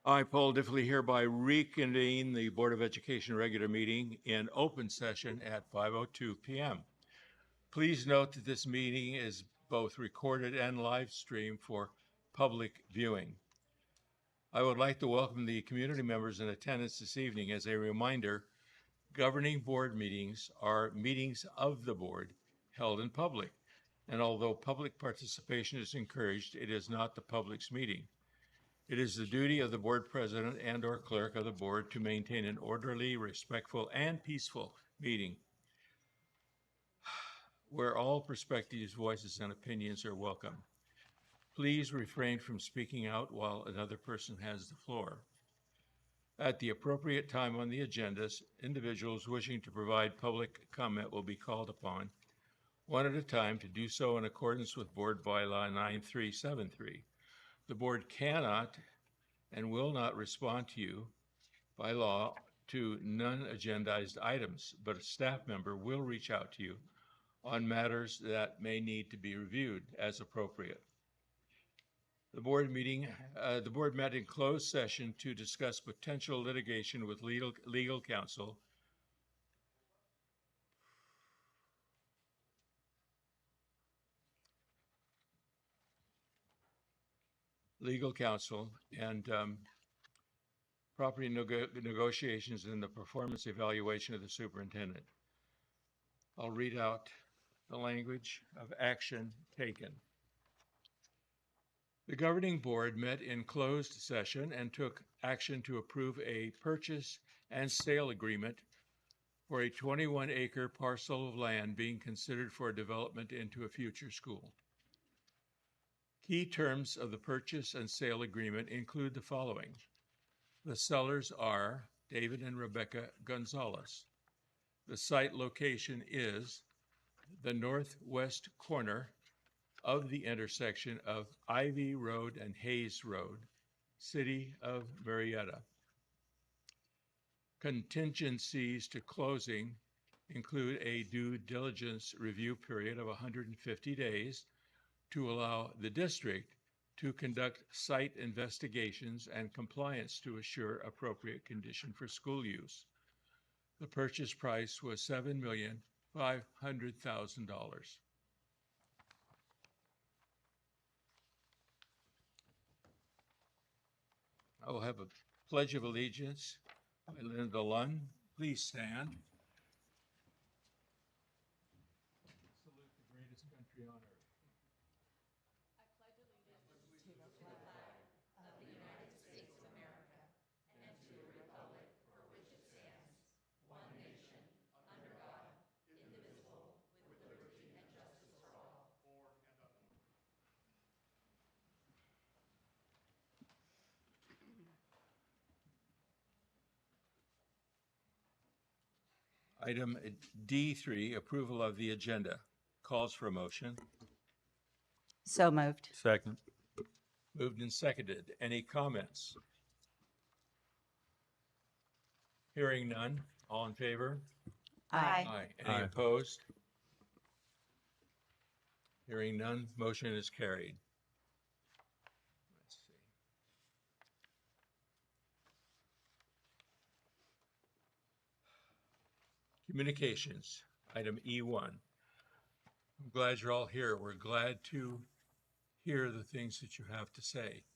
I, Paul Diffley, hereby reconvene the Board of Education regular meeting in open session at 5:02 p.m. Please note that this meeting is both recorded and live streamed for public viewing. I would like to welcome the community members in attendance this evening. As a reminder, governing board meetings are meetings of the board held in public. And although public participation is encouraged, it is not the public's meeting. It is the duty of the board president and/or clerk of the board to maintain an orderly, respectful, and peaceful meeting where all perspectives, voices, and opinions are welcome. Please refrain from speaking out while another person has the floor. At the appropriate time on the agendas, individuals wishing to provide public comment will be called upon, one at a time, to do so in accordance with Board Bylaw 9373. The board cannot and will not respond to you by law to non-agendized items, but a staff member will reach out to you on matters that may need to be reviewed as appropriate. The board met in closed session to discuss potential litigation with legal counsel and property negotiations and the performance evaluation of the superintendent. I'll read out the language of action taken. The governing board met in closed session and took action to approve a purchase and sale agreement for a 21-acre parcel of land being considered for development into a future school. Key terms of the purchase and sale agreement include the following. The sellers are David and Rebecca Gonzalez. The site location is the northwest corner of the intersection of Ivy Road and Hayes Road, City of Murrieta. Contingencies to closing include a due diligence review period of 150 days to allow the district to conduct site investigations and compliance to assure appropriate condition for school use. The purchase price was $7,500,000. I will have a Pledge of Allegiance by Linda Lunn. Please stand. Salute the greatest country on earth. Item D3, approval of the agenda. Calls for a motion. So moved. Second. Moved and seconded. Any comments? Hearing none. All in favor? Aye. Any Aye. opposed? Hearing none. Motion is carried. Let's see. Communications, item E1. I'm glad you're all here. We're glad to hear the things that you have to say.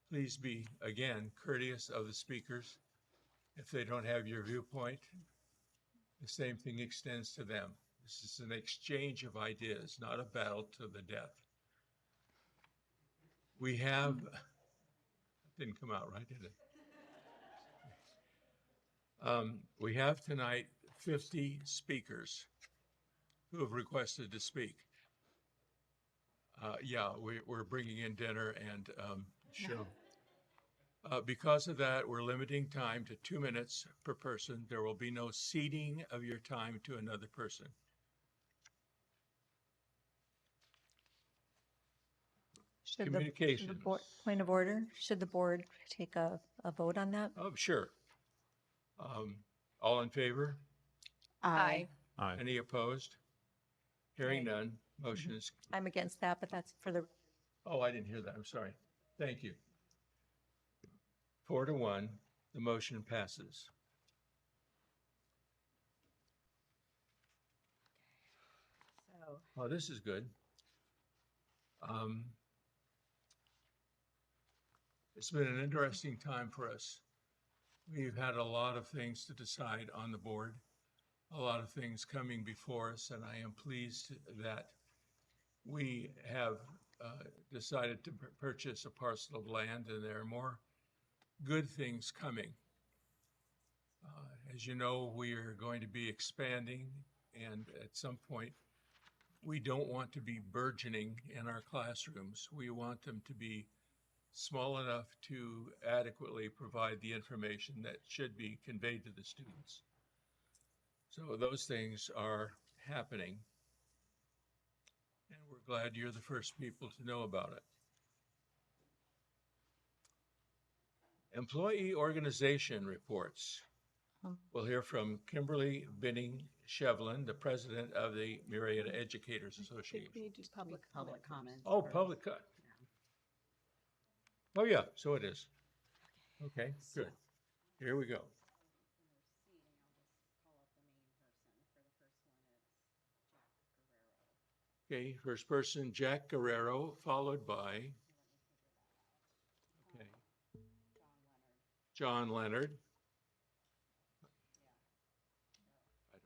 Please be, again, courteous of the speakers. If they don't have your viewpoint, the same thing extends to them. This is an exchange of ideas, not a battle to the death. We have, that didn't come out right, did it? We have tonight 50 speakers who have requested to speak. We're bringing in dinner and show. Because of that, we're limiting time to 2 minutes per person. There will be no ceding of your time to another person. Communications. Point of order, should the board take a vote on that? Oh, sure. All in favor? Aye. Aye. Any opposed? Hearing none, motion is, I'm against that, but that's for the, oh, I didn't hear that, I'm sorry. Thank you. 4-1, the motion passes. So, Oh, this is good. It's been an interesting time for us. We've had a lot of things to decide on the board, a lot of things coming before us, and I am pleased that we have decided to purchase a parcel of land, and there are more good things coming. As you know, we are going to be expanding, and at some point, we don't want to be burgeoning in our classrooms. We want them to be small enough to adequately provide the information that should be conveyed to the students. So those things are happening, and we're glad you're the first people to know about it. Employee organization reports. We'll hear from Kimberly Binning-Shevlin, the president of the Murrieta Educators Association. We do public comment. Oh, first. public cut. Oh, yeah, so it is. Okay, good. Here we go. Okay, first person, Jack Guerrero, followed by okay, John Leonard. I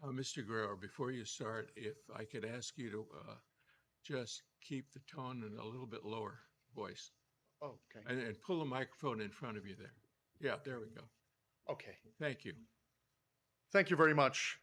don't need that. Mr. Guerrero, before you start, if I could ask you to just keep the tone in a little bit lower voice. Oh, okay. And pull the microphone in front of you there. Yeah, there we go. Okay. Thank you. Thank you very much.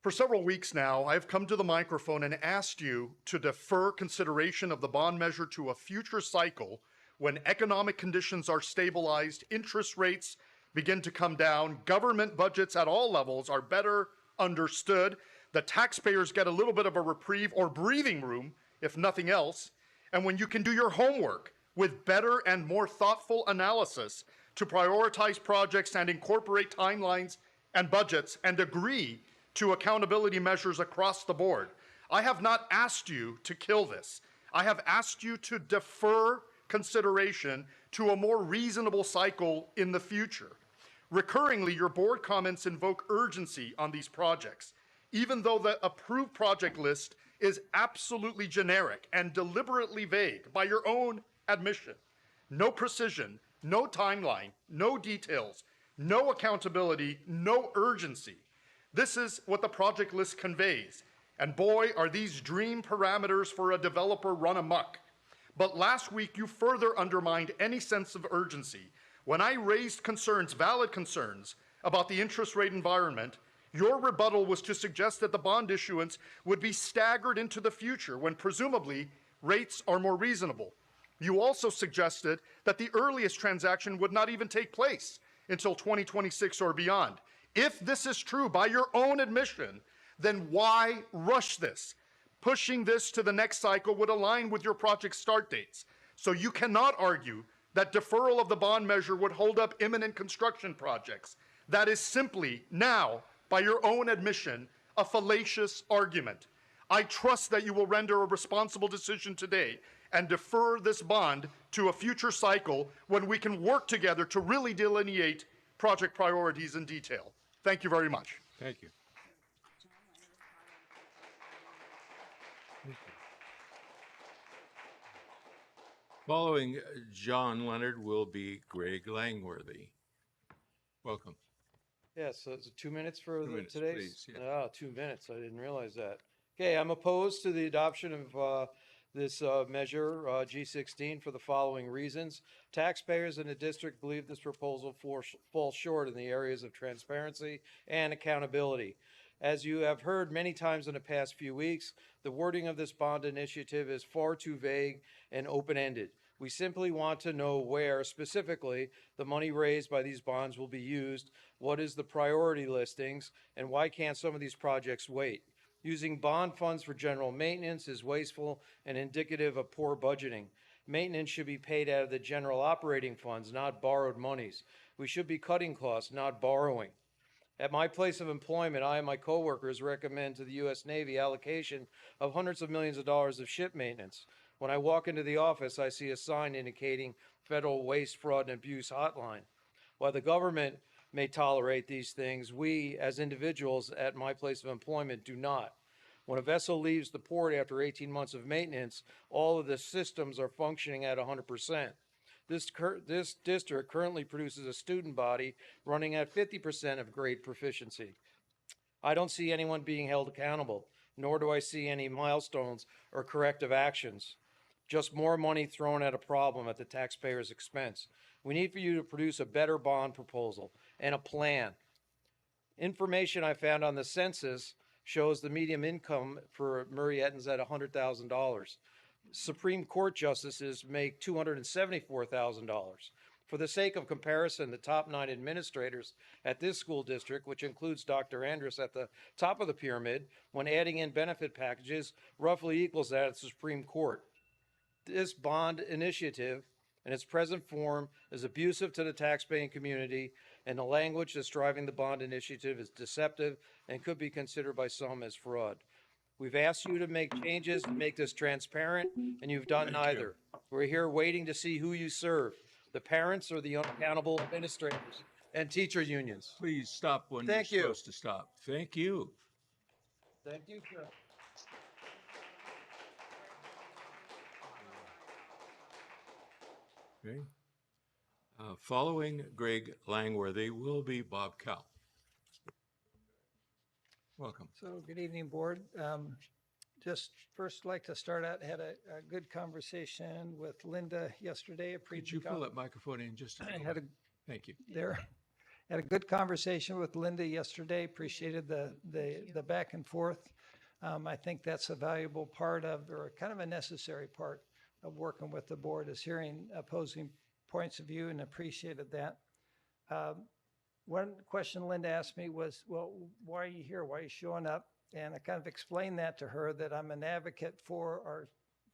For several weeks now, I've come to the microphone and asked you to defer consideration of the bond measure to a future cycle when economic conditions are stabilized, interest rates begin to come down, government budgets at all levels are better understood, the taxpayers get a little bit of a reprieve or breathing room, if nothing else, and when you can do your homework with better and more thoughtful analysis to prioritize projects and incorporate timelines and budgets and agree to accountability measures across the board. I have not asked you to kill this. I have asked you to defer consideration to a more reasonable cycle in the future. Recurringly, your board comments invoke urgency on these projects, even though the approved project list is absolutely generic and deliberately vague by your own admission. No precision, no timeline, no details, no accountability, no urgency. This is what the project list conveys. And boy, are these dream parameters for a developer run amok. But last week, you further undermined any sense of urgency. When I raised concerns, valid concerns, about the interest rate environment, your rebuttal was to suggest that the bond issuance would be staggered into the future when presumably rates are more reasonable. You also suggested that the earliest transaction would not even take place until 2026 or beyond. If this is true by your own admission, then why rush this? Pushing this to the next cycle would align with your project start dates. So you cannot argue that deferral of the bond measure would hold up imminent construction projects. That is simply now, by your own admission, a fallacious argument. I trust that you will render a responsible decision today and defer this bond to a future cycle when we can work together to really delineate project priorities in detail. Thank you very much. Thank you. Following John Leonard will be Greg Langworthy. Welcome. Yes, so it's 2 minutes for 2 minutes, today's? please, yeah. Ah, 2 minutes, I didn't realize that. Okay, I'm opposed to the adoption of this measure, G16, for the following reasons. Taxpayers in the district believe this proposal falls short in the areas of transparency and accountability. As you have heard many times in the past few weeks, the wording of this bond initiative is far too vague and open-ended. We simply want to know where specifically the money raised by these bonds will be used, what is the priority listings, and why can't some of these projects wait? Using bond funds for general maintenance is wasteful and indicative of poor budgeting. Maintenance should be paid out of the general operating funds, not borrowed monies. We should be cutting costs, not borrowing. At my place of employment, I and my coworkers recommend to the U.S. Navy allocation of hundreds of millions of dollars of ship maintenance. When I walk into the office, I see a sign indicating Federal Waste, Fraud, and Abuse Hotline. While the government may tolerate these things, we, as individuals at my place of employment, do not. When a vessel leaves the port after 18 months of maintenance, all of the systems are functioning at 100%. This district currently produces a student body running at 50% of grade proficiency. I don't see anyone being held accountable, nor do I see any milestones or corrective actions. Just more money thrown at a problem at the taxpayer's expense. We need for you to produce a better bond proposal and a plan. Information I found on the census shows the median income for Murrietans at $100,000. Supreme Court justices make $274,000. For the sake of comparison, the top 9 administrators at this school district, which includes Dr. Andrus at the top of the pyramid, when adding in benefit packages, roughly equals that at the Supreme Court. This bond initiative in its present form is abusive to the taxpaying community, and the language that's driving the bond initiative is deceptive and could be considered by some as fraud. We've asked you to make changes to make this transparent, and you've done neither. We're here waiting to see who you serve, the parents or the unaccountable administrators and teacher unions. Please stop when you're Thank you. supposed to stop. Thank you. Thank you, sir. Okay. Following Greg Langworthy will be Bob Cowell. Welcome. So, good evening, Board. Just first like to start out, had a good conversation with Linda yesterday. Could you pull that microphone in just a I little? had a Thank you. there. Had a good conversation with Linda yesterday. Appreciated the back and forth. I think that's a valuable part of, or kind of a necessary part of working with the board, is hearing opposing points of view, and appreciated that. One question Linda asked me was, well, why are you here? Why are you showing up? And I kind of explained that to her, that I'm an advocate for our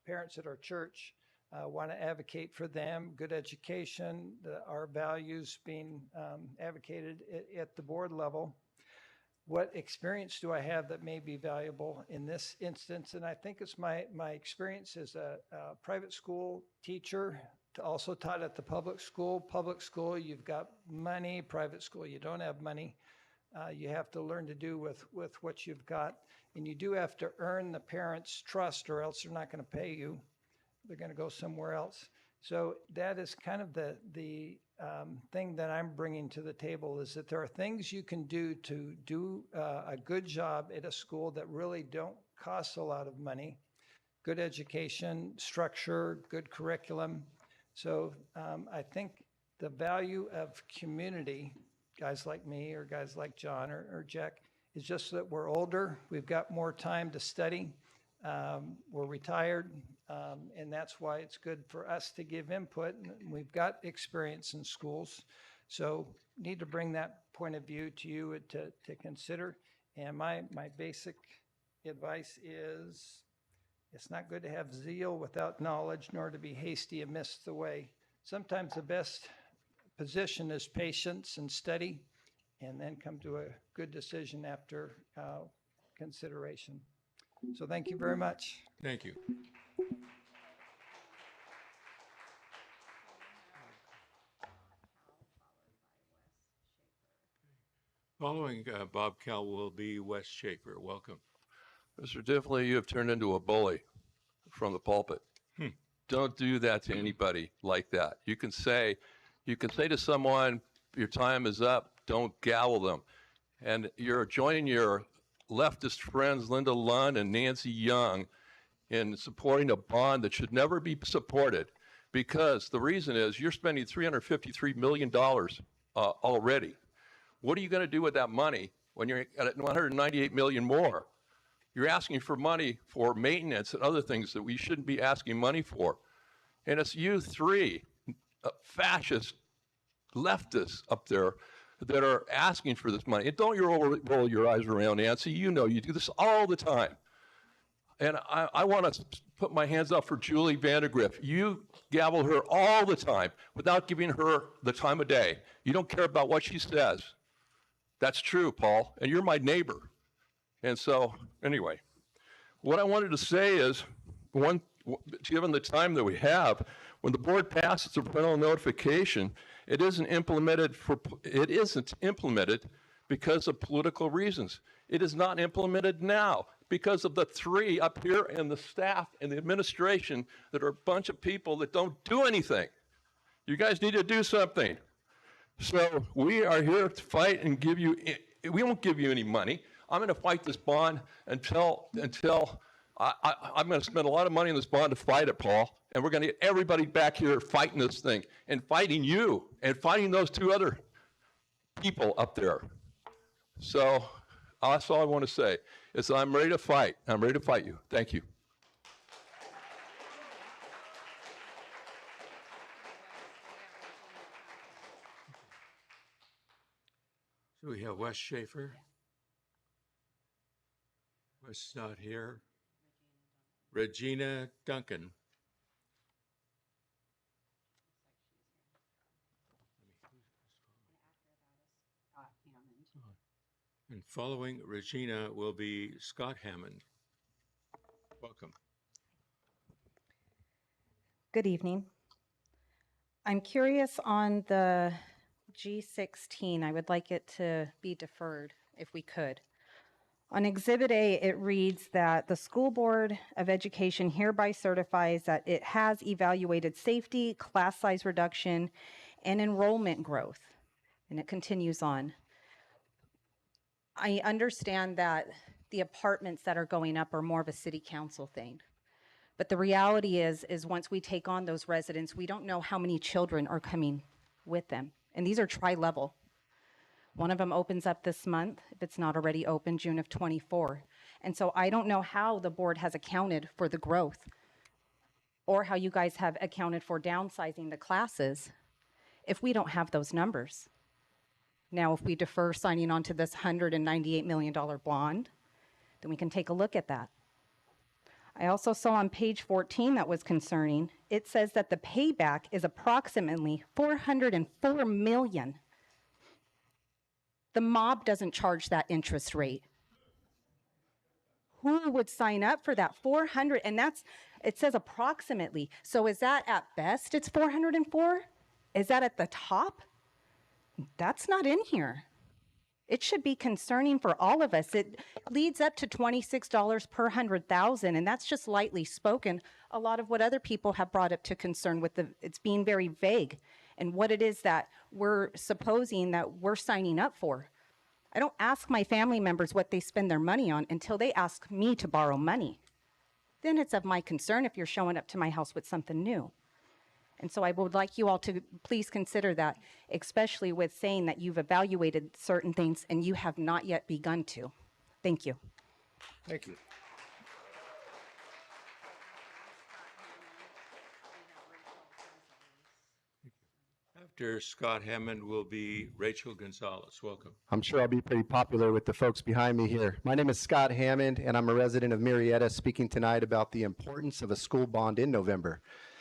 parents at our church. Want to advocate for them, good education, our values being advocated at the board level. What experience do I have that may be valuable in this instance? And I think it's my experience as a private school teacher, also taught at the public school. Public school, you've got money. Private school, you don't have money. You have to learn to do with what you've got. And you do have to earn the parents' trust, or else they're not going to pay you. They're going to go somewhere else. So that is kind of the thing that I'm bringing to the table, is that there are things you can do to do a good job at a school that really don't cost a lot of money. Good education, structure, good curriculum. So I think the value of community, guys like me or guys like John or Jack, is just that we're older, we've got more time to study, we're retired, and that's why it's good for us to give input. And we've got experience in schools, so need to bring that point of view to you to consider. And my basic advice is, it's not good to have zeal without knowledge, nor to be hasty and miss the way. Sometimes the best position is patience and study, and then come to a good decision after consideration. So thank you very much. Thank you. Following Bob Cowell will be Wes Schaefer. Welcome. Mr. Diffley, you have turned into a bully from the pulpit. Don't do that to anybody like that. You can say to someone, your time is up, don't gavel them. And you're joining your leftist friends, Linda Lund and Nancy Young, in supporting a bond that should never be supported, because the reason is you're spending $353 million already. What are you going to do with that money when you're at $198 million more? You're asking for money for maintenance and other things that we shouldn't be asking money for. And it's you three fascist leftists up there that are asking for this money. And don't you roll your eyes around, Nancy. You know you do this all the time. And I want to put my hands up for Julie Vandergriff. You gavel her all the time without giving her the time of day. You don't care about what she says. That's true, Paul, and you're my neighbor. And so, anyway, what I wanted to say is one given the time that we have, when the board passes a parental notification, it isn't implemented because of political reasons. It is not implemented now because of the three up here and the staff and the administration that are a bunch of people that don't do anything. You guys need to do something. So we are here to fight and we won't give you any money. I'm going to fight this bond until I'm going to spend a lot of money on this bond to fight it, Paul. And we're going to get everybody back here fighting this thing and fighting you and fighting those two other people up there. So that's all I want to say is I'm ready to fight. I'm ready to fight you. Thank you. So we have Wes Schaefer. Wes not here. Regina Duncan. And following Regina will be Scott Hammond. Welcome. Good evening. I'm curious on the G16. I would like it to be deferred if we could. On Exhibit A, it reads that the School Board of Education hereby certifies that it has evaluated safety, class size reduction, and enrollment growth. And it continues on. I understand that the apartments that are going up are more of a city council thing. But the reality is once we take on those residents, we don't know how many children are coming with them. And these are tri-level. One of them opens up this month, if it's not already open, June of 24. And so I don't know how the board has accounted for the growth or how you guys have accounted for downsizing the classes if we don't have those numbers. Now, if we defer signing on to this $198 million bond, then we can take a look at that. I also saw on page 14 that was concerning. It says that the payback is approximately $404 million. The mob doesn't charge that interest rate. Who would sign up for that 400? And it says approximately. So is that at best it's 404? Is that at the top? That's not in here. It should be concerning for all of us. It leads up to $26 per 100,000, and that's just lightly spoken. A lot of what other people have brought up to concern with it's being very vague and what it is that we're supposing that we're signing up for. I don't ask my family members what they spend their money on until they ask me to borrow money. Then it's of my concern if you're showing up to my house with something new. And so I would like you all to please consider that, especially with saying that you've evaluated certain things and you have not yet begun to. Thank you. Thank you. After Scott Hammond will be Rachel Gonzalez. Welcome. I'm sure I'll be pretty popular with the folks behind me here. My name is Scott Hammond, and I'm a resident of Murrieta, speaking tonight about the importance of a school bond in November.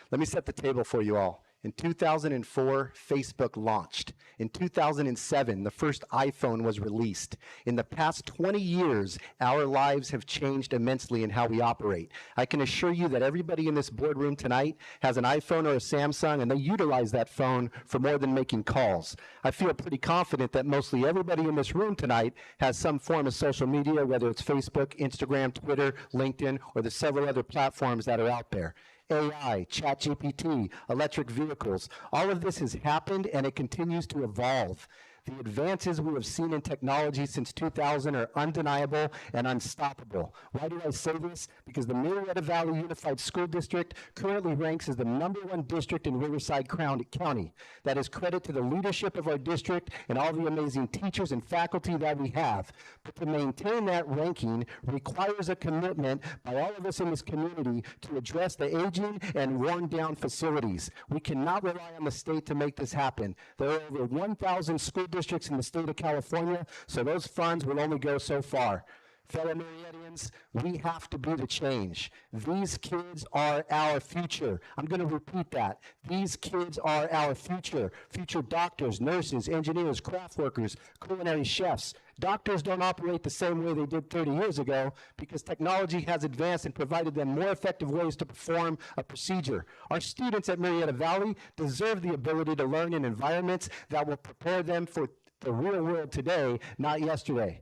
Let me set the table for you all. In 2004, Facebook launched. In 2007, the first iPhone was released. In the past 20 years, our lives have changed immensely in how we operate. I can assure you that everybody in this boardroom tonight has an iPhone or a Samsung, and they utilize that phone for more than making calls. I feel pretty confident that mostly everybody in this room tonight has some form of social media, whether it's Facebook, Instagram, Twitter, LinkedIn, or the several other platforms that are out there. AI, ChatGPT, electric vehicles, all of this has happened and it continues to evolve. The advances we have seen in technology since 2000 are undeniable and unstoppable. Why do I say this? Because the Murrieta Valley Unified School District currently ranks as the #1 district in Riverside County. That is credit to the leadership of our district and all the amazing teachers and faculty that we have. But to maintain that ranking requires a commitment by all of us in this community to address the aging and worn down facilities. We cannot rely on the state to make this happen. There are over 1,000 school districts in the state of California, so those funds will only go so far. Fellow Murrietians, we have to be the change. These kids are our future. I'm going to repeat that. These kids are our future. Future doctors, nurses, engineers, craft workers, culinary chefs. Doctors don't operate the same way they did 30 years ago because technology has advanced and provided them more effective ways to perform a procedure. Our students at Murrieta Valley deserve the ability to learn in environments that will prepare them for the real world today, not yesterday.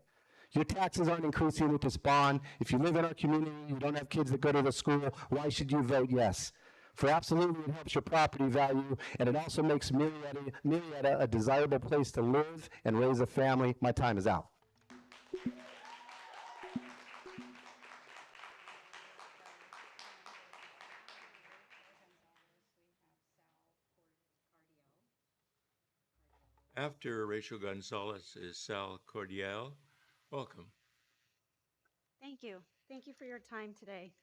Your taxes aren't increasing with this bond. If you live in our community, you don't have kids that go to the school, why should you vote yes? For absolutely, it helps your property value, and it also makes Murrieta a desirable place to live and raise a family. My time is out. After Rachel Gonzalez is Sal Cordial. Welcome. Thank you. Thank you for your time today.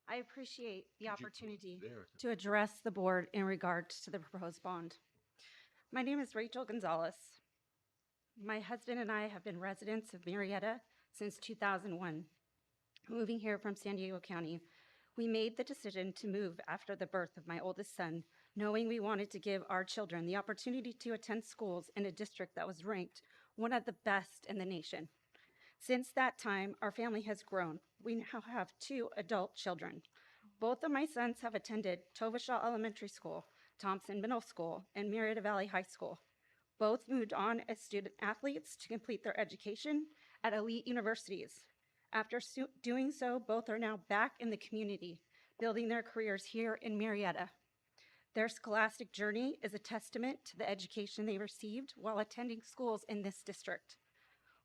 I appreciate the opportunity there? to address the board in regards to the proposed bond. My name is Rachel Gonzalez. My husband and I have been residents of Murrieta since 2001. Moving here from San Diego County, we made the decision to move after the birth of my oldest son, knowing we wanted to give our children the opportunity to attend schools in a district that was ranked one of the best in the nation. Since that time, our family has grown. We now have 2 adult children. Both of my sons have attended Tovashaw Elementary School, Thompson Middle School, and Murrieta Valley High School. Both moved on as student athletes to complete their education at elite universities. After doing so, both are now back in the community, building their careers here in Murrieta. Their scholastic journey is a testament to the education they received while attending schools in this district.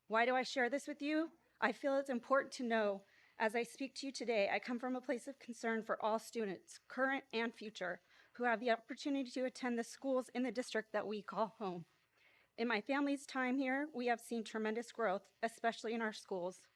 Why do I share this with you? I feel it's important to know, as I speak to you today, I come from a place of concern for all students, current and future, who have the opportunity to attend the schools in the district that we call home. In my family's time here, we have seen tremendous growth, especially in our schools.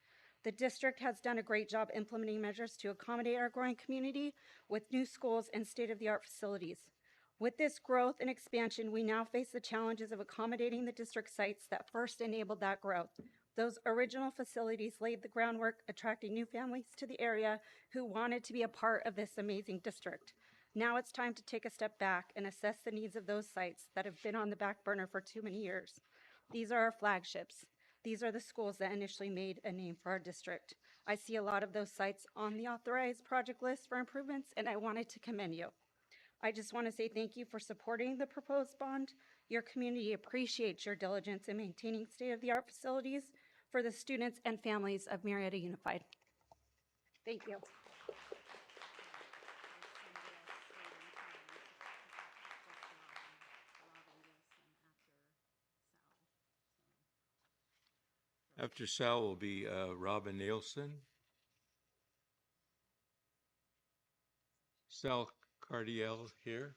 The district has done a great job implementing measures to accommodate our growing community with new schools and state-of-the-art facilities. With this growth and expansion, we now face the challenges of accommodating the district sites that first enabled that growth. Those original facilities laid the groundwork, attracting new families to the area who wanted to be a part of this amazing district. Now it's time to take a step back and assess the needs of those sites that have been on the back burner for too many years. These are our flagships. These are the schools that initially made a name for our district. I see a lot of those sites on the authorized project list for improvements, and I wanted to commend you. I just want to say thank you for supporting the proposed bond. Your community appreciates your diligence in maintaining state-of-the-art facilities for the students and families of Murrieta Unified. Thank you. After Sal will be Robin Nielsen. Sal Cardiel here.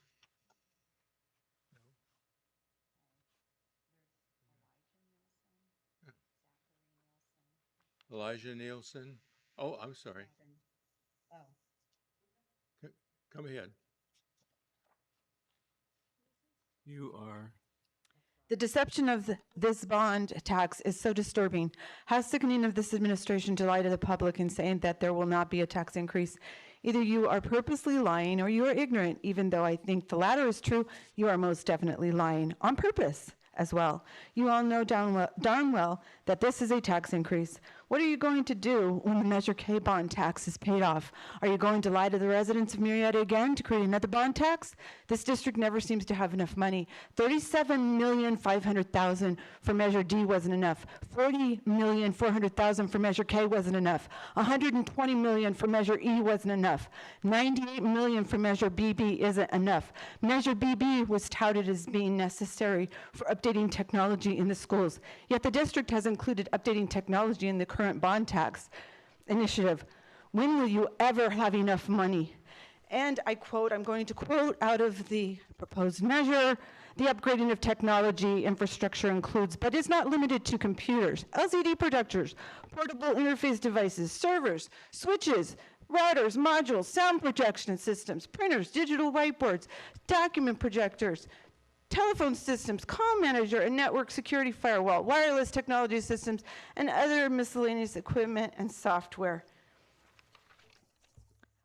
Elijah Nielsen. Oh, I'm sorry. Come ahead. You are. The deception of this bond tax is so disturbing. How sickening of this administration to lie to the public and saying that there will not be a tax increase. Either you are purposely lying or you are ignorant. Even though I think the latter is true, you are most definitely lying on purpose as well. You all know darn well that this is a tax increase. What are you going to do when the Measure K bond tax is paid off? Are you going to lie to the residents of Murrieta again to create another bond tax? This district never seems to have enough money. $37,500,000 for Measure D wasn't enough. $40,400,000 for Measure K wasn't enough. $120 million for Measure E wasn't enough. $98 million for Measure BB isn't enough. Measure BB was touted as being necessary for updating technology in the schools. Yet the district has included updating technology in the current bond tax initiative. When will you ever have enough money? And I quote, I'm going to quote out of the proposed measure, the upgrading of technology infrastructure includes, but is not limited to computers, LCD projectors, portable interface devices, servers, switches, routers, modules, sound projection systems, printers, digital whiteboards, document projectors, telephone systems, call manager, and network security firewall, wireless technology systems, and other miscellaneous equipment and software.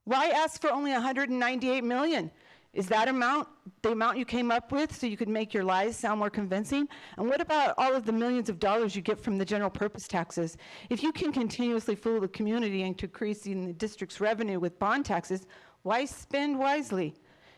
Why ask for only 198 million? Is that the amount you came up with so you could make your lies sound more convincing? And what about all of the millions of dollars you get from the general purpose taxes? If you can continuously fool the community into increasing the district's revenue with bond taxes, why spend wisely?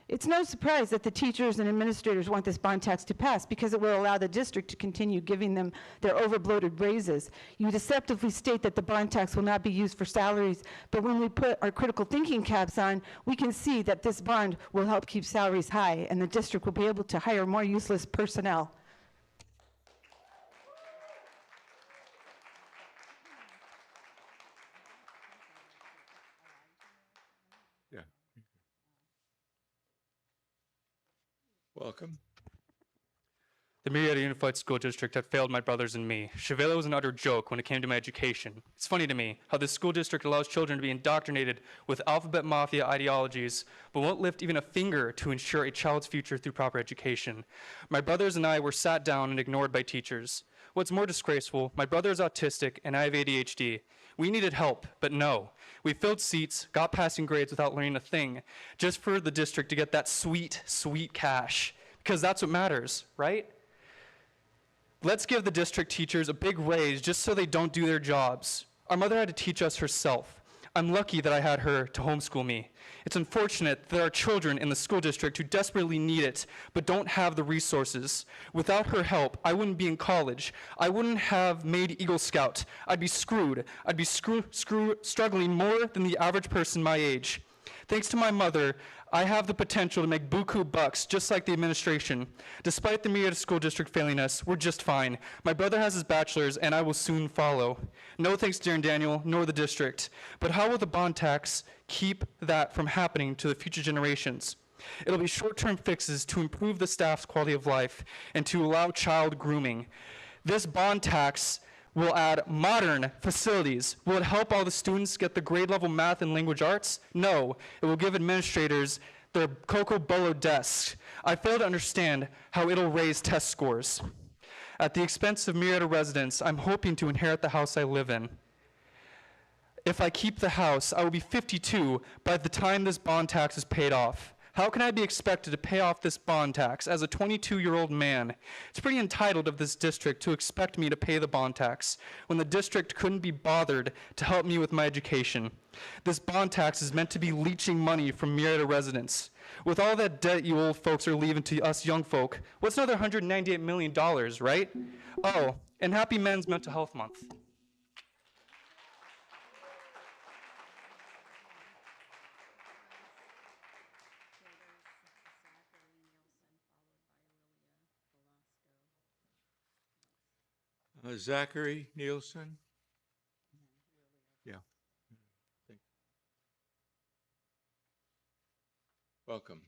It's no surprise that the teachers and administrators want this bond tax to pass because it will allow the district to continue giving them their overbloated raises. You deceptively state that the bond tax will not be used for salaries, but when we put our critical thinking caps on, we can see that this bond will help keep salaries high and the district will be able to hire more useless personnel. Yeah. Welcome. The Murrieta Unified School District had failed my brothers and me. Chevelle was an utter joke when it came to my education. It's funny to me how this school district allows children to be indoctrinated with alphabet mafia ideologies, but won't lift even a finger to ensure a child's future through proper education. My brothers and I were sat down and ignored by teachers. What's more disgraceful, my brother is autistic and I have ADHD. We needed help, but no. We filled seats, got passing grades without learning a thing, just for the district to get that sweet, sweet cash. Because that's what matters, right? Let's give the district teachers a big raise just so they don't do their jobs. Our mother had to teach us herself. I'm lucky that I had her to homeschool me. It's unfortunate there are children in the school district who desperately need it, but don't have the resources. Without her help, I wouldn't be in college. I wouldn't have made Eagle Scout. I'd be screwed. I'd be struggling more than the average person my age. Thanks to my mother, I have the potential to make buku bucks, just like the administration. Despite the Murrieta School District failing us, we're just fine. My brother has his bachelor's, and I will soon follow. No thanks, Darren Daniel, nor the district. But how will the bond tax keep that from happening to the future generations? It'll be short-term fixes to improve the staff's quality of life and to allow child grooming. This bond tax will add modern facilities. Will it help all the students get the grade level math and language arts? No. It will give administrators their Coco Bolo desks. I fail to understand how it'll raise test scores. At the expense of Murrieta residents, I'm hoping to inherit the house I live in. If I keep the house, I will be 52 by the time this bond tax is paid off. How can I be expected to pay off this bond tax as a 22-year-old man? It's pretty entitled of this district to expect me to pay the bond tax when the district couldn't be bothered to help me with my education. This bond tax is meant to be leeching money from Murrieta residents. With all that debt you old folks are leaving to us young folk, what's another $198 million, right? Oh, and happy Men's Mental Health Month. Zachary Nielsen? Yeah. Welcome.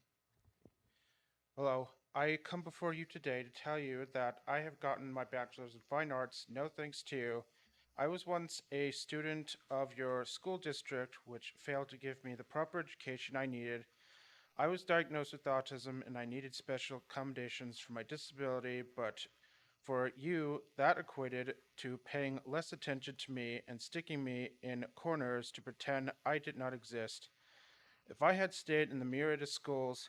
Hello. I come before you today to tell you that I have gotten my bachelor's in fine arts, no thanks to you. I was once a student of your school district, which failed to give me the proper education I needed. I was diagnosed with autism and I needed special accommodations for my disability, but for you, that equated to paying less attention to me and sticking me in corners to pretend I did not exist. If I had stayed in the Murrieta schools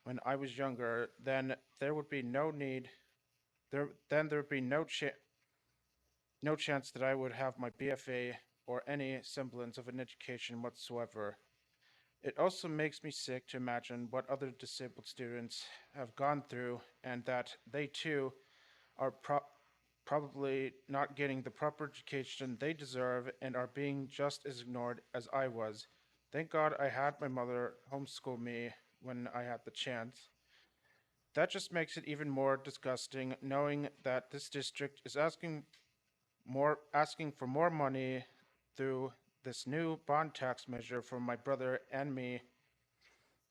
when I was younger, then there would be no need. There would be no chance that I would have my BFA or any semblance of an education whatsoever. It also makes me sick to imagine what other disabled students have gone through, and that they too are probably not getting the proper education they deserve and are being just as ignored as I was. Thank God I had my mother homeschool me when I had the chance. That just makes it even more disgusting knowing that this district is asking for more money through this new bond tax measure for my brother and me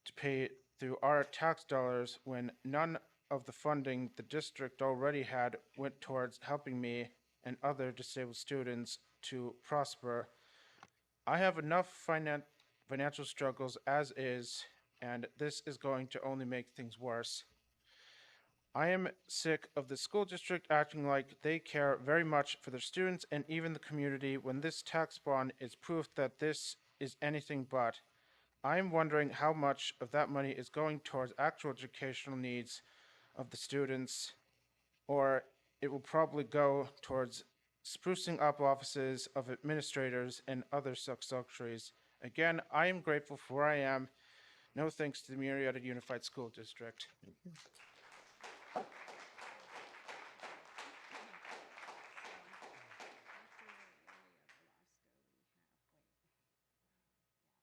to pay through our tax dollars when none of the funding the district already had went towards helping me and other disabled students to prosper. I have enough financial struggles as is, and this is going to only make things worse. I am sick of the school district acting like they care very much for their students and even the community when this tax bond is proof that this is anything but. I am wondering how much of that money is going towards actual educational needs of the students, or it will probably go towards sprucing up offices of administrators and other such luxuries. Again, I am grateful for where I am. No thanks to the Murrieta Unified School District.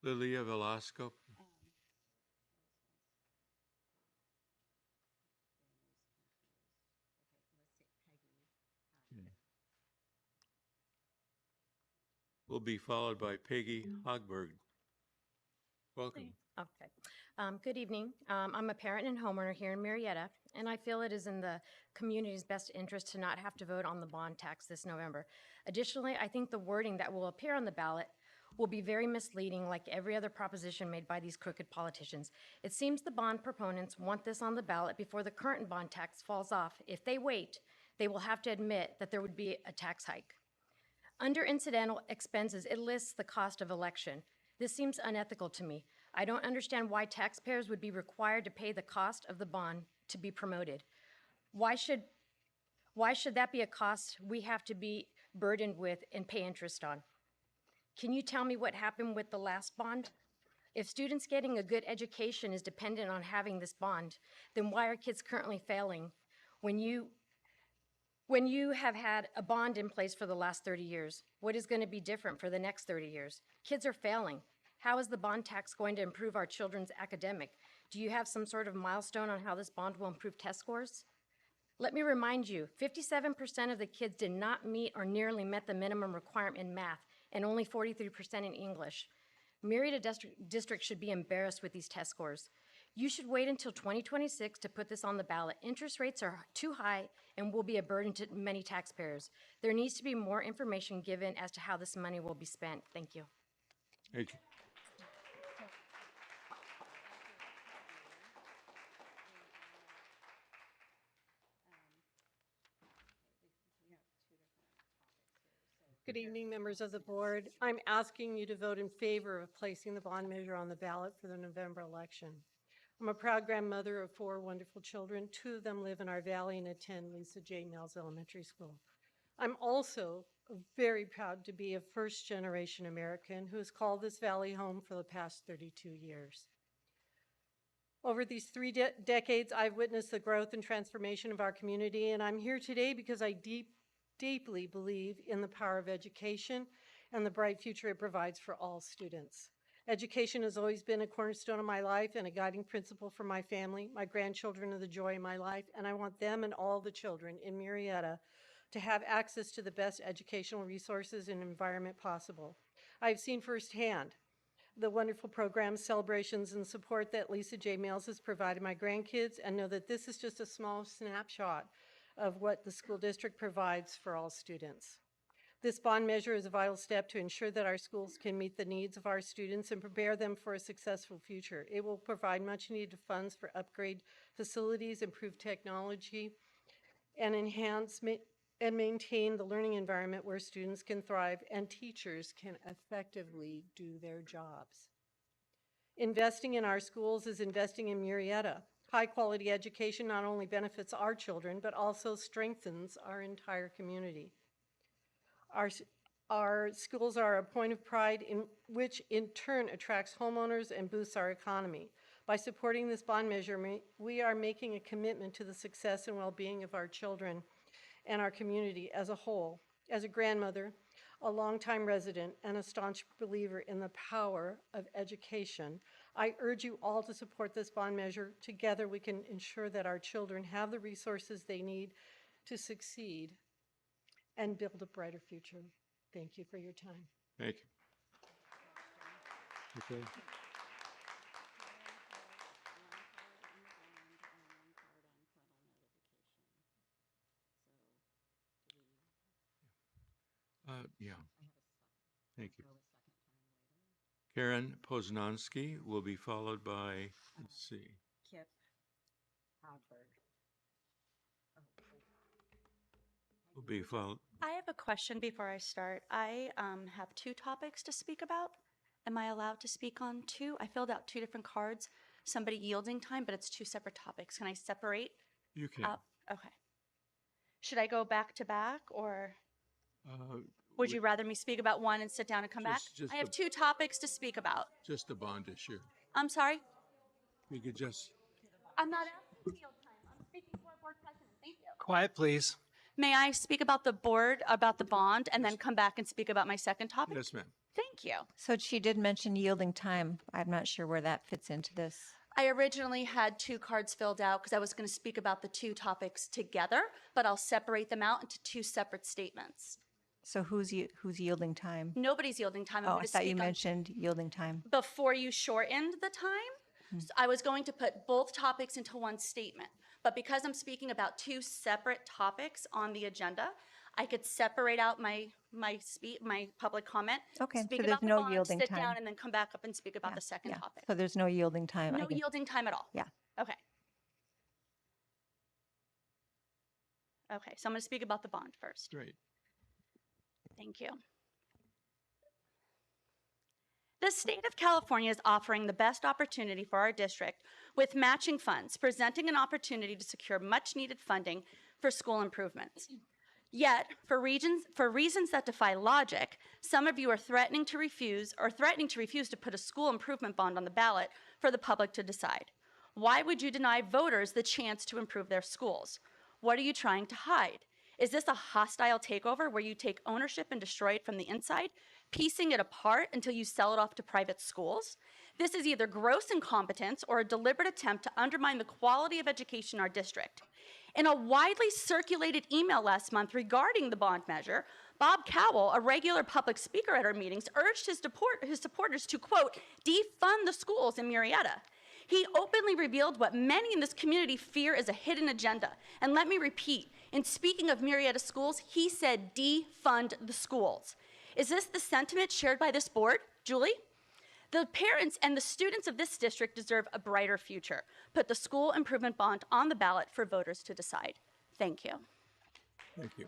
Lilia Velasco. Will be followed by Peggy Hogberg. Welcome. Okay. Good evening. I'm a parent and homeowner here in Murrieta, and I feel it is in the community's best interest to not have to vote on the bond tax this November. Additionally, I think the wording that will appear on the ballot will be very misleading, like every other proposition made by these crooked politicians. It seems the bond proponents want this on the ballot before the current bond tax falls off. If they wait, they will have to admit that there would be a tax hike. Under incidental expenses, it lists the cost of election. This seems unethical to me. I don't understand why taxpayers would be required to pay the cost of the bond to be promoted. Why should that be a cost we have to be burdened with and pay interest on? Can you tell me what happened with the last bond? If students getting a good education is dependent on having this bond, then why are kids currently failing when you have had a bond in place for the last 30 years? What is going to be different for the next 30 years? Kids are failing. How is the bond tax going to improve our children's academic? Do you have some sort of milestone on how this bond will improve test scores? Let me remind you, 57% of the kids did not meet or nearly met the minimum requirement in math, and only 43% in English. Murrieta District should be embarrassed with these test scores. You should wait until 2026 to put this on the ballot. Interest rates are too high and will be a burden to many taxpayers. There needs to be more information given as to how this money will be spent. Thank you. Thank you. Good evening, members of the board. I'm asking you to vote in favor of placing the bond measure on the ballot for the November election. I'm a proud grandmother of 4 wonderful children. 2 of them live in our valley and attend Lisa J. Mills Elementary School. I'm also very proud to be a first-generation American who has called this valley home for the past 32 years. Over these 3 decades, I've witnessed the growth and transformation of our community, and I'm here today because I deeply believe in the power of education and the bright future it provides for all students. Education has always been a cornerstone of my life and a guiding principle for my family. My grandchildren are the joy of my life, and I want them and all the children in Murrieta to have access to the best educational resources and environment possible. I've seen firsthand the wonderful programs, celebrations, and support that Lisa J. Mills has provided my grandkids, and know that this is just a small snapshot of what the school district provides for all students. This bond measure is a vital step to ensure that our schools can meet the needs of our students and prepare them for a successful future. It will provide much needed funds for upgrade facilities, improve technology, and enhance and maintain the learning environment where students can thrive and teachers can effectively do their jobs. Investing in our schools is investing in Murrieta. High-quality education not only benefits our children, but also strengthens our entire community. Our schools are a point of pride, which in turn attracts homeowners and boosts our economy. By supporting this bond measure, we are making a commitment to the success and well-being of our children and our community as a whole. As a grandmother, a longtime resident, and a staunch believer in the power of education, I urge you all to support this bond measure. Together, we can ensure that our children have the resources they need to succeed and build a brighter future. Thank you for your time. Thank you. Okay. Yeah. Thank you. Karen Poznanski will be followed by, let's see. Kip Hogberg. be followed. I have a question before I start. I have two topics to speak about. Am I allowed to speak on two? I filled out two different cards, somebody yielding time, but it's two separate topics. Can I separate You can. up? Okay. Should I go back to back, or Uh, would you rather me speak about one and sit down and come back? Just I have the- two topics to speak about. Just the bond issue. I'm sorry? You could just, I'm not asking for yield time. I'm speaking for board president. Thank you. Quiet, please. May I speak about the board, about the bond, and then come back and speak about my second topic? yes, ma'am. Thank you. So she did mention yielding time. I'm not sure where that fits into this. I originally had two cards filled out because I was going to speak about the two topics together, but I'll separate them out into two separate statements. So who's yielding time? Nobody's yielding time. I'm Oh, going I to thought you speak on- mentioned yielding time. before you shortened the time. So I was going to put both topics into one statement, but because I'm speaking about two separate topics on the agenda, I could separate out my public comment. Okay, speak so there's about the no bond, yielding sit time. down, and then come back up and speak about the second topic. So there's no yielding time. I No guess. yielding time at all. Yeah. Okay. Okay, so I'm going to speak about the bond first. Great. Thank you. The state of California is offering the best opportunity for our district with matching funds, presenting an opportunity to secure much-needed funding for school improvements. Yet, for reasons that defy logic, some of you are threatening to refuse to put a school improvement bond on the ballot for the public to decide. Why would you deny voters the chance to improve their schools? What are you trying to hide? Is this a hostile takeover where you take ownership and destroy it from the inside, piecing it apart until you sell it off to private schools? This is either gross incompetence or a deliberate attempt to undermine the quality of education in our district. In a widely circulated email last month regarding the bond measure, Bob Cowell, a regular public speaker at our meetings, urged his supporters to, quote, defund the schools in Murrieta. He openly revealed what many in this community fear is a hidden agenda. And let me repeat, in speaking of Murrieta schools, he said defund the schools. Is this the sentiment shared by this board, Julie? The parents and the students of this district deserve a brighter future. Put the school improvement bond on the ballot for voters to decide. Thank you. Thank you.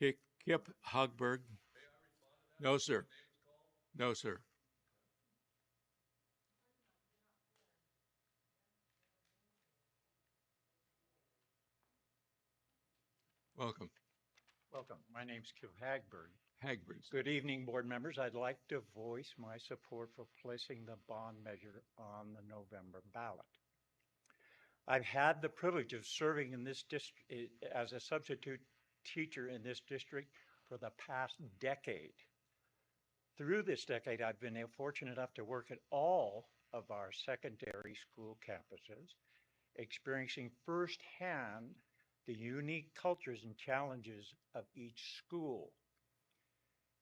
Okay. Kip Hogberg. No, sir. No, sir. Welcome. Welcome. My name's Kip Hagberg. Hagberg. Good evening, board members. I'd like to voice my support for placing the bond measure on the November ballot. I've had the privilege of serving in this district as a substitute teacher in this district for the past decade. Through this decade, I've been fortunate enough to work at all of our secondary school campuses, experiencing firsthand the unique cultures and challenges of each school.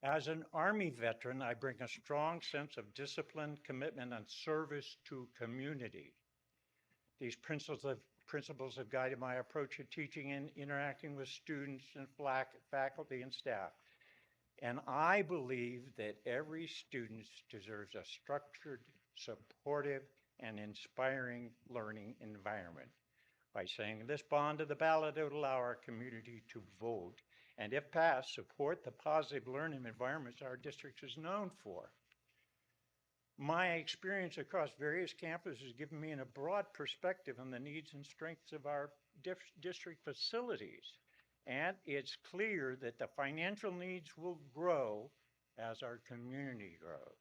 As an Army veteran, I bring a strong sense of discipline, commitment, and service to community. These principles have guided my approach to teaching and interacting with students and faculty and staff. And I believe that every student deserves a structured, supportive, and inspiring learning environment. By saying this bond to the ballot, it would allow our community to vote, and if passed, support the positive learning environments our district is known for. My experience across various campuses has given me a broad perspective on the needs and strengths of our district facilities, and it's clear that the financial needs will grow as our community grows.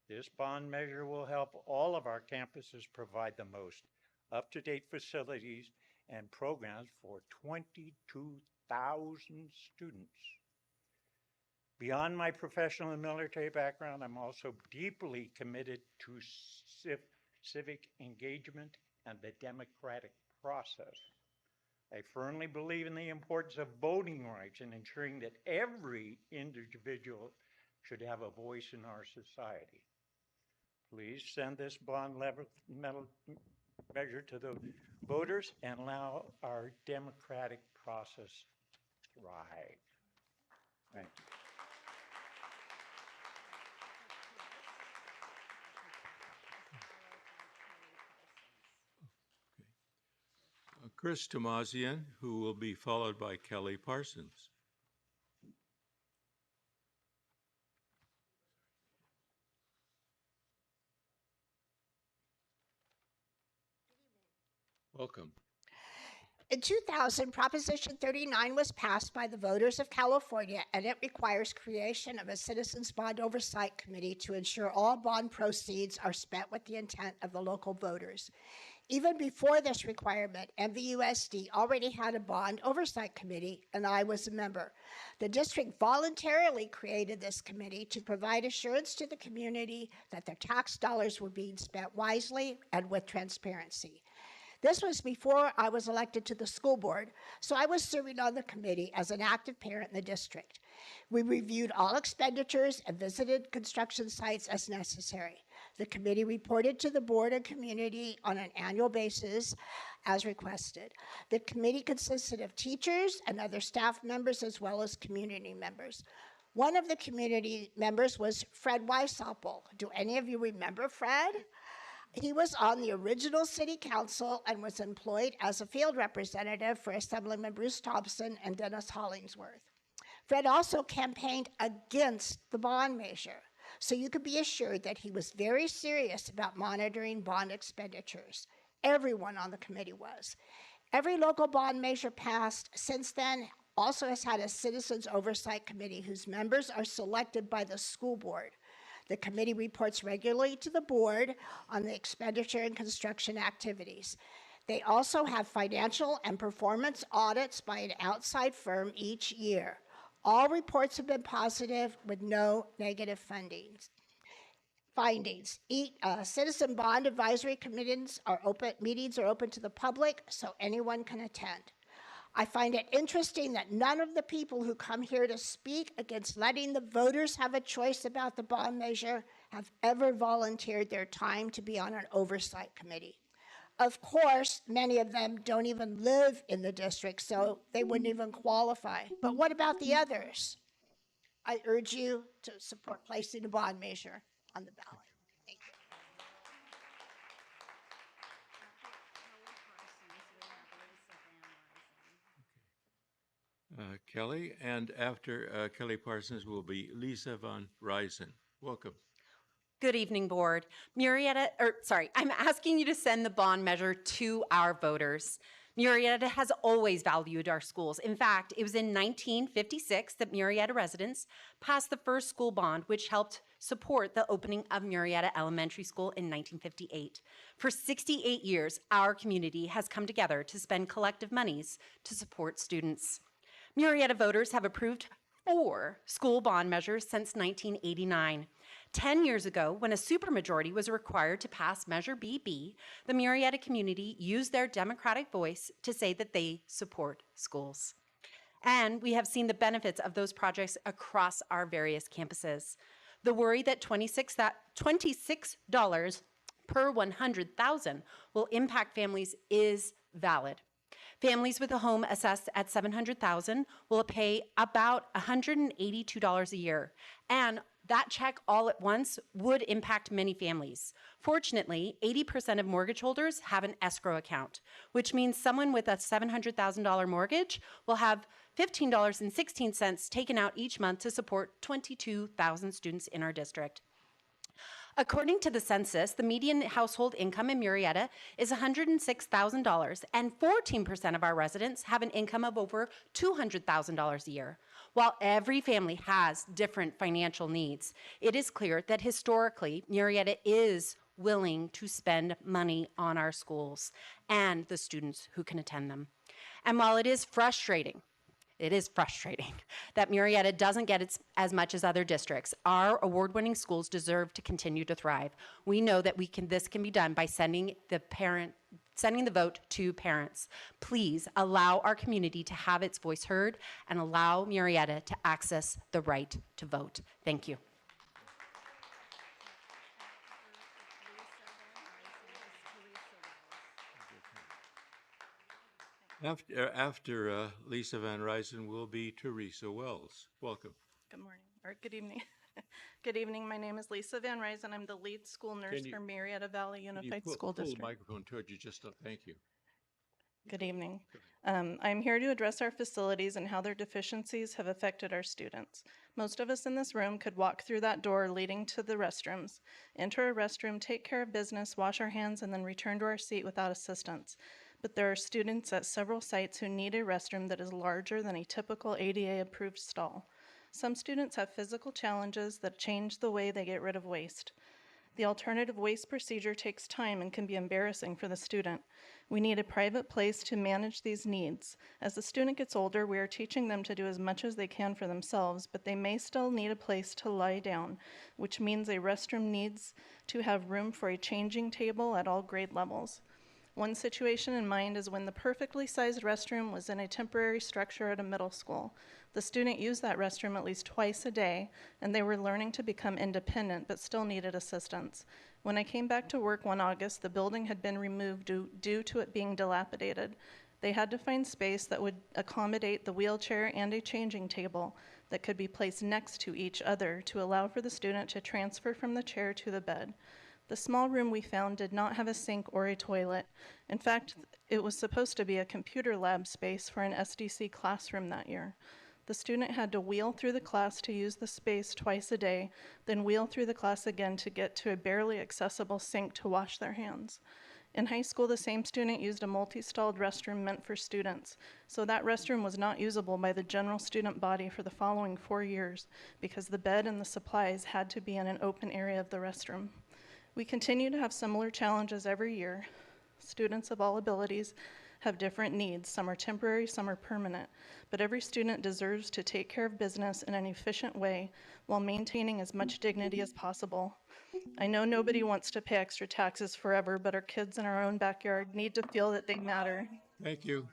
This bond measure will help all of our campuses provide the most up-to-date facilities and programs for 22,000 students. Beyond my professional and military background, I'm also deeply committed to civic engagement and the democratic process. I firmly believe in the importance of voting rights and ensuring that every individual should have a voice in our society. Please send this bond measure to the voters and allow our democratic process to thrive. Thank you. Chris Tomazian, who will be followed by Kelly Parsons. Welcome. In 2000, Proposition 39 was passed by the voters of California, and it requires creation of a Citizens Bond Oversight Committee to ensure all bond proceeds are spent with the intent of the local voters. Even before this requirement, MVUSD already had a bond oversight committee, and I was a member. The district voluntarily created this committee to provide assurance to the community that their tax dollars were being spent wisely and with transparency. This was before I was elected to the school board, so I was serving on the committee as an active parent in the district. We reviewed all expenditures and visited construction sites as necessary. The committee reported to the board and community on an annual basis as requested. The committee consisted of teachers and other staff members as well as community members. One of the community members was Fred Weisapple. Do any of you remember Fred? He was on the original city council and was employed as a field representative for Assemblyman Bruce Thompson and Dennis Hollingsworth. Fred also campaigned against the bond measure, so you could be assured that he was very serious about monitoring bond expenditures. Everyone on the committee was. Every local bond measure passed since then also has had a Citizens Oversight Committee whose members are selected by the school board. The committee reports regularly to the board on the expenditure and construction activities. They also have financial and performance audits by an outside firm each year. All reports have been positive with no negative findings. Citizen bond advisory meetings are open to the public, so anyone can attend. I find it interesting that none of the people who come here to speak against letting the voters have a choice about the bond measure have ever volunteered their time to be on an oversight committee. Of course, many of them don't even live in the district, so they wouldn't even qualify. But what about the others? I urge you to support placing the bond measure on the ballot. Thank you. Kelly, and after Kelly Parsons will be Lisa Van Ryzen. Welcome. Good evening, board. I'm asking you to send the bond measure to our voters. Murrieta has always valued our schools. In fact, it was in 1956 that Murrieta residents passed the first school bond, which helped support the opening of Murrieta Elementary School in 1958. For 68 years, our community has come together to spend collective monies to support students. Murrieta voters have approved 4 school bond measures since 1989. 10 years ago, when a supermajority was required to pass Measure BB, the Murrieta community used their democratic voice to say that they support schools. And we have seen the benefits of those projects across our various campuses. The worry that $26 per 100,000 will impact families is valid. Families with a home assessed at $700,000 will pay about $182 a year, and that check all at once would impact many families. Fortunately, 80% of mortgage holders have an escrow account, which means someone with a $700,000 mortgage will have $15.16 taken out each month to support 22,000 students in our district. According to the census, the median household income in Murrieta is $106,000, and 14% of our residents have an income of over $200,000 a year. While every family has different financial needs, it is clear that historically, Murrieta is willing to spend money on our schools and the students who can attend them. And while it is frustrating that Murrieta doesn't get as much as other districts. Our award-winning schools deserve to continue to thrive. We know that this can be done by sending the vote to parents. Please allow our community to have its voice heard and allow Murrieta to access the right to vote. Thank you. After Lisa Van Ryzen will be Teresa Wells. Welcome. Good morning, or good evening. Good evening. My name is Lisa Van Ryzen. I'm the lead school nurse for Murrieta Valley Unified School Pull District. the microphone toward you, thank you. Good evening. I'm here to address our facilities and how their deficiencies have affected our students. Most of us in this room could walk through that door leading to the restrooms, enter a restroom, take care of business, wash our hands, and then return to our seat without assistance. But there are students at several sites who need a restroom that is larger than a typical ADA-approved stall. Some students have physical challenges that change the way they get rid of waste. The alternative waste procedure takes time and can be embarrassing for the student. We need a private place to manage these needs. As the student gets older, we are teaching them to do as much as they can for themselves, but they may still need a place to lie down, which means a restroom needs to have room for a changing table at all grade levels. One situation in mind is when the perfectly sized restroom was in a temporary structure at a middle school. The student used that restroom at least twice a day, and they were learning to become independent, but still needed assistance. When I came back to work one August, the building had been removed due to it being dilapidated. They had to find space that would accommodate the wheelchair and a changing table that could be placed next to each other to allow for the student to transfer from the chair to the bed. The small room we found did not have a sink or a toilet. In fact, it was supposed to be a computer lab space for an SDC classroom that year. The student had to wheel through the class to use the space twice a day, then wheel through the class again to get to a barely accessible sink to wash their hands. In high school, the same student used a multi-stalled restroom meant for students, so that restroom was not usable by the general student body for the following 4 years because the bed and the supplies had to be in an open area of the restroom. We continue to have similar challenges every year. Students of all abilities have different needs. Some are temporary, some are permanent. But every student deserves to take care of business in an efficient way while maintaining as much dignity as possible. I know nobody wants to pay extra taxes forever, but our kids in our own backyard need to feel that they matter. Thank you.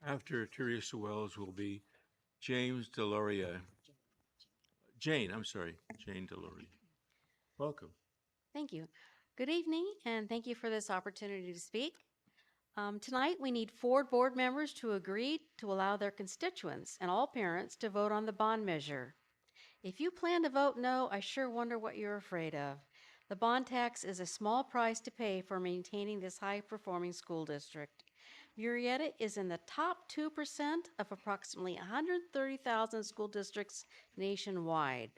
After Teresa Wells will be James Deloria. Jane Deloria. Welcome. Thank you. Good evening, and thank you for this opportunity to speak. Tonight, we need 4 board members to agree to allow their constituents and all parents to vote on the bond measure. If you plan to vote no, I sure wonder what you're afraid of. The bond tax is a small price to pay for maintaining this high-performing school district. Murrieta is in the top 2% of approximately 130,000 school districts nationwide.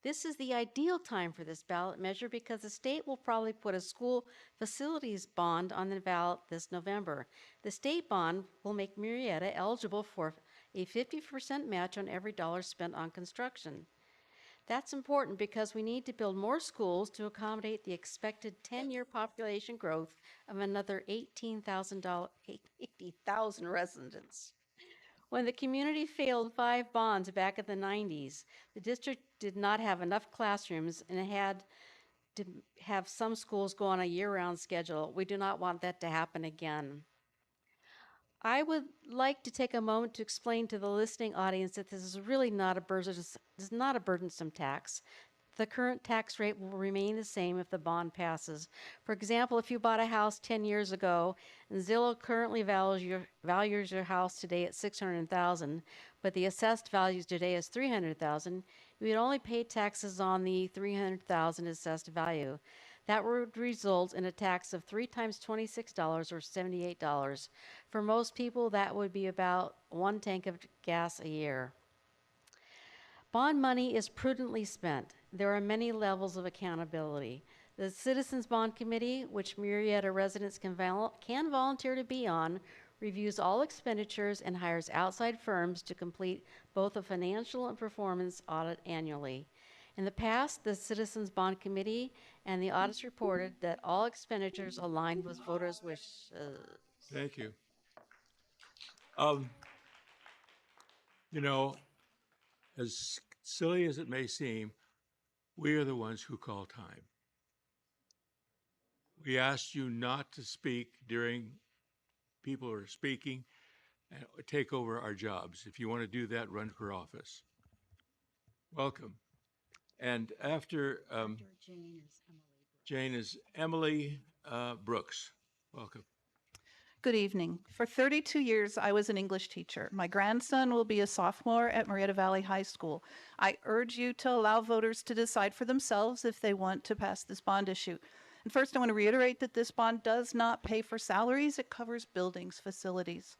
This is the ideal time for this ballot measure because the state will probably put a school facilities bond on the ballot this November. The state bond will make Murrieta eligible for a 50% match on every dollar spent on construction. That's important because we need to build more schools to accommodate the expected 10-year population growth of another 80,000 residents. When the community failed 5 bonds back in the 90s, the district did not have enough classrooms and had to have some schools go on a year-round schedule. We do not want that to happen again. I would like to take a moment to explain to the listening audience that this is really not a burdensome tax. The current tax rate will remain the same if the bond passes. For example, if you bought a house 10 years ago and Zillow currently values your house today at $600,000, but the assessed value today is $300,000, you would only pay taxes on the $300,000 assessed value. That would result in a tax of 3 times $26 or $78. For most people, that would be about 1 tank of gas a year. Bond money is prudently spent. There are many levels of accountability. The Citizens Bond Committee, which Murrieta residents can volunteer to be on, reviews all expenditures and hires outside firms to complete both a financial and performance audit annually. In the past, the Citizens Bond Committee and the audits reported that all expenditures aligned with voters' wishes. Thank you. You know, as silly as it may seem, we are the ones who call time. We asked you not to speak during people who are speaking and take over our jobs. If you want to do that, run for office. Welcome. And after Jane is Emily Brooks. Welcome. Good evening. For 32 years, I was an English teacher. My grandson will be a sophomore at Murrieta Valley High School. I urge you to allow voters to decide for themselves if they want to pass this bond issue. And first, I want to reiterate that this bond does not pay for salaries. It covers buildings, facilities.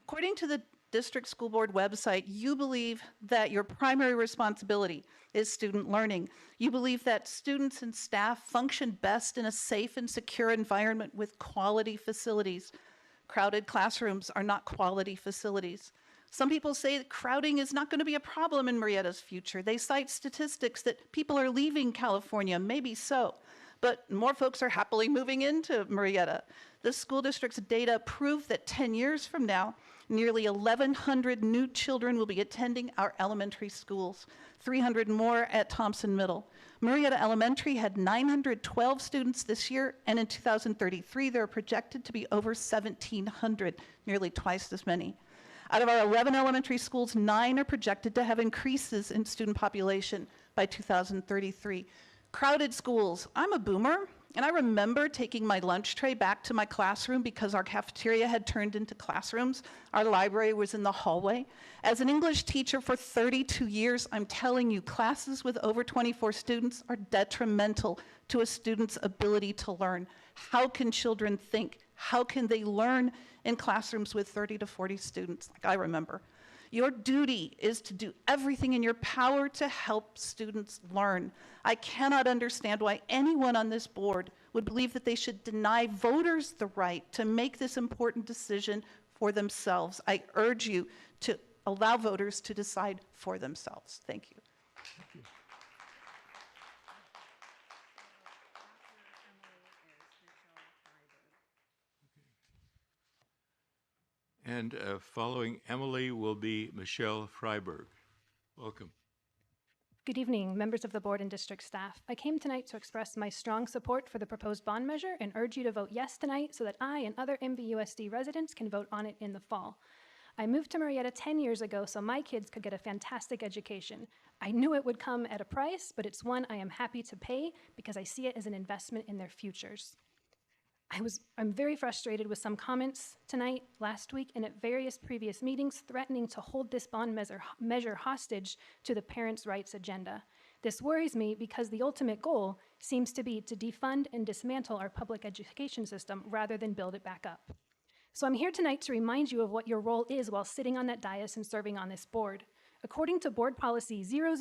According to the district school board website, you believe that your primary responsibility is student learning. You believe that students and staff function best in a safe and secure environment with quality facilities. Crowded classrooms are not quality facilities. Some people say that crowding is not going to be a problem in Murrieta's future. They cite statistics that people are leaving California, maybe so, but more folks are happily moving into Murrieta. The school district's data prove that 10 years from now, nearly 1,100 new children will be attending our elementary schools, 300 more at Thompson Middle. Murrieta Elementary had 912 students this year, and in 2033, there are projected to be over 1,700, nearly twice as many. Out of our 11 elementary schools, 9 are projected to have increases in student population by 2033. Crowded schools. I'm a boomer, and I remember taking my lunch tray back to my classroom because our cafeteria had turned into classrooms. Our library was in the hallway. As an English teacher for 32 years, I'm telling you, classes with over 24 students are detrimental to a student's ability to learn. How can children think? How can they learn in classrooms with 30 to 40 students, like I remember? Your duty is to do everything in your power to help students learn. I cannot understand why anyone on this board would believe that they should deny voters the right to make this important decision for themselves. I urge you to allow voters to decide for themselves. Thank you. And following Emily will be Michelle Freiberg. Welcome. Good evening, members of the board and district staff. I came tonight to express my strong support for the proposed bond measure and urge you to vote yes tonight so that I and other MVUSD residents can vote on it in the fall. I moved to Murrieta 10 years ago so my kids could get a fantastic education. I knew it would come at a price, but it's one I am happy to pay because I see it as an investment in their futures. I'm very frustrated with some comments tonight, last week, and at various previous meetings threatening to hold this bond measure hostage to the parents' rights agenda. This worries me because the ultimate goal seems to be to defund and dismantle our public education system rather than build it back up. So I'm here tonight to remind you of what your role is while sitting on that dais and serving on this board. According to Board Policy 0000,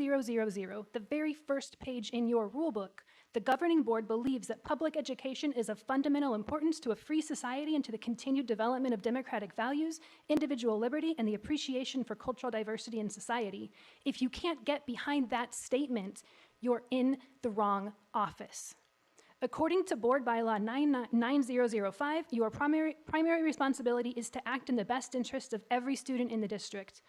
the very first page in your rulebook, the governing board believes that public education is of fundamental importance to a free society and to the continued development of democratic values, individual liberty, and the appreciation for cultural diversity in society. If you can't get behind that statement, you're in the wrong office. According to Board Bylaw 9005, your primary responsibility is to act in the best interest of every student in the district.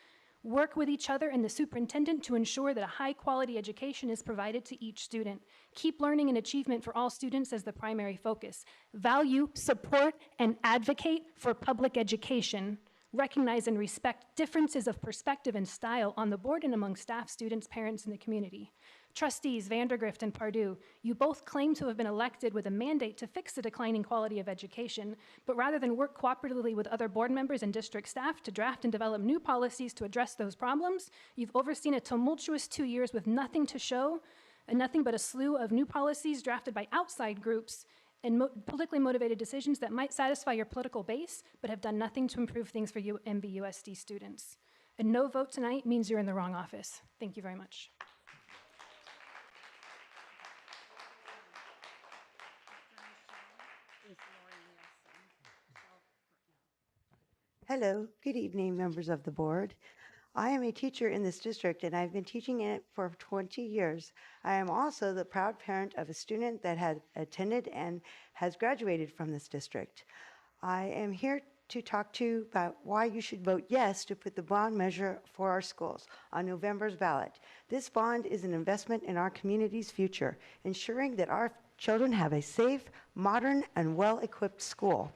Work with each other and the superintendent to ensure that a high-quality education is provided to each student. Keep learning and achievement for all students as the primary focus. Value, support, and advocate for public education. Recognize and respect differences of perspective and style on the board and among staff, students, parents, and the community. Trustees Vandergrift and Pardue, you both claim to have been elected with a mandate to fix the declining quality of education, but rather than work cooperatively with other board members and district staff to draft and develop new policies to address those problems, you've overseen a tumultuous 2 years with nothing to show, and nothing but a slew of new policies drafted by outside groups and politically motivated decisions that might satisfy your political base, but have done nothing to improve things for you MVUSD students. A no vote tonight means you're in the wrong office. Thank you very much. Hello, good evening, members of the board. I am a teacher in this district and I've been teaching it for 20 years. I am also the proud parent of a student that had attended and has graduated from this district. I am here to talk to you about why you should vote yes to put the bond measure for our schools on November's ballot. This bond is an investment in our community's future, ensuring that our children have a safe, modern, and well-equipped school.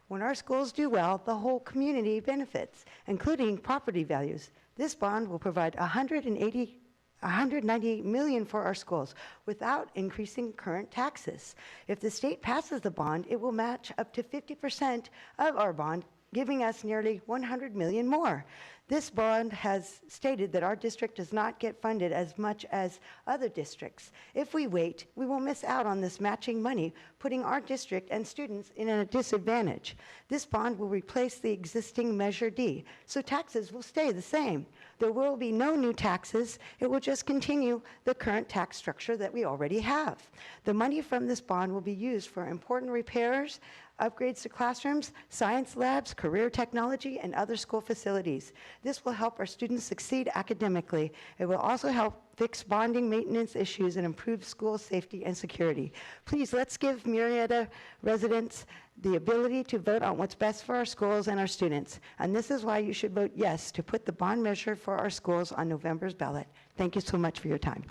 When our schools do well, the whole community benefits, including property values. This bond will provide $180 $198 million for our schools without increasing current taxes. If the state passes the bond, it will match up to 50% of our bond, giving us nearly $100 million more. This bond has stated that our district does not get funded as much as other districts. If we wait, we will miss out on this matching money, putting our district and students in a disadvantage. This bond will replace the existing Measure D, so taxes will stay the same. There will be no new taxes. It will just continue the current tax structure that we already have. The money from this bond will be used for important repairs, upgrades to classrooms, science labs, career technology, and other school facilities. This will help our students succeed academically. It will also help fix bonding maintenance issues and improve school safety and security. Please, let's give Murrieta residents the ability to vote on what's best for our schools and our students. And this is why you should vote yes to put the bond measure for our schools on November's ballot. Thank you so much for your time.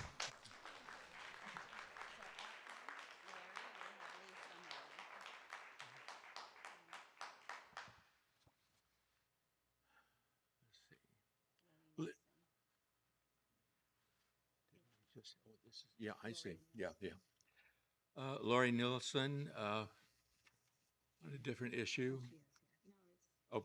Yeah, I see. Yeah. Lori Nilsson, on a different issue. Oh.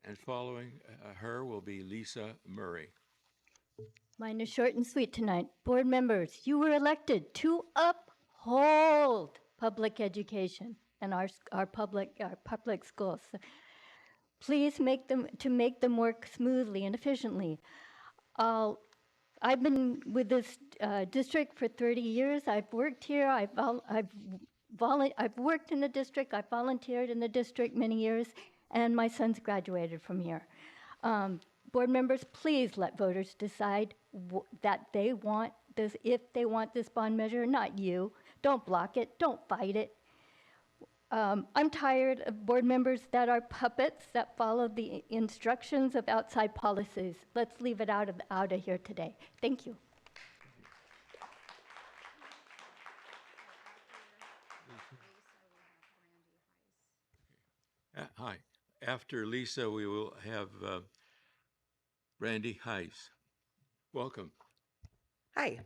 And following her will be Lisa Murray. Mine is short and sweet tonight. Board members, you were elected to uphold public education and our public schools. Please make them work smoothly and efficiently. I've been with this district for 30 years. I've worked here. I've worked in the district. I've volunteered in the district many years, and my son's graduated from here. Board members, please let voters decide that they want this, if they want this bond measure, not you. Don't block it. Don't fight it. I'm tired of board members that are puppets that follow the instructions of outside policies. Let's leave it out of here today. Thank you. Hi. After Lisa, we will have Randy Heiss. Welcome. Hi.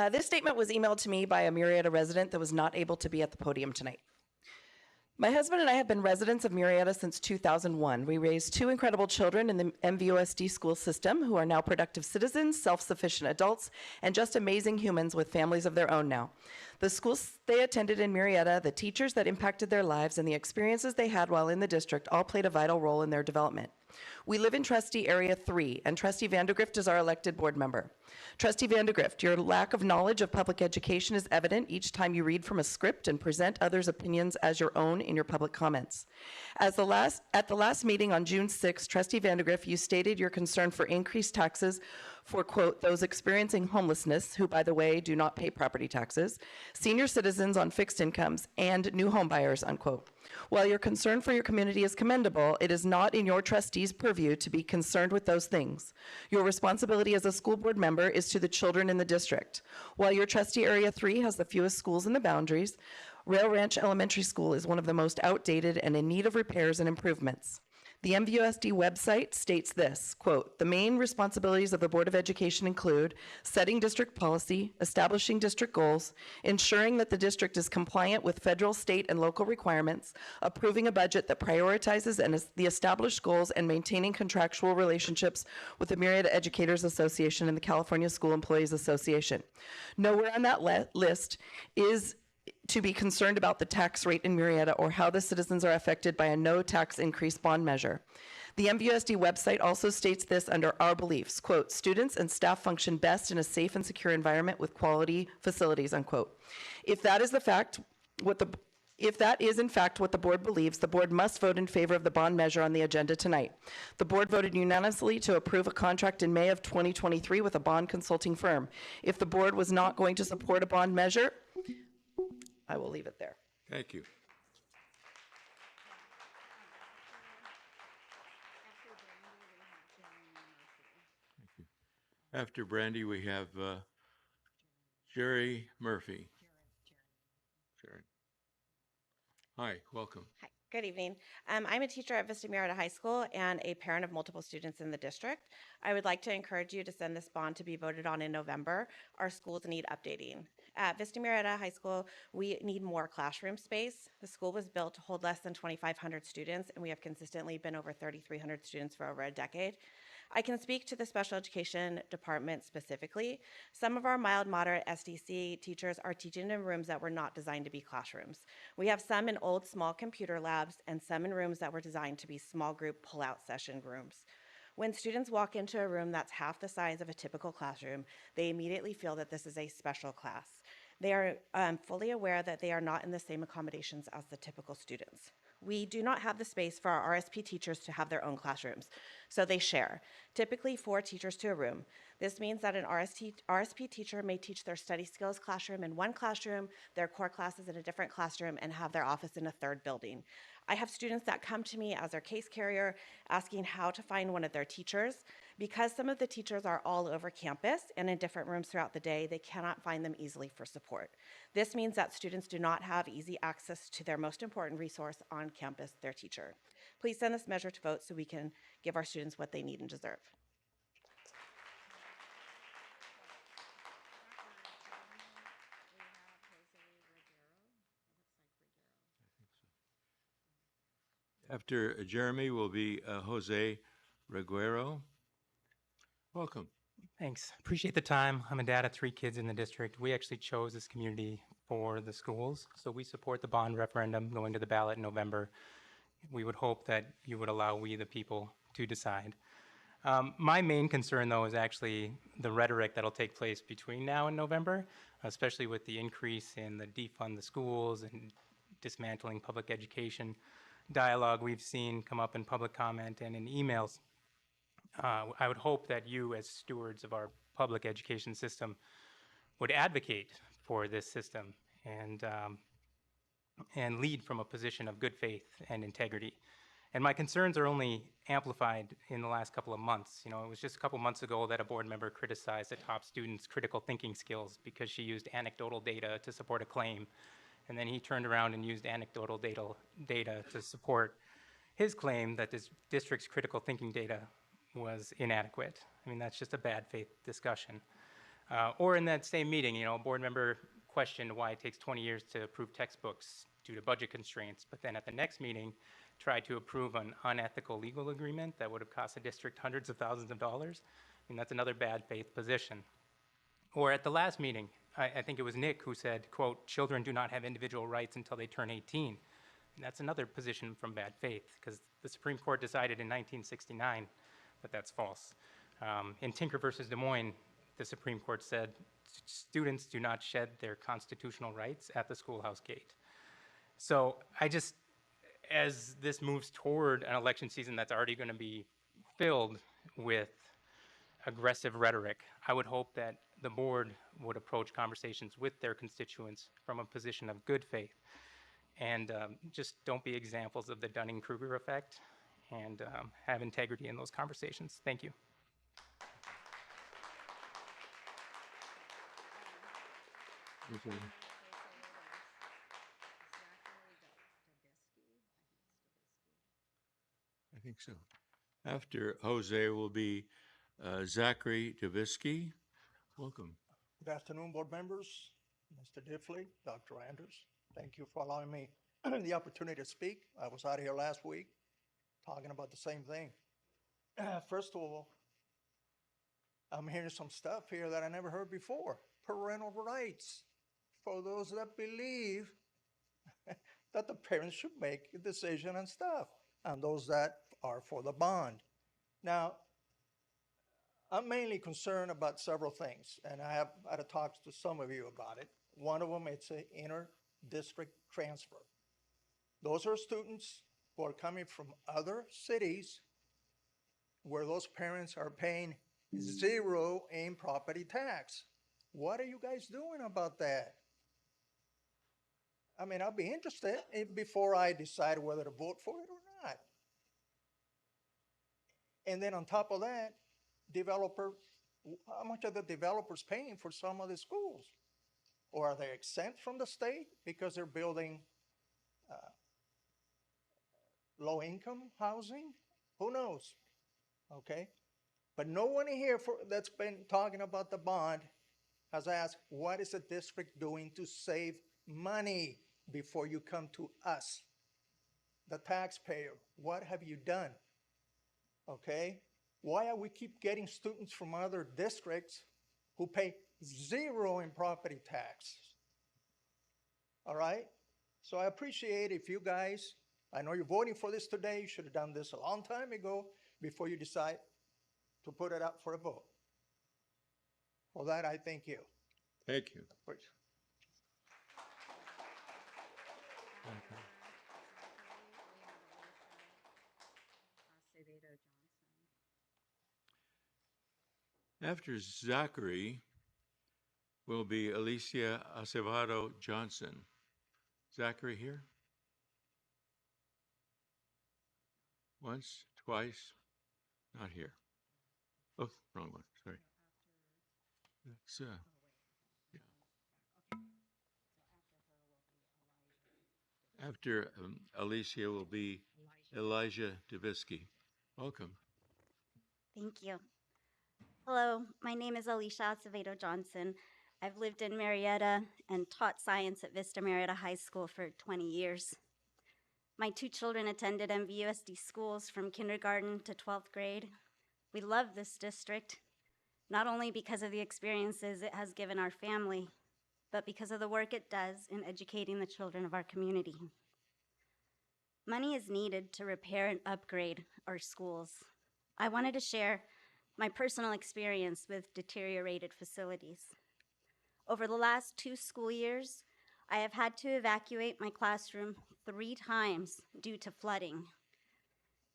This statement was emailed to me by a Murrieta resident that was not able to be at the podium tonight. My husband and I have been residents of Murrieta since 2001. We raised two incredible children in the MVUSD school system who are now productive citizens, self-sufficient adults, and just amazing humans with families of their own now. The schools they attended in Murrieta, the teachers that impacted their lives, and the experiences they had while in the district all played a vital role in their development. We live in Trustee Area 3, and Trustee Vandergrift is our elected board member. Trustee Vandergrift, your lack of knowledge of public education is evident each time you read from a script and present others' opinions as your own in your public comments. At the last meeting on June 6, Trustee Vandergrift, you stated your concern for increased taxes for, quote, those experiencing homelessness, who, by the way, do not pay property taxes, senior citizens on fixed incomes, and new home buyers, unquote. While your concern for your community is commendable, it is not in your trustees' purview to be concerned with those things. Your responsibility as a school board member is to the children in the district. While your trustee Area 3 has the fewest schools in the boundaries, Rail Ranch Elementary School is one of the most outdated and in need of repairs and improvements. The MVUSD website states this, quote, the main responsibilities of the Board of Education include setting district policy, establishing district goals, ensuring that the district is compliant with federal, state, and local requirements, approving a budget that prioritizes the established goals, and maintaining contractual relationships with the Murrieta Educators Association and the California School Employees Association. Nowhere on that list is to be concerned about the tax rate in Murrieta or how the citizens are affected by a no tax increase bond measure. The MVUSD website also states this under our beliefs, quote, students and staff function best in a safe and secure environment with quality facilities, unquote. If that is in fact what the board believes, the board must vote in favor of the bond measure on the agenda tonight. The board voted unanimously to approve a contract in May of 2023 with a bond consulting firm. If the board was not going to support a bond measure, I will leave it there. Thank you. After Brandy, we have Jerry Murphy. Jerry. Hi, welcome. Hi. Good evening. I'm a teacher at Vista Murrieta High School and a parent of multiple students in the district. I would like to encourage you to send this bond to be voted on in November. Our schools need updating. At Vista Murrieta High School, we need more classroom space. The school was built to hold less than 2,500 students, and we have consistently been over 3,300 students for over a decade. I can speak to the special education department specifically. Some of our mild moderate SDC teachers are teaching in rooms that were not designed to be classrooms. We have some in old small computer labs and some in rooms that were designed to be small group pull-out session rooms. When students walk into a room that's half the size of a typical classroom, they immediately feel that this is a special class. They are fully aware that they are not in the same accommodations as the typical students. We do not have the space for our RSP teachers to have their own classrooms, so they share, typically 4 teachers to a room. This means that an RSP teacher may teach their study skills classroom in one classroom, their core classes in a different classroom, and have their office in a third building. I have students that come to me as their case carrier asking how to find one of their teachers. Because some of the teachers are all over campus and in different rooms throughout the day, they cannot find them easily for support. This means that students do not have easy access to their most important resource on campus, their teacher. Please send this measure to vote so we can give our students what they need and deserve. After Jeremy will be Jose Reguero. Welcome. Thanks. Appreciate the time. I'm a dad of 3 kids in the district. We actually chose this community for the schools, so we support the bond referendum going to the ballot in November. We would hope that you would allow we, the people, to decide. My main concern, though, is actually the rhetoric that'll take place between now and November, especially with the increase in the defund the schools and dismantling public education dialogue we've seen come up in public comment and in emails. I would hope that you, as stewards of our public education system, would advocate for this system and lead from a position of good faith and integrity. And my concerns are only amplified in the last couple of months. You know, it was just a couple months ago that a board member criticized a top student's critical thinking skills because she used anecdotal data to support a claim. And then he turned around and used anecdotal data to support his claim that this district's critical thinking data was inadequate. I mean, that's just a bad faith discussion. Or in that same meeting, you know, a board member questioned why it takes 20 years to approve textbooks due to budget constraints, but then at the next meeting tried to approve an unethical legal agreement that would have cost the district hundreds of thousands of dollars. I mean, that's another bad faith position. Or at the last meeting, I think it was Nick who said, quote, "Children do not have individual rights until they turn 18. And that's another position from bad faith, because the Supreme Court decided in 1969 that that's false. In Tinker versus Des Moines, the Supreme Court said students do not shed their constitutional rights at the schoolhouse gate. So I just, as this moves toward an election season that's already going to be filled with aggressive rhetoric, I would hope that the board would approach conversations with their constituents from a position of good faith and just don't be examples of the Dunning-Kruger effect and have integrity in those conversations. Thank you. I think so. After Jose will be Zachary Davisky. Welcome. Good afternoon, board members, Mr. Diffley, Dr. Anders. Thank you for allowing me the opportunity to speak. I was out here last week talking about the same thing. First of all, I'm hearing some stuff here that I never heard before. Parental rights for those that believe that the parents should make a decision and stuff, and those that are for the bond. Now, I'm mainly concerned about several things, and I have had a talk to some of you about it. One of them, it's an inter-district transfer. Those are students who are coming from other cities where those parents are paying zero in property tax. What are you guys doing about that? I mean, I'll be interested before I decide whether to vote for it or not. And then on top of that, how much are the developers paying for some of the schools? Or are they exempt from the state because they're building low-income housing? Who knows? Okay? But no one here that's been talking about the bond has asked, what is the district doing to save money before you come to us, the taxpayer? What have you done? Okay? Why are we keep getting students from other districts who pay zero in property tax? All right? So I appreciate if you guys, I know you're voting for this today, you should have done this a long time ago before you decide to put it up for a vote. For that, I thank you. Thank you. Please. After Zachary will be Alicia Acevedo Johnson. Zachary here? Once, twice, not here. Oh, wrong one, sorry. That's, yeah. After Alicia will be Elijah Dubisky. Welcome. Thank you. Hello, my name is Alicia Acevedo Johnson. I've lived in Murrieta and taught science at Vista Murrieta High School for 20 years. My two children attended MVUSD schools from kindergarten to 12th grade. We love this district, not only because of the experiences it has given our family, but because of the work it does in educating the children of our community. Money is needed to repair and upgrade our schools. I wanted to share my personal experience with deteriorated facilities. Over the last 2 school years, I have had to evacuate my classroom 3 times due to flooding.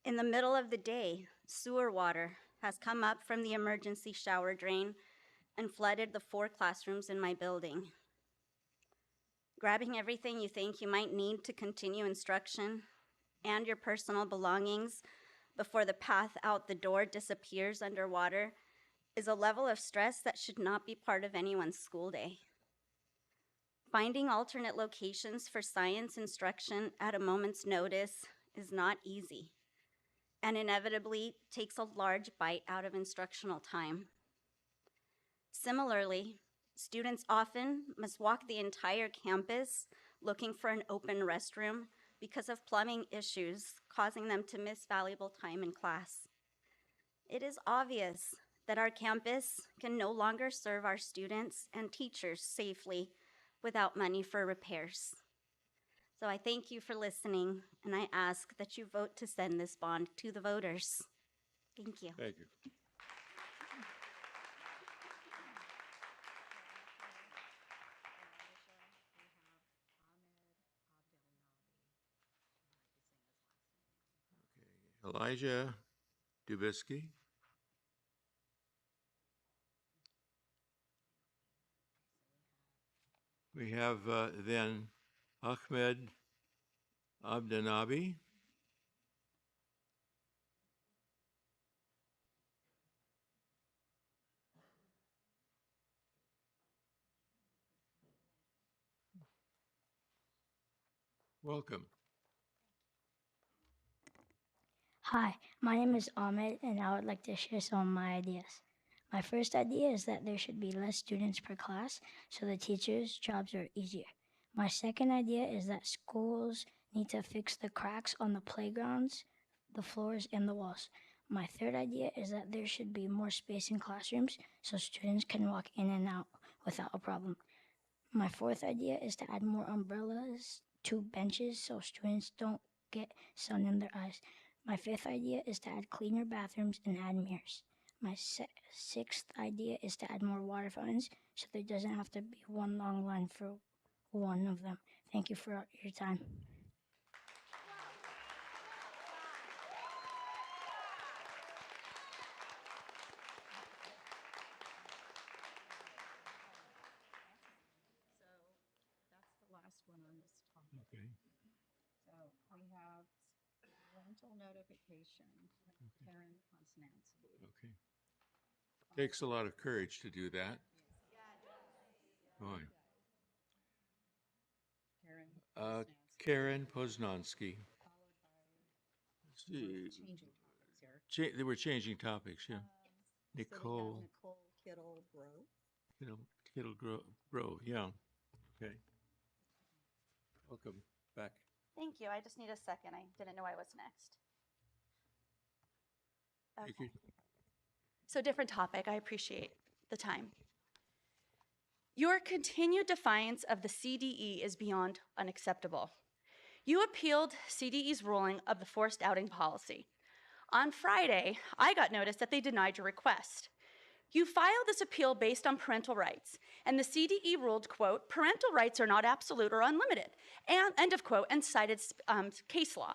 In the middle of the day, sewer water has come up from the emergency shower drain and flooded the 4 classrooms in my building. Grabbing everything you think you might need to continue instruction and your personal belongings before the path out the door disappears underwater is a level of stress that should not be part of anyone's school day. Finding alternate locations for science instruction at a moment's notice is not easy, and inevitably takes a large bite out of instructional time. Similarly, students often must walk the entire campus looking for an open restroom because of plumbing issues, causing them to miss valuable time in class. It is obvious that our campus can no longer serve our students and teachers safely without money for repairs. So I thank you for listening, and I ask that you vote to send this bond to the voters. Thank you. Thank you. Okay. Elijah Dubisky. We have then Ahmed Abdanabi. Welcome. Hi, my name is Ahmed, and I would like to share some of my ideas. My first idea is that there should be less students per class, so the teachers' jobs are easier. My second idea is that schools need to fix the cracks on the playgrounds, the floors, and the walls. My third idea is that there should be more space in classrooms so students can walk in and out without a problem. My fourth idea is to add more umbrellas to benches so students don't get sun in their eyes. My fifth idea is to add cleaner bathrooms and add mirrors. My sixth idea is to add more water fountains so there doesn't have to be one long line for one of them. Thank you for your time. That's the last one on this topic. Okay. So we have rental notification, Karen Posnanski. Okay. Takes a lot of courage to do that. Boy. Karen Karen Posnanski. see. Changing topics here. They were changing topics, yeah. So we have Nicole, Nicole Kittle Bro. Bro, yeah. Okay. Welcome back. Thank you. I just need a second. I didn't know I was next. Thank you. So different topic. I appreciate the time. Your continued defiance of the CDE is beyond unacceptable. You appealed CDE's ruling of the forced outing policy. On Friday, I got notice that they denied your request. You filed this appeal based on parental rights, and the CDE ruled, quote, parental rights are not absolute or unlimited, and end of quote, and cited case law.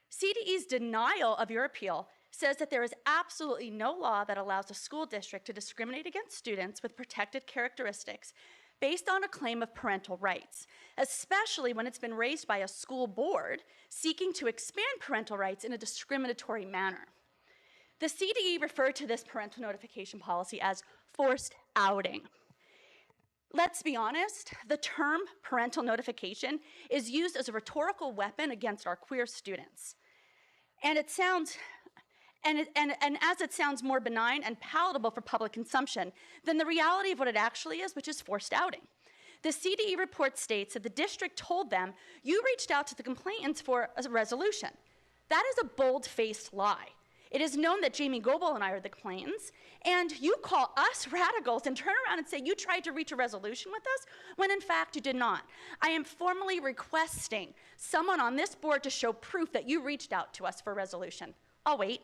CDE's denial of your appeal says that there is absolutely no law that allows a school district to discriminate against students with protected characteristics based on a claim of parental rights, especially when it's been raised by a school board seeking to expand parental rights in a discriminatory manner. The CDE referred to this parental notification policy as forced outing. Let's be honest, the term parental notification is used as a rhetorical weapon against our queer students. And it sounds, and as it sounds more benign and palatable for public consumption than the reality of what it actually is, which is forced outing. The CDE report states that the district told them you reached out to the complainants for a resolution. That is a bold-faced lie. It is known that Jamie Goebel and I are the complainants, and you call us radicals and turn around and say you tried to reach a resolution with us, when in fact you did not. I am formally requesting someone on this board to show proof that you reached out to us for a resolution. I'll wait.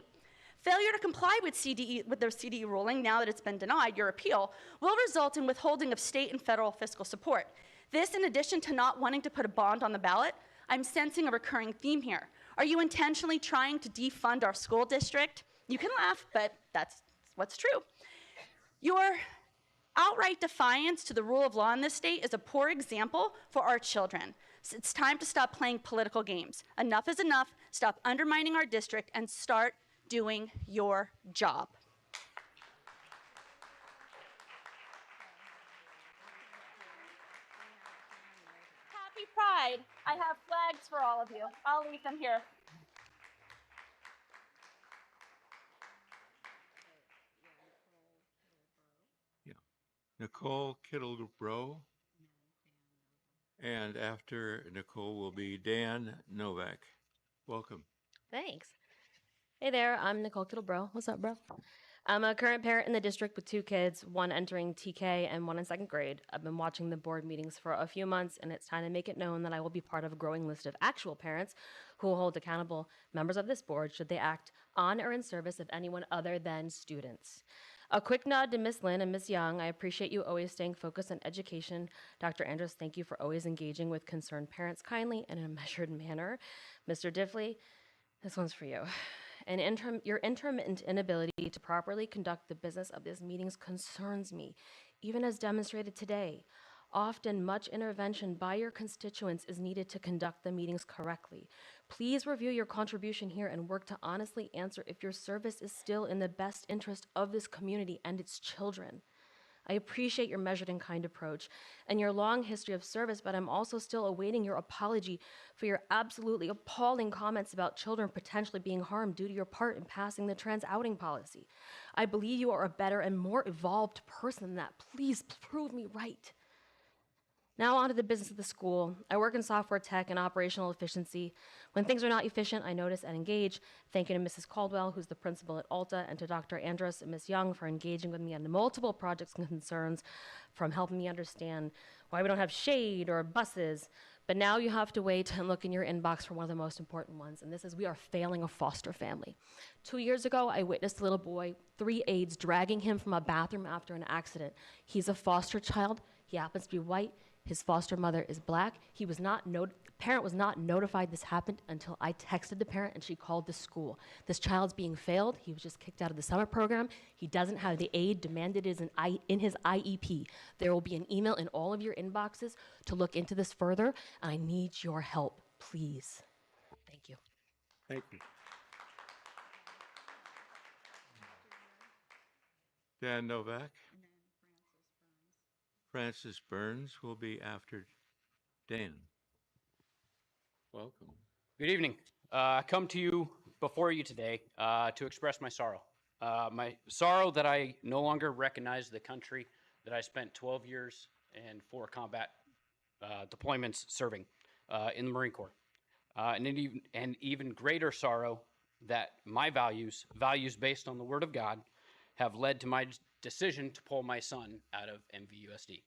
Failure to comply with their CDE ruling, now that it's been denied, your appeal, will result in withholding of state and federal fiscal support. This, in addition to not wanting to put a bond on the ballot, I'm sensing a recurring theme here. Are you intentionally trying to defund our school district? You can laugh, but that's what's true. Your outright defiance to the rule of law in this state is a poor example for our children. So it's time to stop playing political games. Enough is enough. Stop undermining our district and start doing your job. Happy Pride. I have flags for all of you. I'll leave them here. Yeah. Nicole Kittle-Bro. And after Nicole will be Dan Novak. Welcome. Thanks. Hey there, I'm Nicole Kittle-Bro. What's up, bro? I'm a current parent in the district with 2 kids, one entering TK and one in 2nd grade. I've been watching the board meetings for a few months, and it's time to make it known that I will be part of a growing list of actual parents who will hold accountable members of this board should they act on or in service of anyone other than students. A quick nod to Miss Lynn and Miss Young. I appreciate you always staying focused on education. Dr. Andrus, thank you for always engaging with concerned parents kindly and in a measured manner. Mr. Diffley, this one's for you. Your intermittent inability to properly conduct the business of these meetings concerns me, even as demonstrated today. Often, much intervention by your constituents is needed to conduct the meetings correctly. Please review your contribution here and work to honestly answer if your service is still in the best interest of this community and its children. I appreciate your measured and kind approach and your long history of service, but I'm also still awaiting your apology for your absolutely appalling comments about children potentially being harmed due to your part in passing the trans outing policy. I believe you are a better and more evolved person than that. Please prove me right. Now on to the business of the school. I work in software tech and operational efficiency. When things are not efficient, I notice and engage. Thank you to Mrs. Caldwell, who's the principal at Alta, and to Dr. Andrus and Ms. Young for engaging with me on multiple projects and concerns, from helping me understand why we don't have shade or buses. But now you have to wait and look in your inbox for one of the most important ones, and this is we are failing a foster family. 2 years ago, I witnessed a little boy, 3 aides, dragging him from a bathroom after an accident. He's a foster child. He happens to be white. His foster mother is black. The parent was not notified this happened until I texted the parent and she called the school. This child's being failed. He was just kicked out of the summer program. He doesn't have the aid demanded in his IEP. There will be an email in all of your inboxes to look into this further, and I need your help, please. Thank you. Thank you. Dan Novak. Francis Burns will be after Dan. Welcome. Good evening. I come to you before you today to express my sorrow. My sorrow that I no longer recognize the country that I spent 12 years and 4 combat deployments serving in the Marine Corps. And even greater sorrow that my values based on the Word of God, have led to my decision to pull my son out of MVUSD.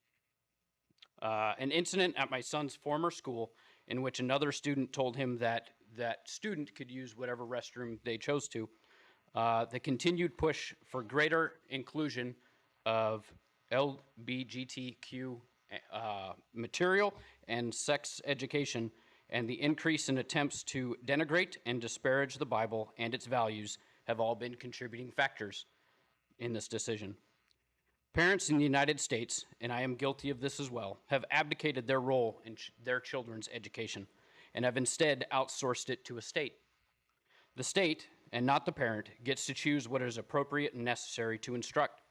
An incident at my son's former school in which another student told him that that student could use whatever restroom they chose to. The continued push for greater inclusion of LGBTQ material and sex education, and the increase in attempts to denigrate and disparage the Bible and its values have all been contributing factors in this decision. Parents in the United States, and I am guilty of this as well, have abdicated their role in their children's education and have instead outsourced it to a state. The state, and not the parent, gets to choose what is appropriate and necessary to instruct.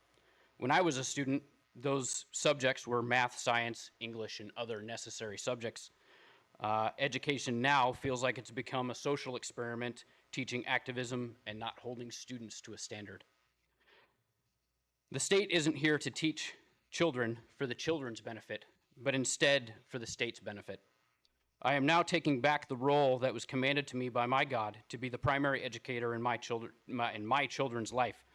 When I was a student, those subjects were math, science, English, and other necessary subjects. Education now feels like it's become a social experiment, teaching activism and not holding students to a standard. The state isn't here to teach children for the children's benefit, but instead for the state's benefit. I am now taking back the role that was commanded to me by my God to be the primary educator in my children's life,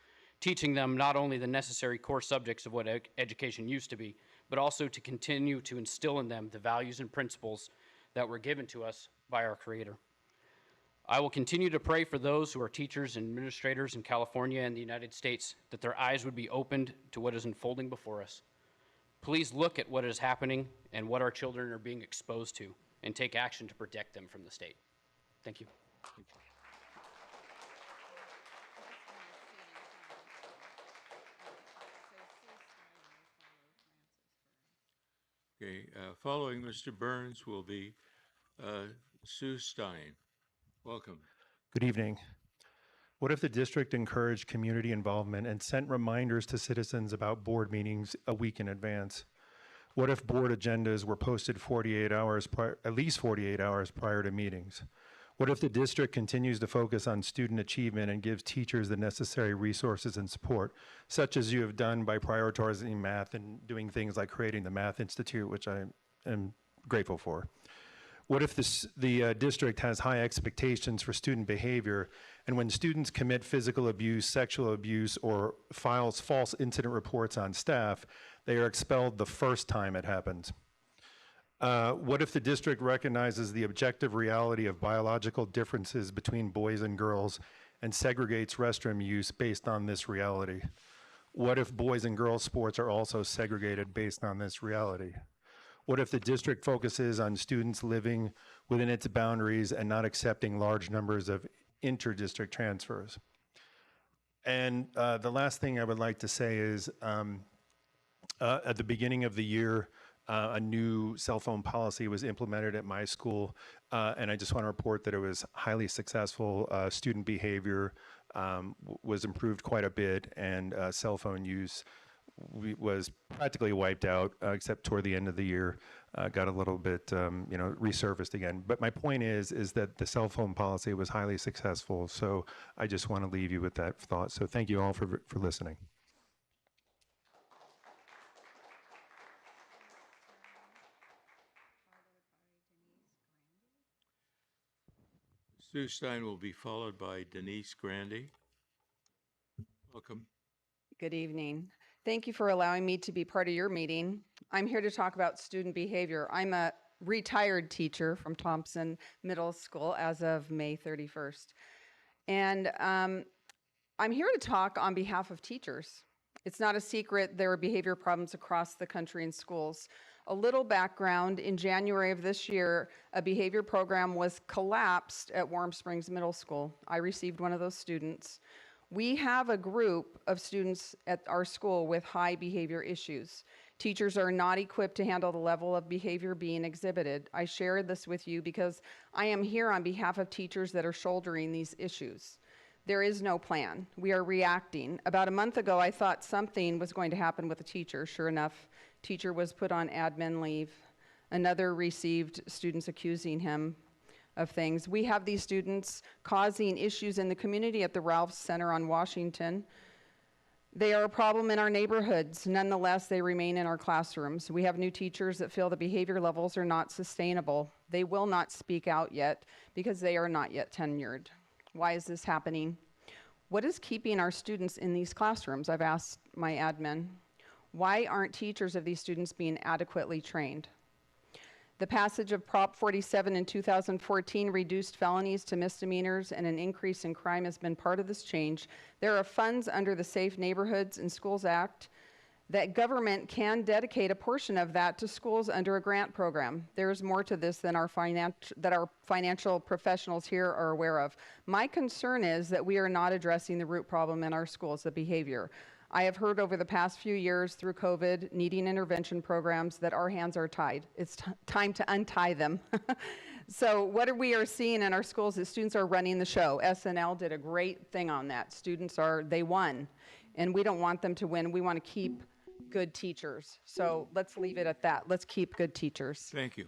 teaching them not only the necessary core subjects of what education used to be, but also to continue to instill in them the values and principles that were given to us by our Creator. I will continue to pray for those who are teachers and administrators in California and the United States, that their eyes would be opened to what is unfolding before us. Please look at what is happening and what our children are being exposed to, and take action to protect them from the state. Thank you. Okay, following Mr. Burns will be Sue Stein. Welcome. Good evening. What if the district encouraged community involvement and sent reminders to citizens about board meetings a week in advance? What if board agendas were posted at least 48 hours prior to meetings? What if the district continues to focus on student achievement and gives teachers the necessary resources and support, such as you have done by prioritizing math and doing things like creating the Math Institute, which I am grateful for? What if the district has high expectations for student behavior, and when students commit physical abuse, sexual abuse, or files false incident reports on staff, they are expelled the first time it happens? What if the district recognizes the objective reality of biological differences between boys and girls and segregates restroom use based on this reality? What if boys and girls sports are also segregated based on this reality? What if the district focuses on students living within its boundaries and not accepting large numbers of inter-district transfers? And the last thing I would like to say is, at the beginning of the year, a new cell phone policy was implemented at my school, and I just want to report that it was highly successful. Student behavior was improved quite a bit, and cell phone use was practically wiped out, except toward the end of the year, got a little bit, resurfaced again. But my point is that the cell phone policy was highly successful, so I just want to leave you with that thought. So thank you all for listening. Sue Stein will be followed by Denise Grandy. Welcome. Good evening. Thank you for allowing me to be part of your meeting. I'm here to talk about student behavior. I'm a retired teacher from Thompson Middle School as of May 31st. And I'm here to talk on behalf of teachers. It's not a secret there are behavior problems across the country in schools. A little background, in January of this year, a behavior program was collapsed at Warm Springs Middle School. I received one of those students. We have a group of students at our school with high behavior issues. Teachers are not equipped to handle the level of behavior being exhibited. I share this with you because I am here on behalf of teachers that are shouldering these issues. There is no plan. We are reacting. About a month ago, I thought something was going to happen with a teacher. Sure enough, teacher was put on admin leave. Another received students accusing him of things. We have these students causing issues in the community at the Ralphs Center on Washington. They are a problem in our neighborhoods. Nonetheless, they remain in our classrooms. We have new teachers that feel the behavior levels are not sustainable. They will not speak out yet because they are not yet tenured. Why is this happening? What is keeping our students in these classrooms? I've asked my admin. Why aren't teachers of these students being adequately trained? The passage of Prop 47 in 2014 reduced felonies to misdemeanors, and an increase in crime has been part of this change. There are funds under the Safe Neighborhoods and Schools Act that government can dedicate a portion of that to schools under a grant program. There's more to this than our financial professionals here are aware of. My concern is that we are not addressing the root problem in our schools, the behavior. I have heard over the past few years through COVID, needing intervention programs, that our hands are tied. It's time to untie them. So what we are seeing in our schools is students are running the show. SNL did a great thing on that. They won, and we don't want them to win. We want to keep good teachers. So let's leave it at that. Let's keep good teachers. Thank you.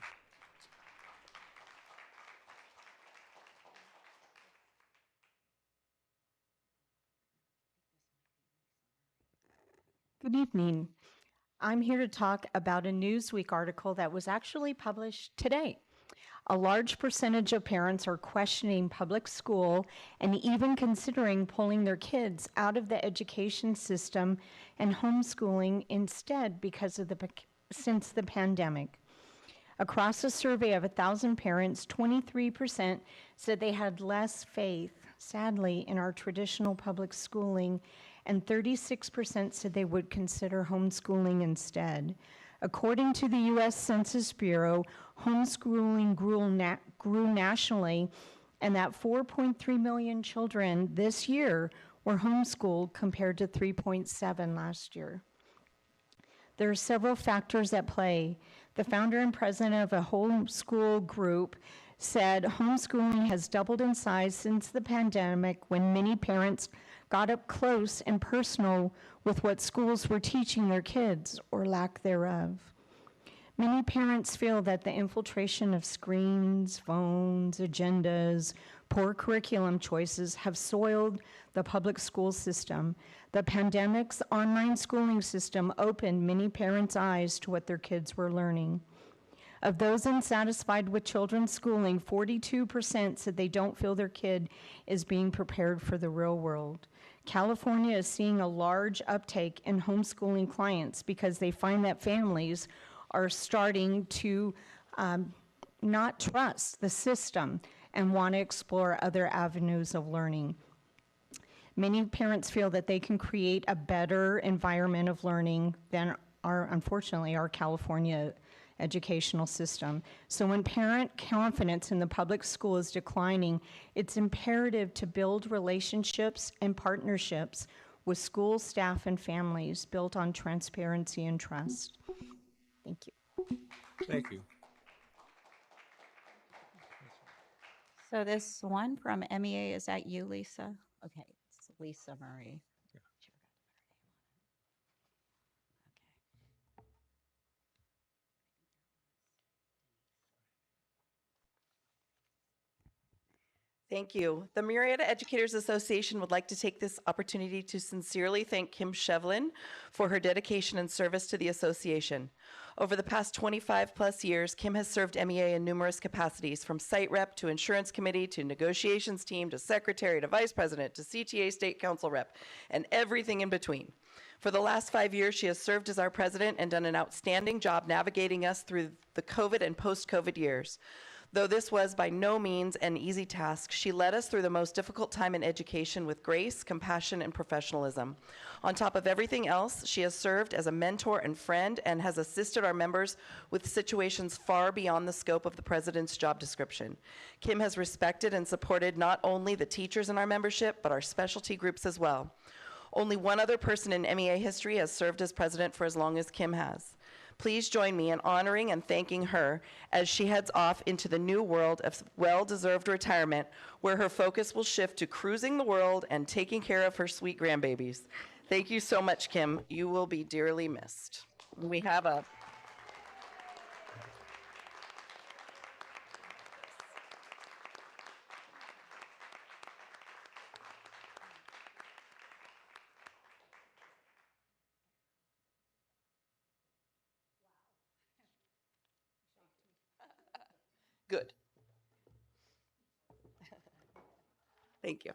Good evening. I'm here to talk about a Newsweek article that was actually published today. A large percentage of parents are questioning public school and even considering pulling their kids out of the education system and homeschooling instead since the pandemic. Across a survey of 1,000 parents, 23% said they had less faith, sadly, in our traditional public schooling, and 36% said they would consider homeschooling instead. According to the U.S. Census Bureau, homeschooling grew nationally, and that 4.3 million children this year were homeschooled compared to 3.7 last year. There are several factors at play. The founder and president of a homeschool group said homeschooling has doubled in size since the pandemic, when many parents got up close and personal with what schools were teaching their kids, or lack thereof. Many parents feel that the infiltration of screens, phones, agendas, poor curriculum choices have soiled the public school system. The pandemic's online schooling system opened many parents' eyes to what their kids were learning. Of those unsatisfied with children's schooling, 42% said they don't feel their kid is being prepared for the real world. California is seeing a large uptake in homeschooling clients because they find that families are starting to not trust the system and want to explore other avenues of learning. Many parents feel that they can create a better environment of learning than unfortunately, our California educational system. So when parent confidence in the public school is declining, it's imperative to build relationships and partnerships with school staff and families built on transparency and trust. Thank you. Thank you. So this one from MEA, is that you, Lisa? Okay, it's Lisa Murray. Thank you. The Murrieta Educators Association would like to take this opportunity to sincerely thank Kim Shevlin for her dedication and service to the association. Over the past 25 plus years, Kim has served MEA in numerous capacities, from site rep to insurance committee to negotiations team to secretary to vice president to CTA state council rep, and everything in between. For the last 5 years, she has served as our president and done an outstanding job navigating us through the COVID and post-COVID years. Though this was by no means an easy task, she led us through the most difficult time in education with grace, compassion, and professionalism. On top of everything else, she has served as a mentor and friend and has assisted our members with situations far beyond the scope of the president's job description. Kim has respected and supported not only the teachers in our membership, but our specialty groups as well. Only one other person in MEA history has served as president for as long as Kim has. Please join me in honoring and thanking her as she heads off into the new world of well-deserved retirement, where her focus will shift to cruising the world and taking care of her sweet grandbabies. Thank you so much, Kim. You will be dearly missed. We have a Good. Thank you.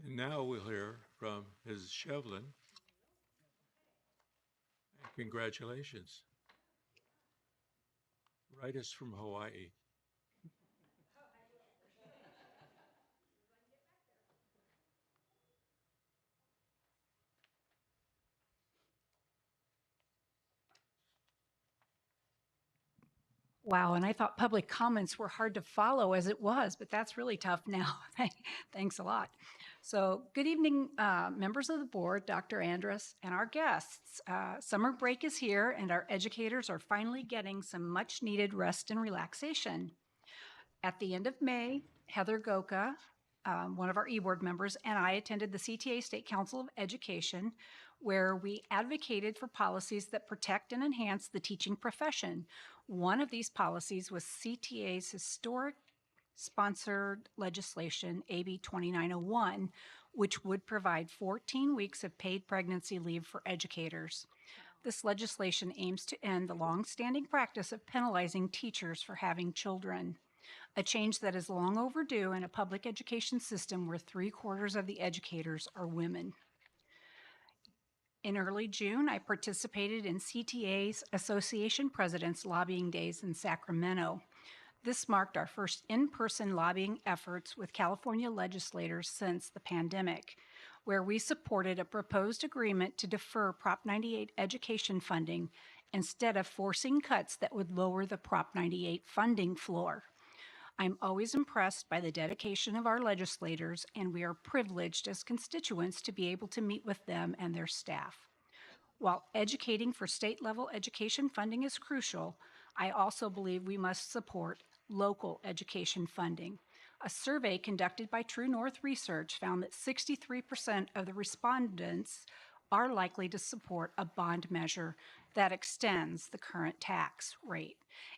And now we'll hear from Ms. Shevlin. Congratulations. Write us from Hawaii. Wow, and I thought public comments were hard to follow as it was, but that's really tough now. Thanks a lot. So, good evening, members of the board, Dr. Andrus, and our guests. Summer break is here, and our educators are finally getting some much needed rest and relaxation. At the end of May, Heather Goka, one of our e-board members, and I attended the CTA State Council of Education, where we advocated for policies that protect and enhance the teaching profession. One of these policies was CTA's historic sponsored legislation, AB 2901, which would provide 14 weeks of paid pregnancy leave for educators. This legislation aims to end the long-standing practice of penalizing teachers for having children, a change that is long overdue in a public education system where 3/4 of the educators are women. In early June, I participated in CTA's Association President's Lobbying Days in Sacramento. This marked our first in-person lobbying efforts with California legislators since the pandemic, where we supported a proposed agreement to defer Prop 98 education funding instead of forcing cuts that would lower the Prop 98 funding floor. I'm always impressed by the dedication of our legislators, and we are privileged as constituents to be able to meet with them and their staff. While educating for state-level education funding is crucial, I also believe we must support local education funding. A survey conducted by True North Research found that 63% of the respondents are likely to support a bond measure that extends the current tax rate.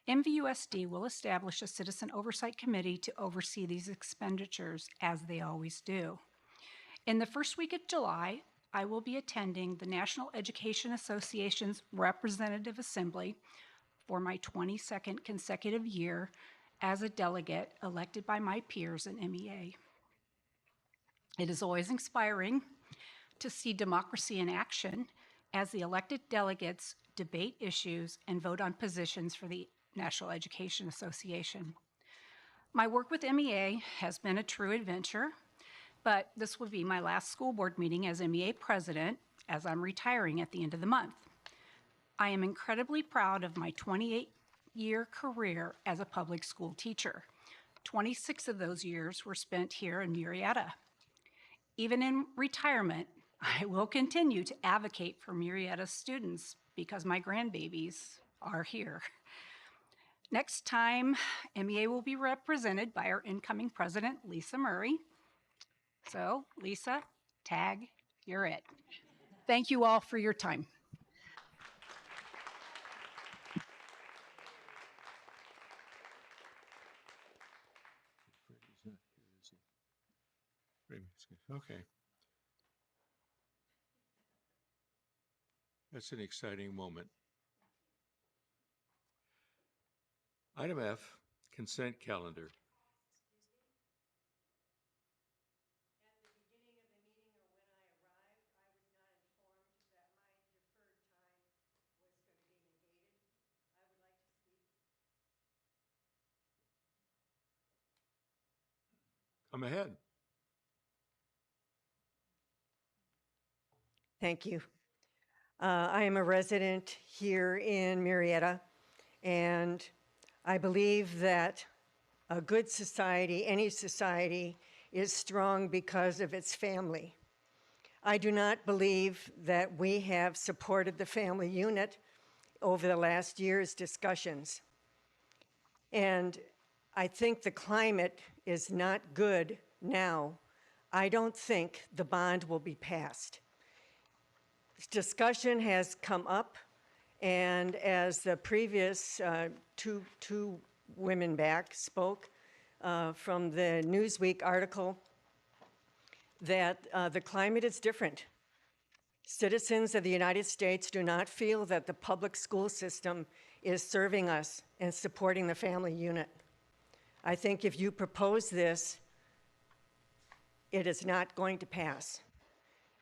MVUSD will establish a citizen oversight committee to oversee these expenditures, as they always do. In the first week of July, I will be attending the National Education Association's Representative Assembly for my 22nd consecutive year as a delegate elected by my peers in MEA. It is always inspiring to see democracy in action as the elected delegates debate issues and vote on positions for the National Education Association. My work with MEA has been a true adventure, but this will be my last school board meeting as MEA president, as I'm retiring at the end of the month. I am incredibly proud of my 28-year career as a public school teacher. 26 of those years were spent here in Murrieta. Even in retirement, I will continue to advocate for Murrieta students because my grandbabies are here. Next time, MEA will be represented by our incoming president, Lisa Murray. So, Lisa, tag, you're it. Thank you all for your time. Okay. That's an exciting moment. Item F, consent calendar. Come ahead. Thank you. I am a resident here in Murrieta, and I believe that a good society, any society, is strong because of its family. I do not believe that we have supported the family unit over the last year's discussions. And I think the climate is not good now. I don't think the bond will be passed. Discussion has come up, and as the previous two women back spoke from the Newsweek article, that the climate is different. Citizens of the United States do not feel that the public school system is serving us and supporting the family unit. I think if you propose this, it is not going to pass.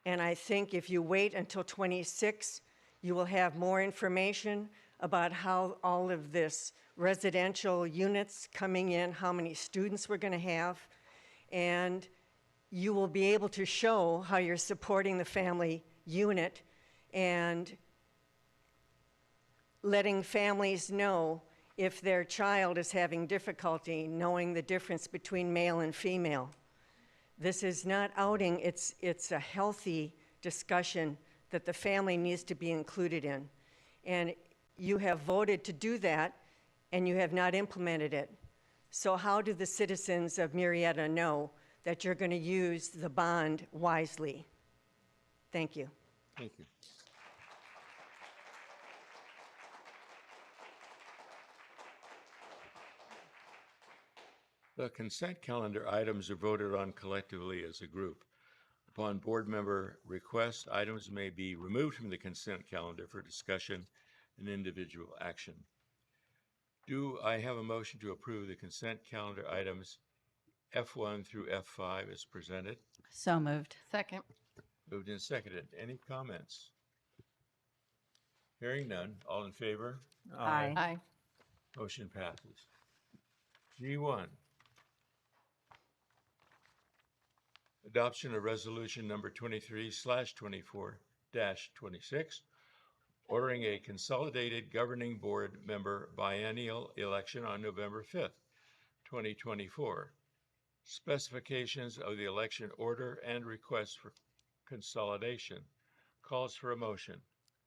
And I think if you wait until 26, you will have more information about how all of this residential units coming in, how many students we're going to have, and you will be able to show how you're supporting the family unit and letting families know if their child is having difficulty knowing the difference between male and female. This is not outing, it's a healthy discussion that the family needs to be included in. And you have voted to do that, and you have not implemented it. So how do the citizens of Murrieta know that you're going to use the bond wisely? Thank you. Thank you. The consent calendar items are voted on collectively as a group. Upon board member request, items may be removed from the consent calendar for discussion and individual action. Do I have a motion to approve the consent calendar items F1 through F5 as presented? So moved. Second. Moved and seconded. Any comments? Hearing none. All in favor? Aye. Aye. Motion passes. G1. Adoption of resolution number 23/24-26, ordering a consolidated governing board member biennial election on November 5th, 2024. Specifications of the election order and request for consolidation. Calls for a motion.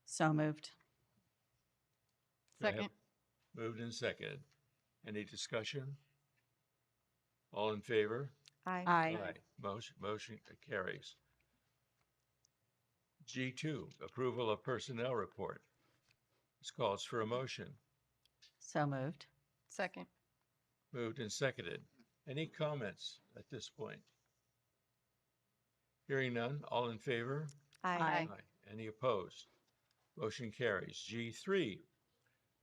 So moved. Do I have- Second. Moved and seconded. Any discussion? All in favor? Aye. Motion carries. G2, approval of personnel report. This calls for a motion. So moved. Second. Moved and seconded. Any comments at this point? Hearing none, all in favor? Aye. Any opposed? Motion carries. G3,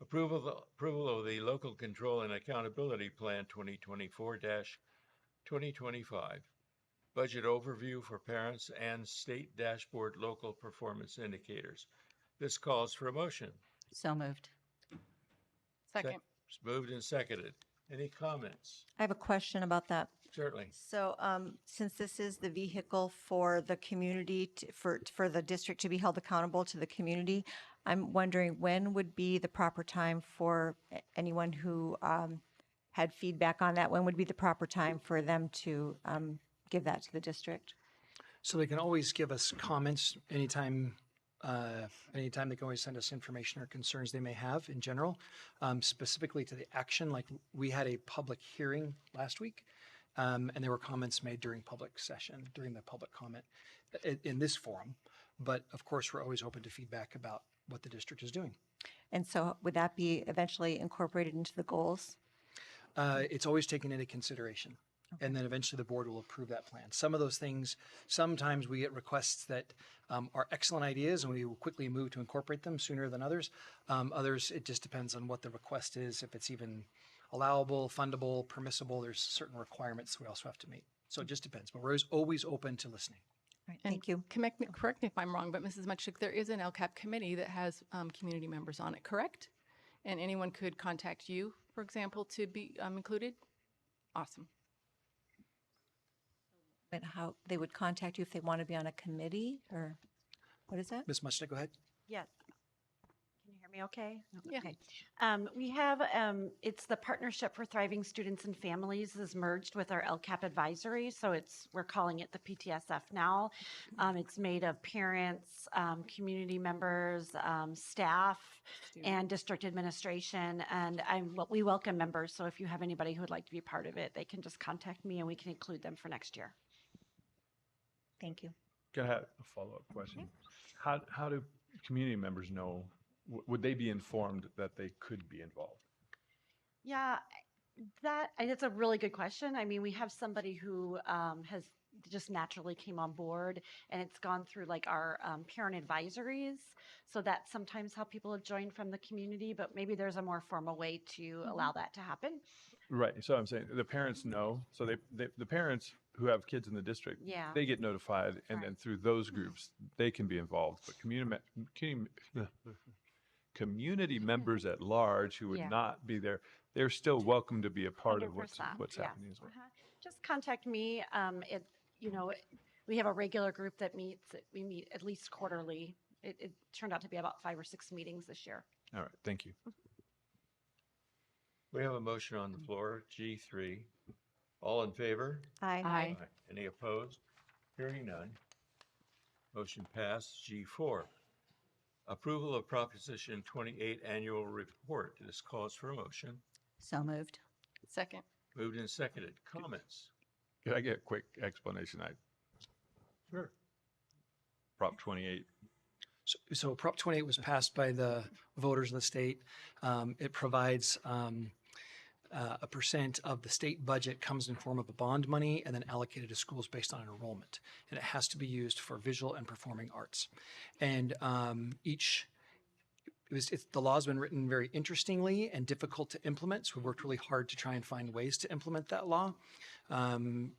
approval of the Local Control and Accountability Plan 2024-2025. Budget overview for parents and state dashboard local performance indicators. This calls for a motion. So moved. Second. Moved and seconded. Any comments? I have a question about that. Certainly. So, since this is the vehicle for the community, for the district to be held accountable to the community, I'm wondering when would be the proper time for anyone who had feedback on that? When would be the proper time for them to give that to the district? So they can always give us comments anytime. Anytime they can always send us information or concerns they may have in general, specifically to the action. Like we had a public hearing last week, and there were comments made during public session, during the public comment in this forum. But of course, we're always open to feedback about what the district is doing. And so would that be eventually incorporated into the goals? It's always taken into consideration. And then eventually the board will approve that plan. Some of those things, sometimes we get requests that are excellent ideas and we will quickly move to incorporate them sooner than others. Others, it just depends on what the request is, if it's even allowable, fundable, permissible. There's certain requirements we also have to meet. So it just depends, but we're always open to listening. Right, thank you. Correct me if I'm wrong, but Mrs. Mutchik, there is an LCAP committee that has community members on it, correct? And anyone could contact you, for example, to be included? Awesome. But how they would contact you if they want to be on a committee, or what is that? Ms. Muchnick, go ahead. Yes. Can you hear me okay? Yeah. Okay. We have, it's the Partnership for Thriving Students and Families is merged with our LCAP advisory. So we're calling it the PTSF now. It's made of parents, community members, staff, and district administration. And we welcome members. So if you have anybody who would like to be part of it, they can just contact me and we can include them for next year. Thank you. Can I have a follow-up question? How do community members know, would they be informed that they could be involved? Yeah, it's a really good question. I mean, we have somebody who has just naturally came on board, and it's gone through like our parent advisories. So that's sometimes how people have joined from the community, but maybe there's a more formal way to allow that to happen. Right. So I'm saying the parents know. So the parents who have kids in the district, Yeah. they get notified, and then through those groups, they can be involved. But community members at large who would Yeah. not be there, they're still welcome to be a part of what's 100%, yeah. happening as well. Just contact me. We have a regular group that meets. We meet at least quarterly. It turned out to be about 5 or 6 meetings this year. All right. Thank you. We have a motion on the floor, G3. All in favor? Aye. Any opposed? Hearing none. Motion passed. G4. Approval of Proposition 28 Annual Report. This calls for a motion. So moved. Second. Moved and seconded. Comments? Could I get a quick explanation? Sure. Prop 28. So Prop 28 was passed by the voters of the state. It provides a percent of the state budget comes in form of a bond money and then allocated to schools based on enrollment. And it has to be used for visual and performing arts. And the law's been written very interestingly and difficult to implement. So we worked really hard to try and find ways to implement that law. And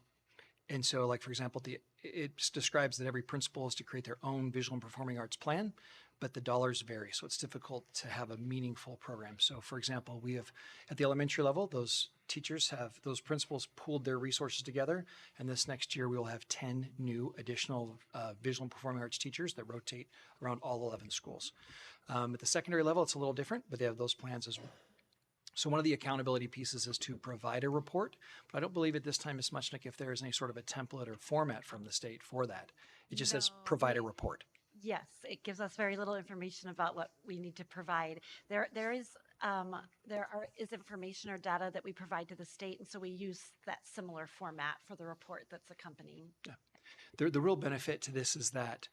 so, like, for example, it describes that every principal is to create their own visual and performing arts plan, but the dollars vary. So it's difficult to have a meaningful program. So, for example, we have at the elementary level, those principals pooled their resources together. And this next year, we will have 10 new additional visual and performing arts teachers that rotate around all 11 schools. At the secondary level, it's a little different, but they have those plans as well. So one of the accountability pieces is to provide a report, but I don't believe at this time as much like if there is any sort of a template or format from the state for that. It just says provide a report. Yes, it gives us very little information about what we need to provide. There is information or data that we provide to the state, and so we use that similar format for the report that's accompanying. Yeah. The real benefit to this is that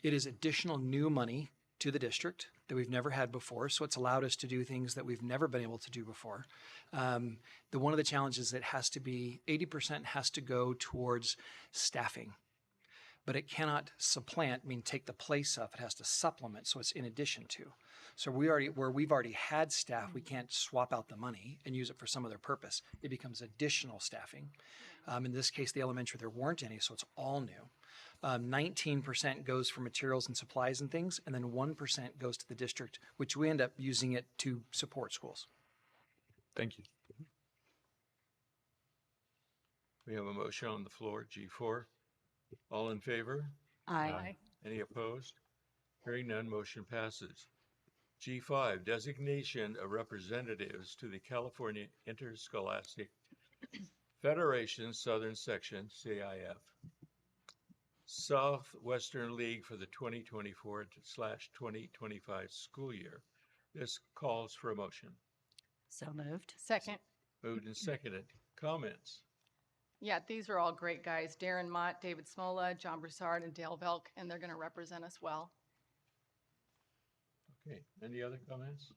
it is additional new money to the district that we've never had before. So it's allowed us to do things that we've never been able to do before. One of the challenges, it has to be 80% has to go towards staffing, but it cannot supplant, take the place of, it has to supplement. So it's in addition to. So where we've already had staff, we can't swap out the money and use it for some other purpose. It becomes additional staffing. In this case, the elementary, there weren't any, so it's all new. 19% goes for materials and supplies and things, and then 1% goes to the district, which we end up using it to support schools. Thank you. We have a motion on the floor, G4. All in favor? Aye. Any opposed? Hearing none, motion passes. G5, designation of representatives to the California Interscholastic Federation Southern Section, CIF, Southwestern League for the 2024/2025 school year. This calls for a motion. So moved. Second. Moved and seconded. Comments? Yeah, these are all great guys. Darren Mott, David Smola, John Broussard, and Dale Velk, and they're going to represent us well. Okay, any other comments?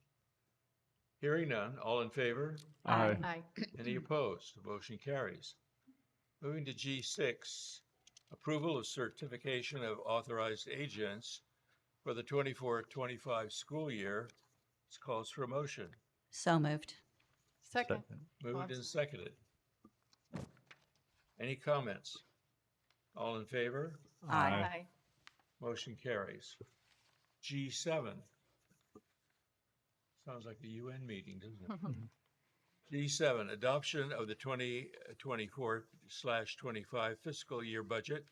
Hearing none, all in favor? Aye. Aye. Any opposed? Motion carries. Moving to G6, approval of certification of authorized agents for the 24-25 school year. This calls for a motion. So moved. Second. Moved and seconded. Any comments? All in favor? Aye. Motion carries. G7. Sounds like a UN meeting, doesn't it? G7, adoption of the 2024/25 fiscal year budget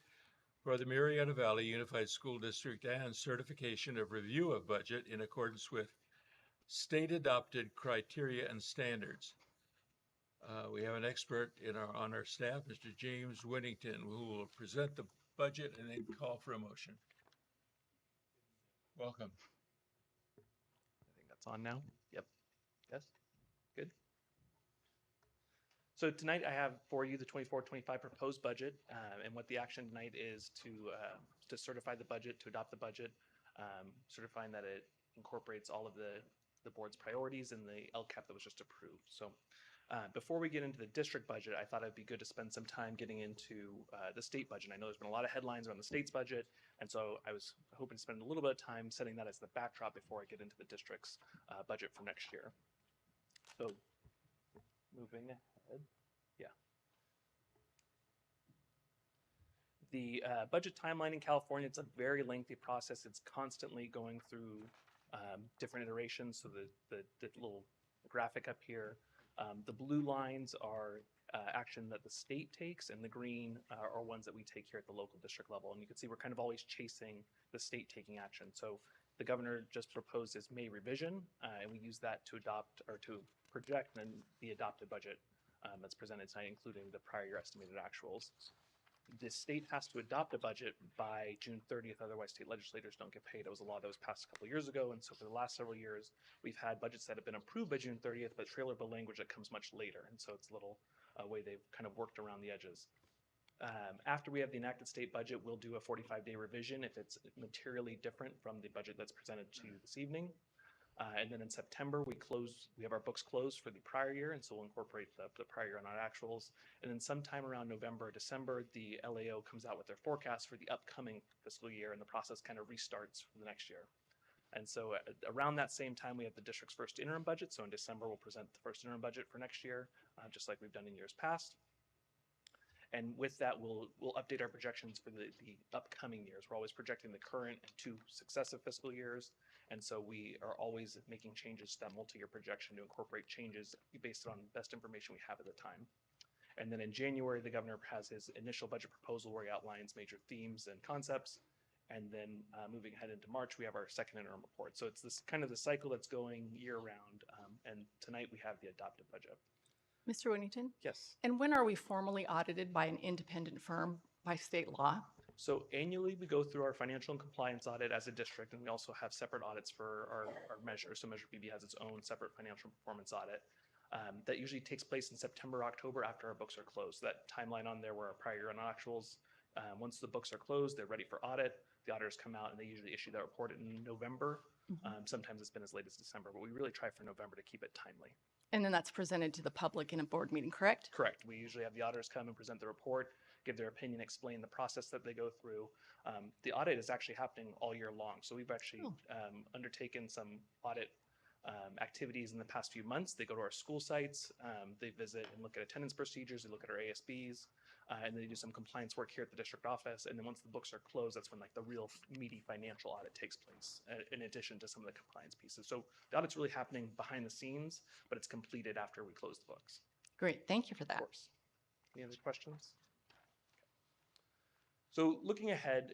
for the Murrieta Valley Unified School District and certification of review of budget in accordance with state-adopted criteria and standards. We have an expert on our staff, Mr. James Whittington, who will present the budget and then call for a motion. Welcome. I think that's on now. Yep. Yes. Good. So tonight I have for you the 24-25 proposed budget, and what the action tonight is to certify the budget, to adopt the budget, certifying that it incorporates all of the board's priorities and the LCAP that was just approved. So Before we get into the district budget, I thought it'd be good to spend some time getting into the state budget. I know there's been a lot of headlines around the state's budget, and so I was hoping to spend a little bit of time setting that as the backdrop before I get into the district's budget for next year. So moving ahead, yeah. The budget timeline in California, it's a very lengthy process. It's constantly going through different iterations. So the little graphic up here, the blue lines are action that the state takes, and the green are ones that we take here at the local district level. And you can see we're kind of always chasing the state taking action. So the governor just proposed his May revision, and we use that to adopt or to project then the adopted budget that's presented tonight, including the prior year estimated actuals. The state has to adopt a budget by June 30th, otherwise state legislators don't get paid. It was a law that was passed a couple of years ago, and so for the last several years, we've had budgets that have been approved by June 30th, but trailer bill language that comes much later, and so it's a little way they've kind of worked around the edges. After we have the enacted state budget, we'll do a 45-day revision if it's materially different from the budget that's presented to you this evening. And then in September, we have our books closed for the prior year, and so we'll incorporate the prior year on our actuals. And then sometime around November or December, the LAO comes out with their forecast for the upcoming fiscal year, and the process kind of restarts for the next year. And so around that same time, we have the district's first interim budget. So in December, we'll present the first interim budget for next year, just like we've done in years past. And with that, we'll update our projections for the upcoming years. We're always projecting the current and 2 successive fiscal years. And so we are always making changes to that multi-year projection to incorporate changes based on best information we have at the time. And then in January, the governor has his initial budget proposal where he outlines major themes and concepts. And then moving ahead into March, we have our second interim report. So it's this kind of the cycle that's going year round. And tonight we have the adopted budget. Mr. Winnington? Yes. And when are we formally audited by an independent firm by state law? So annually, we go through our financial and compliance audit as a district, and we also have separate audits for our measures. So Measure BB has its own separate financial performance audit. That usually takes place in September, October after our books are closed. That timeline on there where our prior year on actuals, once the books are closed, they're ready for audit. The auditors come out and they usually issue that report in November. Sometimes it's been as late as December, but we really try for November to keep it timely. And then that's presented to the public in a board meeting, correct? Correct. We usually have the auditors come and present the report, give their opinion, explain the process that they go through. The audit is actually happening all year long. So we've actually undertaken some audit activities in the past few months. They go to our school sites, they visit and look at attendance procedures, they look at our ASBs, and they do some compliance work here at the district office. And then once the books are closed, that's when like the real meaty financial audit takes place, in addition to some of the compliance pieces. So the audit's really happening behind the scenes, but it's completed after we close the books. Great, thank you for that. Of course. Any other questions? So looking ahead,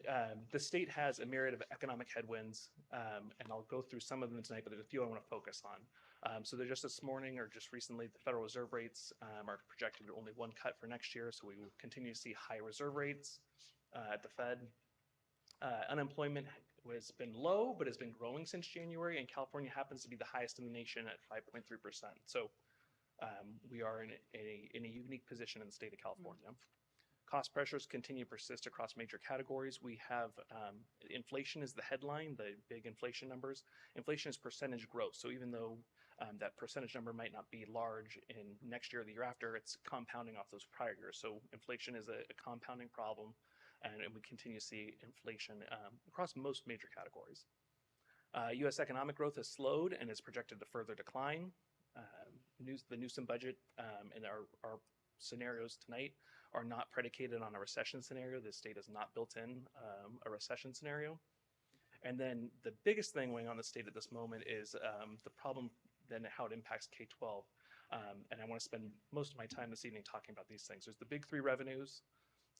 the state has a myriad of economic headwinds, and I'll go through some of them tonight, but there's a few I want to focus on. So they're just this morning or just recently, the Federal Reserve rates are projected only 1 cut for next year, so we will continue to see high reserve rates at the Fed. Unemployment has been low, but has been growing since January, and California happens to be the highest in the nation at 5.3%. So we are in a unique position in the state of California. Cost pressures continue to persist across major categories. We have inflation is the headline, the big inflation numbers. Inflation is percentage growth. So even though that percentage number might not be large in next year or the year after, it's compounding off those prior years. So inflation is a compounding problem, and we continue to see inflation across most major categories. U.S. economic growth has slowed and is projected to further decline. The Newsom budget and our scenarios tonight are not predicated on a recession scenario. The state has not built in a recession scenario. And then the biggest thing going on in the state at this moment is the problem, then how it impacts K-12. And I want to spend most of my time this evening talking about these things. There's the big 3 revenues,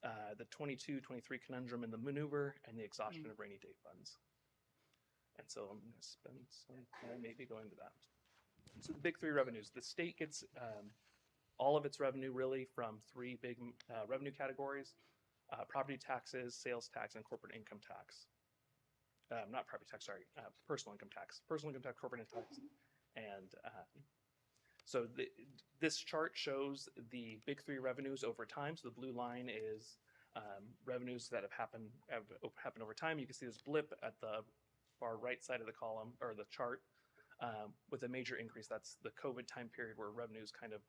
the 22-23 conundrum and the maneuver, and the exhaustion of rainy day funds. And so I'm going to spend some time maybe going to that. So the big 3 revenues, the state gets all of its revenue really from 3 big revenue categories: property taxes, sales tax, and corporate income tax. Not property tax, sorry, personal income tax. Personal income tax, corporate income tax. And so this chart shows the big 3 revenues over time. So the blue line is revenues that have happened over time. You can see this blip at the far right side of the column or the chart with a major increase. That's the COVID time period where revenues kind of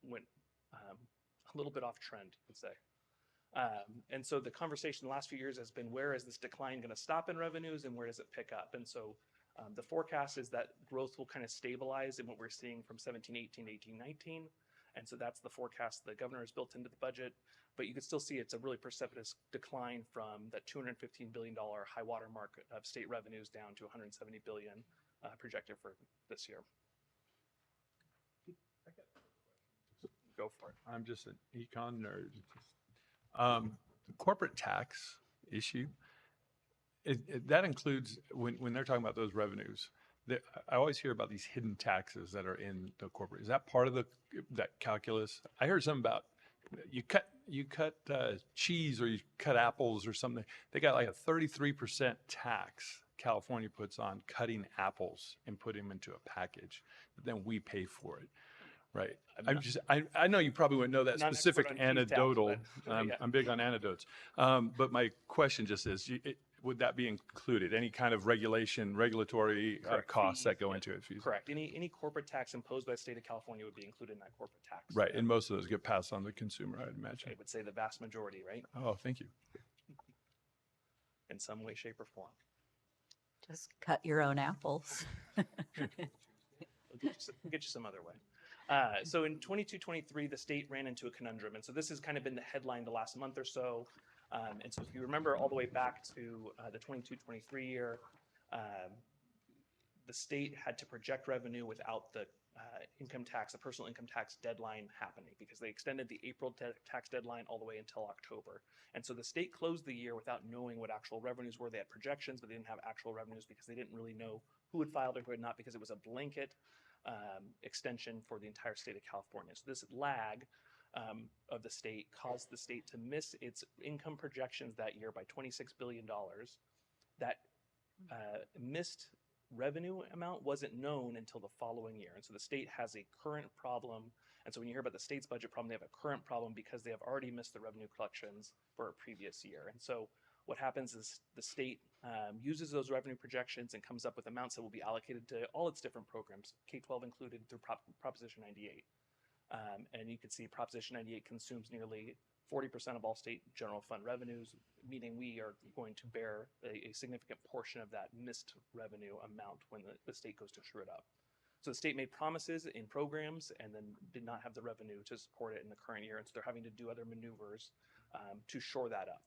went a little bit off trend, you could say. And so the conversation the last few years has been, where is this decline going to stop in revenues and where does it pick up? And so the forecast is that growth will kind of stabilize in what we're seeing from 17, 18, 18, 19. And so that's the forecast the governor has built into the budget. But you can still see it's a really precipitous decline from that $215 billion high water mark of state revenues down to $170 billion projected for this year. Go for it. I'm just an econ nerd. The corporate tax issue, that includes, when they're talking about those revenues, I always hear about these hidden taxes that are in the corporate. Is that part of that calculus? I heard something about you cut cheese or you cut apples or something. They got like a 33% tax California puts on cutting apples and putting them into a package, but then we pay for it. Right. I know you probably wouldn't know that specific anecdotal. I'm big on anecdotes. But my question just is, would that be included? Any kind of regulatory costs that go into it? Correct. Any corporate tax imposed by the state of California would be included in that corporate tax. Right. And most of those get passed on to the consumer, I'd imagine. I would say the vast majority, right? Oh, thank you. In some way, shape, or form. Just cut your own apples. We'll get you some other way. So in 22-23, the state ran into a conundrum. And so this has kind of been the headline the last month or so. And so if you remember all the way back to the 22-23 year, the state had to project revenue without the the personal income tax deadline happening, because they extended the April tax deadline all the way until October. And so the state closed the year without knowing what actual revenues were. They had projections, but they didn't have actual revenues because they didn't really know who had filed or who had not, because it was a blanket extension for the entire state of California. So this lag of the state caused the state to miss its income projections that year by $26 billion. That missed revenue amount wasn't known until the following year. And so the state has a current problem. And so when you hear about the state's budget problem, they have a current problem because they have already missed the revenue collections for a previous year. And so what happens is the state uses those revenue projections and comes up with amounts that will be allocated to all its different programs, K-12 included, through Proposition 98. And you can see Proposition 98 consumes nearly 40% of all state general fund revenues, meaning we are going to bear a significant portion of that missed revenue amount when the state goes to true it up. So the state made promises in programs and then did not have the revenue to support it in the current year. And so they're having to do other maneuvers to shore that up.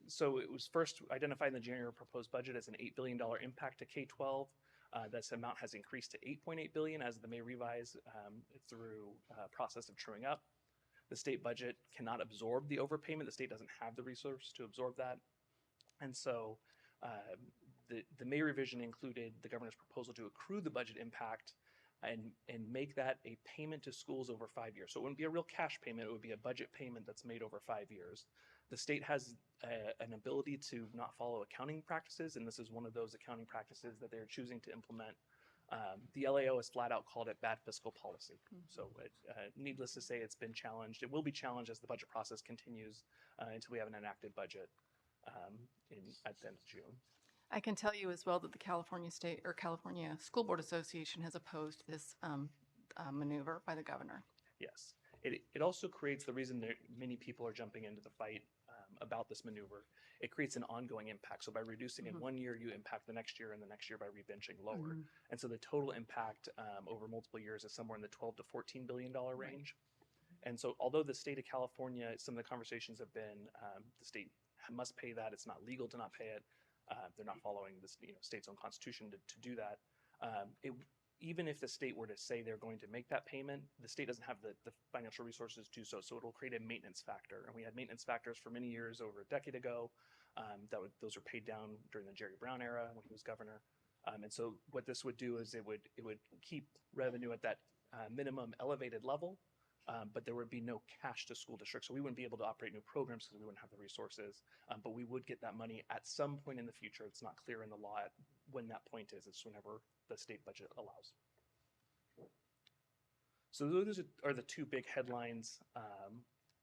So it was first identified in the January proposed budget as an $8 billion impact to K-12. This amount has increased to $8.8 billion as the May revise through process of truing up. The state budget cannot absorb the overpayment. The state doesn't have the resource to absorb that. And so the May revision included the governor's proposal to accrue the budget impact and make that a payment to schools over 5 years. So it wouldn't be a real cash payment. It would be a budget payment that's made over 5 years. The state has an ability to not follow accounting practices, and this is one of those accounting practices that they're choosing to implement. The LAO has flat out called it bad fiscal policy. So needless to say, it's been challenged. It will be challenged as the budget process continues until we have an enacted budget at the end of June. I can tell you as well that the California School Board Association has opposed this maneuver by the governor. Yes. It also creates the reason that many people are jumping into the fight about this maneuver. It creates an ongoing impact. So by reducing in 1 year, you impact the next year, and the next year by rebenching lower. And so the total impact over multiple years is somewhere in the $12 to $14 billion range. And so although the state of California, some of the conversations have been the state must pay that. It's not legal to not pay it. They're not following the state's own constitution to do that. Even if the state were to say they're going to make that payment, the state doesn't have the financial resources to do so. So it'll create a maintenance factor. And we had maintenance factors for many years, over a decade ago. Those were paid down during the Jerry Brown era when he was governor. And so what this would do is it would keep revenue at that minimum elevated level, but there would be no cash to school districts. So we wouldn't be able to operate new programs because we wouldn't have the resources. But we would get that money at some point in the future. It's not clear in the law when that point is. It's whenever the state budget allows. So those are the two big headlines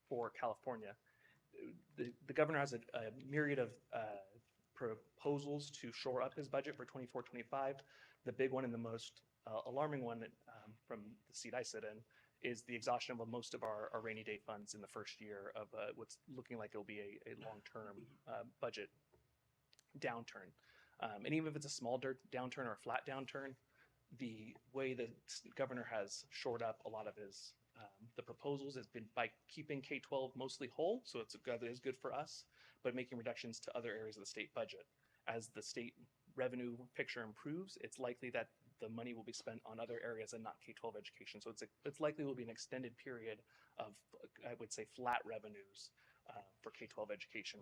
for California. The governor has a myriad of proposals to shore up his budget for 24-25. The big one and the most alarming one from the seat I sit in, is the exhaustion of most of our rainy day funds in the first year of what's looking like it'll be a long-term budget downturn. And even if it's a small downturn or a flat downturn, the way the governor has shored up a lot of his the proposals has been by keeping K-12 mostly whole, so that is good for us, but making reductions to other areas of the state budget. As the state revenue picture improves, it's likely that the money will be spent on other areas and not K-12 education. So it's likely will be an extended period of, I would say, flat revenues for K-12 education,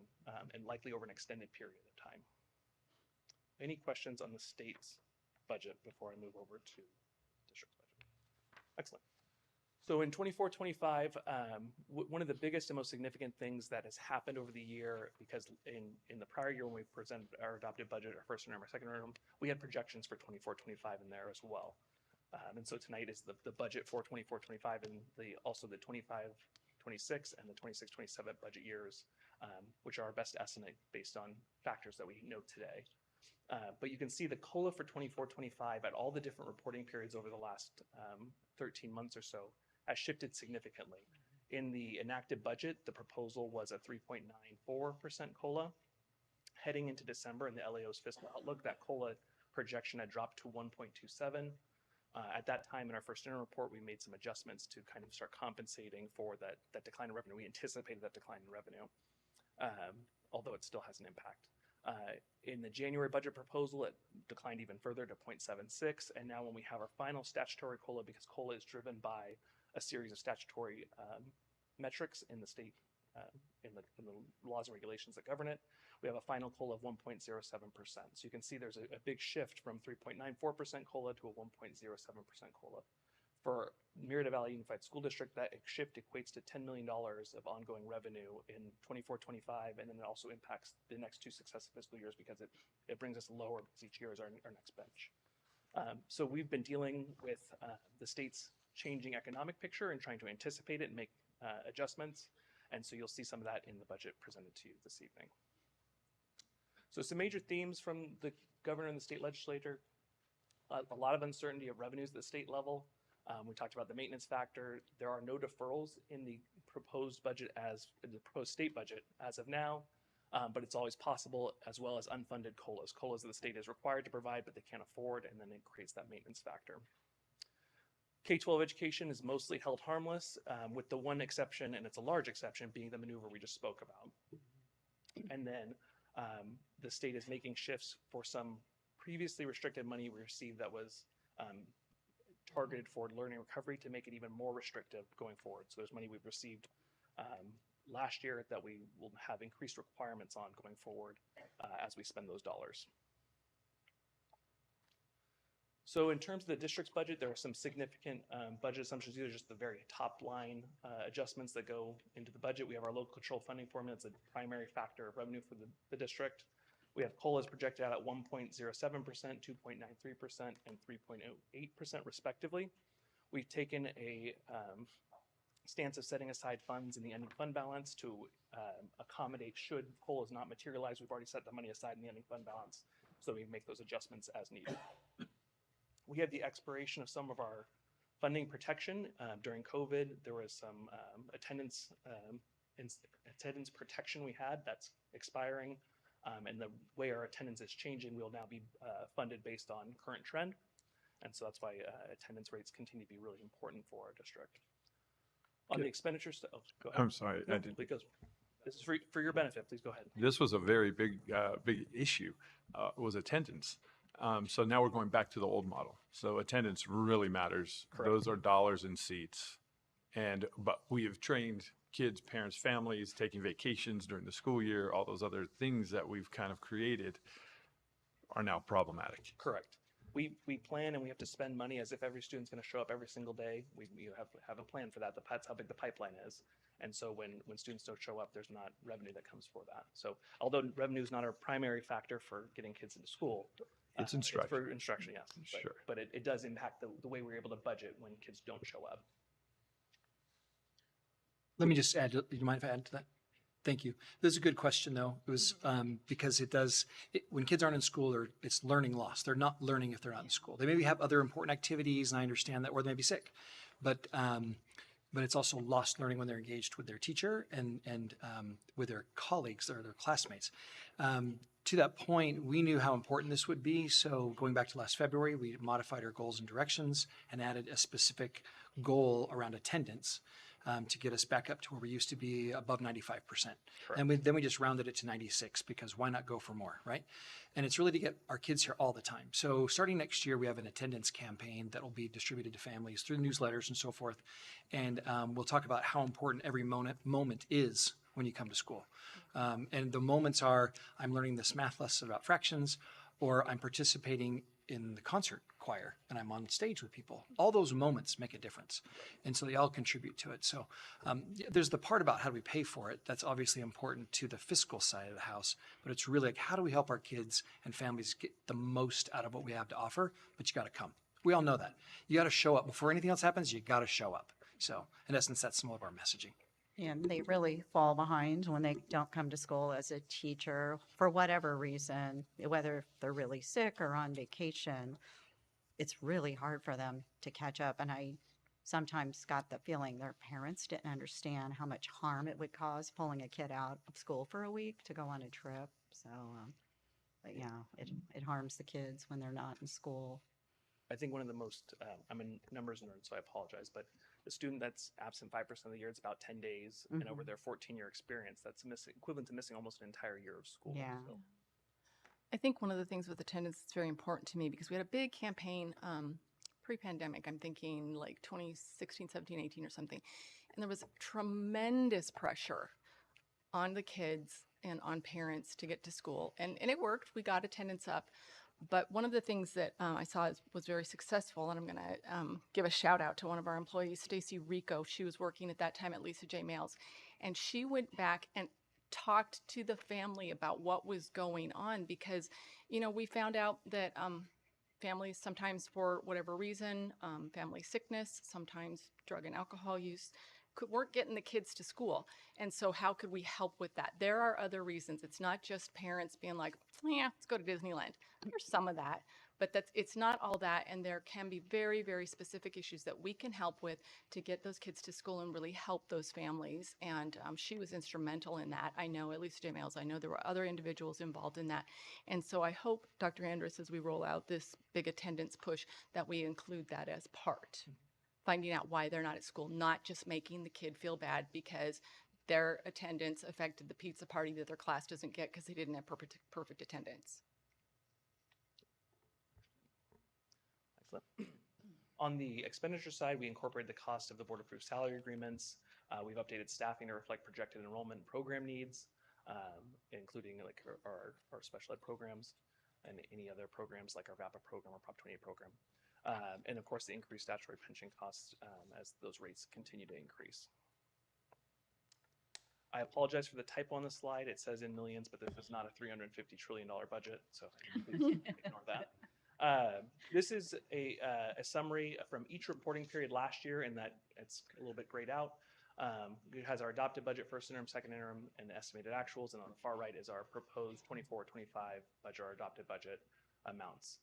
and likely over an extended period of time. Any questions on the state's budget before I move over to district's budget? Excellent. So in 24-25, one of the biggest and most significant things that has happened over the year, because in the prior year when we presented our adopted budget, our first interim, our second interim, we had projections for 24-25 in there as well. And so tonight is the budget for 24-25 and also the 25-26 and the 26-27 budget years, which are our best estimate based on factors that we know today. But you can see the COLA for 24-25 at all the different reporting periods over the last 13 months or so has shifted significantly. In the enacted budget, the proposal was a 3.94% COLA. Heading into December in the LAO's fiscal outlook, that COLA projection had dropped to 1.27. At that time in our first interim report, we made some adjustments to kind of start compensating for that decline in revenue. We anticipated that decline in revenue, although it still has an impact. In the January budget proposal, it declined even further to 0.76. And now when we have our final statutory COLA, because COLA is driven by a series of statutory metrics in the state, in the laws and regulations that govern it, we have a final COLA of 1.07%. So you can see there's a big shift from 3.94% COLA to a 1.07% COLA. For Murrieta Valley Unified School District, that shift equates to $10 million of ongoing revenue in 24-25, and then it also impacts the next two successive fiscal years because it brings us lower because each year is our next bench. So we've been dealing with the state's changing economic picture and trying to anticipate it and make adjustments, and so you'll see some of that in the budget presented to you this evening. So some major themes from the governor and the state legislature: a lot of uncertainty of revenues at the state level. We talked about the maintenance factor. There are no deferrals in the proposed budget the proposed state budget as of now, but it's always possible, as well as unfunded COLAs. COLAs that the state is required to provide, but they can't afford, and then it creates that maintenance factor. K-12 education is mostly held harmless, with the one exception, and it's a large exception, being the maneuver we just spoke about. And then the state is making shifts for some previously restricted money we received that was targeted for learning recovery to make it even more restrictive going forward. So there's money we've received last year that we will have increased requirements on going forward as we spend those dollars. So in terms of the district's budget, there are some significant budget assumptions. These are just the very top line adjustments that go into the budget. We have our local control funding formula. It's a primary factor of revenue for the district. We have COLAs projected out at 1.07%, 2.93%, and 3.08% respectively. We've taken a stance of setting aside funds in the ending fund balance to accommodate should COLAs not materialize. We've already set the money aside in the ending fund balance, so we make those adjustments as needed. We have the expiration of some of our funding protection. During COVID, there was some attendance protection we had that's expiring. And the way our attendance is changing, we'll now be funded based on current trend. And so that's why attendance rates continue to be really important for our district. On the expenditures, oh, go ahead. I'm sorry. No, because this is for your benefit. Please go ahead. This was a very big issue, was attendance. So now we're going back to the old model. So attendance really matters. Correct. Those are dollars and seats. But we have trained kids, parents, families, taking vacations during the school year, all those other things that we've kind of created are now problematic. Correct. We plan and we have to spend money as if every student's going to show up every single day. We have a plan for that. That's how big the pipeline is. And so when students don't show up, there's not revenue that comes for that. So although revenue is not our primary factor for getting kids into school, it's instruction. It's for instruction, yes. Sure. But it does impact the way we're able to budget when kids don't show up. Let me just add, do you mind if I add to that? Thank you. This is a good question, though. It was because when kids aren't in school, it's learning loss. They're not learning if they're not in school. They maybe have other important activities, and I understand that, or they may be sick. But it's also lost learning when they're engaged with their teacher and with their colleagues or their classmates. To that point, we knew how important this would be. So going back to last February, we modified our goals and directions and added a specific goal around attendance. To get us back up to where we used to be above 95%. And then we just rounded it to 96 because why not go for more, right? And it's really to get our kids here all the time. So starting next year, we have an attendance campaign that will be distributed to families through newsletters and so forth. And we'll talk about how important every moment is when you come to school. And the moments are, I'm learning this math lesson about fractions, or I'm participating in the concert choir and I'm on stage with people. All those moments make a difference. And so they all contribute to it. So there's the part about how do we pay for it. That's obviously important to the fiscal side of the house, but it's really like, how do we help our kids and families get the most out of what we have to offer? But you got to come. We all know that. You got to show up. Before anything else happens, you got to show up. So in essence, that's some of our messaging. And they really fall behind when they don't come to school as a teacher for whatever reason, whether they're really sick or on vacation. It's really hard for them to catch up. And I sometimes got the feeling their parents didn't understand how much harm it would cause pulling a kid out of school for a week to go on a trip. So, but yeah, it harms the kids when they're not in school. I think one of the most, I'm a numbers nerd, so I apologize, but the student that's absent 5% of the year, it's about 10 days. And over their 14-year experience, that's equivalent to missing almost an entire year of school. Yeah. So. I think one of the things with attendance that's very important to me, because we had a big campaign pre-pandemic, I'm thinking like 2016, 17, 18 or something. And there was tremendous pressure on the kids and on parents to get to school. And it worked. We got attendance up. But one of the things that I saw was very successful, and I'm going to give a shout out to one of our employees, Stacy Rico. She was working at that time at Lisa J. Males, and she went back and talked to the family about what was going on because, you know, we found out that families sometimes for whatever reason, family sickness, sometimes drug and alcohol use, weren't getting the kids to school. And so how could we help with that? There are other reasons. It's not just parents being like, yeah, let's go to Disneyland. There's some of that, but it's not all that. And there can be very, very specific issues that we can help with to get those kids to school and really help those families. And she was instrumental in that. I know, at least J. Males, I know there were other individuals involved in that. And so I hope, Dr. Andrus, as we roll out this big attendance push, that we include that as part. Finding out why they're not at school, not just making the kid feel bad because their attendance affected the pizza party that their class doesn't get because they didn't have perfect attendance. Excellent. On the expenditure side, we incorporated the cost of the board-approved salary agreements. We've updated staffing to reflect projected enrollment and program needs, including like our special ed programs and any other programs like our VAPA program or Prop 28 program. And of course, the increased statutory pension costs as those rates continue to increase. I apologize for the typo on the slide. It says in millions, but this is not a $350 trillion budget, so please ignore that. This is a summary from each reporting period last year, and that it's a little bit grayed out. It has our adopted budget, first interim, second interim, and estimated actuals, and on the far right is our proposed 24-25 budget, our adopted budget amounts.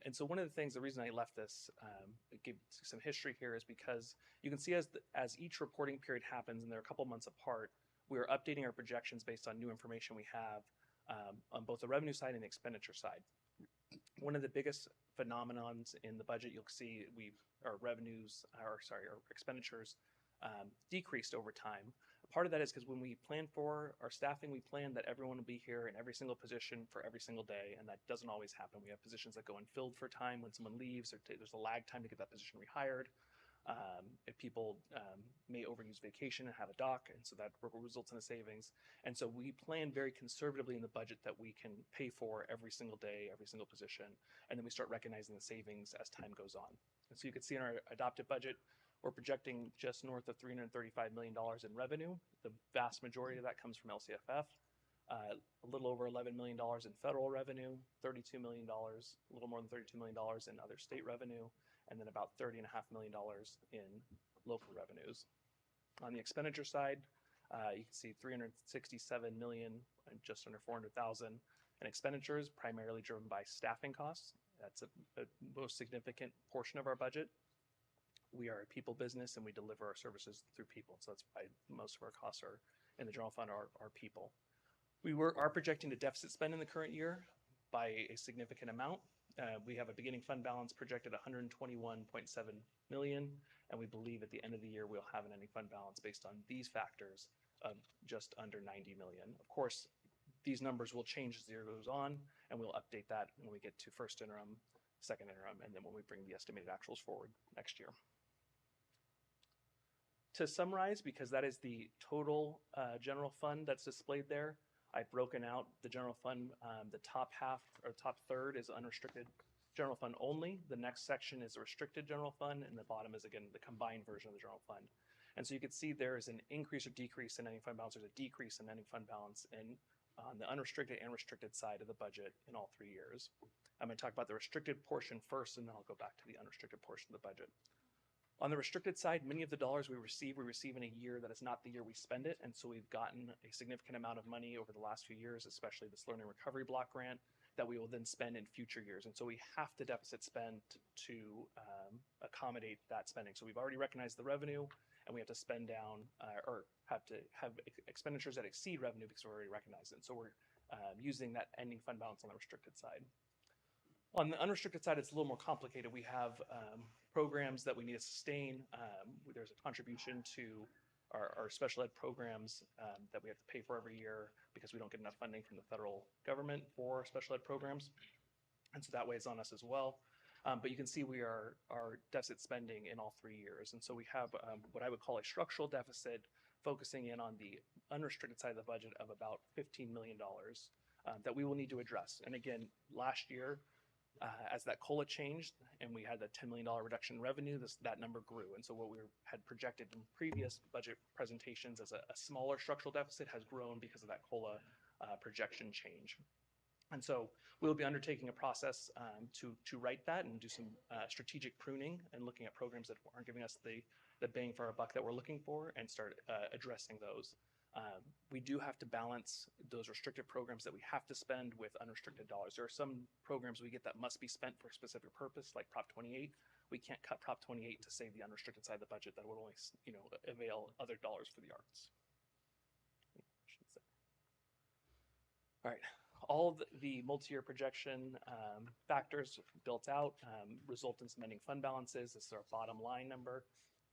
And so one of the things, the reason I left this, give some history here, is because you can see as each reporting period happens, and they're a couple months apart, we are updating our projections based on new information we have on both the revenue side and the expenditure side. One of the biggest phenomenons in the budget, you'll see our expenditures decreased over time. Part of that is because when we plan for our staffing, we plan that everyone will be here in every single position for every single day, and that doesn't always happen. We have positions that go unfilled for time when someone leaves, or there's a lag time to get that position rehired. If people may overuse vacation and have a dock, and so that results in a savings. And so we plan very conservatively in the budget that we can pay for every single day, every single position, and then we start recognizing the savings as time goes on. And so you can see in our adopted budget, we're projecting just north of $335 million in revenue. The vast majority of that comes from LCFF. A little over $11 million in federal revenue, $32 million, a little more than $32 million in other state revenue, and then about $30.5 million in local revenues. On the expenditure side, You can see 367 million and just under 400,000 in expenditures, primarily driven by staffing costs. That's a most significant portion of our budget. We are a people business and we deliver our services through people. So that's why most of our costs are in the general fund are people. We are projecting a deficit spend in the current year by a significant amount. We have a beginning fund balance projected 121.7 million, and we believe at the end of the year we'll have an ending fund balance based on these factors of just under 90 million. Of course, these numbers will change as the year goes on, and we'll update that when we get to first interim, second interim, and then when we bring the estimated actuals forward next year. To summarize, because that is the total general fund that's displayed there, I've broken out the general fund. The top half or top third is unrestricted general fund only. The next section is a restricted general fund, and the bottom is again the combined version of the general fund. And so you can see there is an increase or decrease in ending fund balance. There's a decrease in ending fund balance on the unrestricted and restricted side of the budget in all 3 years. I'm going to talk about the restricted portion first, and then I'll go back to the unrestricted portion of the budget. On the restricted side, many of the dollars we receive in a year that is not the year we spend it. And so we've gotten a significant amount of money over the last few years, especially this Learning Recovery Block Grant, that we will then spend in future years. And so we have to deficit spend to accommodate that spending. So we've already recognized the revenue, and we have to spend down or have to have expenditures that exceed revenue because we're already recognized it. So we're using that ending fund balance on the restricted side. On the unrestricted side, it's a little more complicated. We have programs that we need to sustain. There's a contribution to our special ed programs that we have to pay for every year because we don't get enough funding from the federal government for special ed programs. And so that weighs on us as well. But you can see we are deficit spending in all 3 years. And so we have what I would call a structural deficit focusing in on the unrestricted side of the budget of about $15 million that we will need to address. And again, last year, as that COLA changed and we had a $10 million reduction in revenue, that number grew. And so what we had projected in previous budget presentations as a smaller structural deficit has grown because of that COLA projection change. And so we'll be undertaking a process to right that and do some strategic pruning and looking at programs that aren't giving us the bang for our buck that we're looking for and start addressing those. We do have to balance those restricted programs that we have to spend with unrestricted dollars. There are some programs we get that must be spent for a specific purpose, like Prop 28. We can't cut Prop 28 to save the unrestricted side of the budget that would only, avail other dollars for the arts. All right, all the multi-year projection factors built out result in some ending fund balances. This is our bottom line number.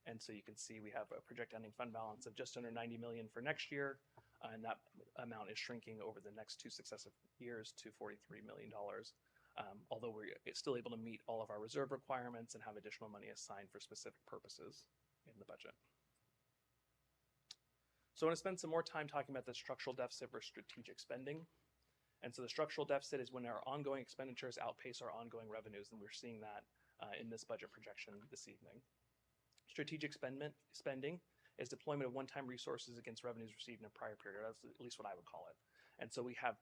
And so you can see we have a projected ending fund balance of just under 90 million for next year. And that amount is shrinking over the next 2 successive years to $43 million. Although we're still able to meet all of our reserve requirements and have additional money assigned for specific purposes in the budget. So I want to spend some more time talking about the structural deficit versus strategic spending. And so the structural deficit is when our ongoing expenditures outpace our ongoing revenues, and we're seeing that in this budget projection this evening. Strategic spending is deployment of one-time resources against revenues received in a prior period. That's at least what I would call it. And so we have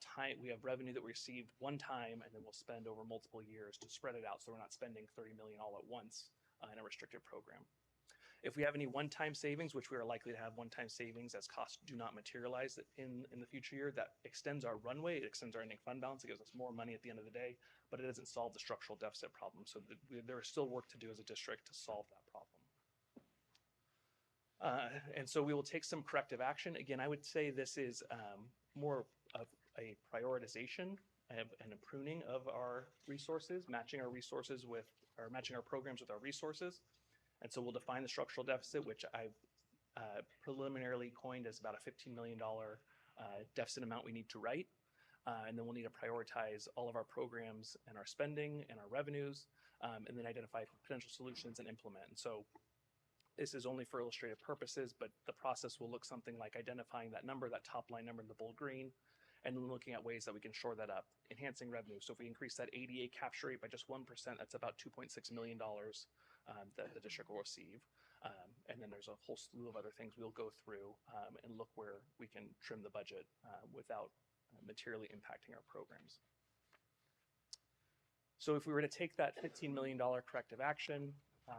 revenue that we received one time, and then we'll spend over multiple years to spread it out, so we're not spending 30 million all at once in a restricted program. If we have any one-time savings, which we are likely to have one-time savings as costs do not materialize in the future year, that extends our runway, it extends our ending fund balance, it gives us more money at the end of the day, but it doesn't solve the structural deficit problem. So there is still work to do as a district to solve that problem. And so we will take some corrective action. Again, I would say this is more of a prioritization and a pruning of our resources, matching our resources with, or matching our programs with our resources. And so we'll define the structural deficit, which I've preliminarily coined as about a $15 million deficit amount we need to write. And then we'll need to prioritize all of our programs and our spending and our revenues, and then identify potential solutions and implement. And so this is only for illustrative purposes, but the process will look something like identifying that number, that top line number in the bold green, and then looking at ways that we can shore that up, enhancing revenue. So if we increase that ADA capture rate by just 1%, that's about $2.6 million that the district will receive. And then there's a whole slew of other things we'll go through and look where we can trim the budget without materially impacting our programs. So if we were to take that $15 million corrective action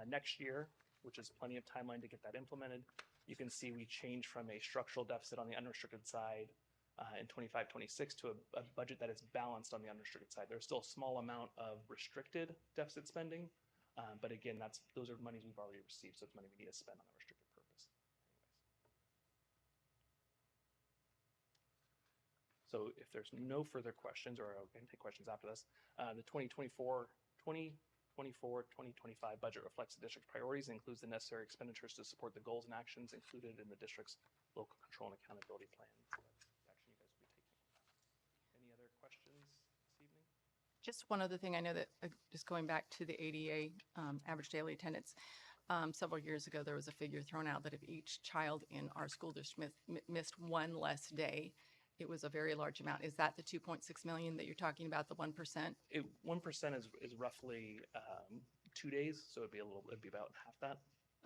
next year, which is plenty of timeline to get that implemented, You can see we changed from a structural deficit on the unrestricted side in 25-26 to a budget that is balanced on the unrestricted side. There's still a small amount of restricted deficit spending, but again, those are monies we've already received, so it's money we need to spend on a restricted purpose. So if there's no further questions, or I can take questions after this, the 2024-2025 budget reflects the district's priorities and includes the necessary expenditures to support the goals and actions included in the district's local control and accountability plan. So that's the action you guys will be taking. Any other questions this evening? Just one other thing, I know that, just going back to the ADA, average daily attendance, several years ago, there was a figure thrown out that if each child in our school district missed one less day, it was a very large amount. Is that the 2.6 million that you're talking about, the 1%? 1% is roughly 2 days, so it'd be about half that.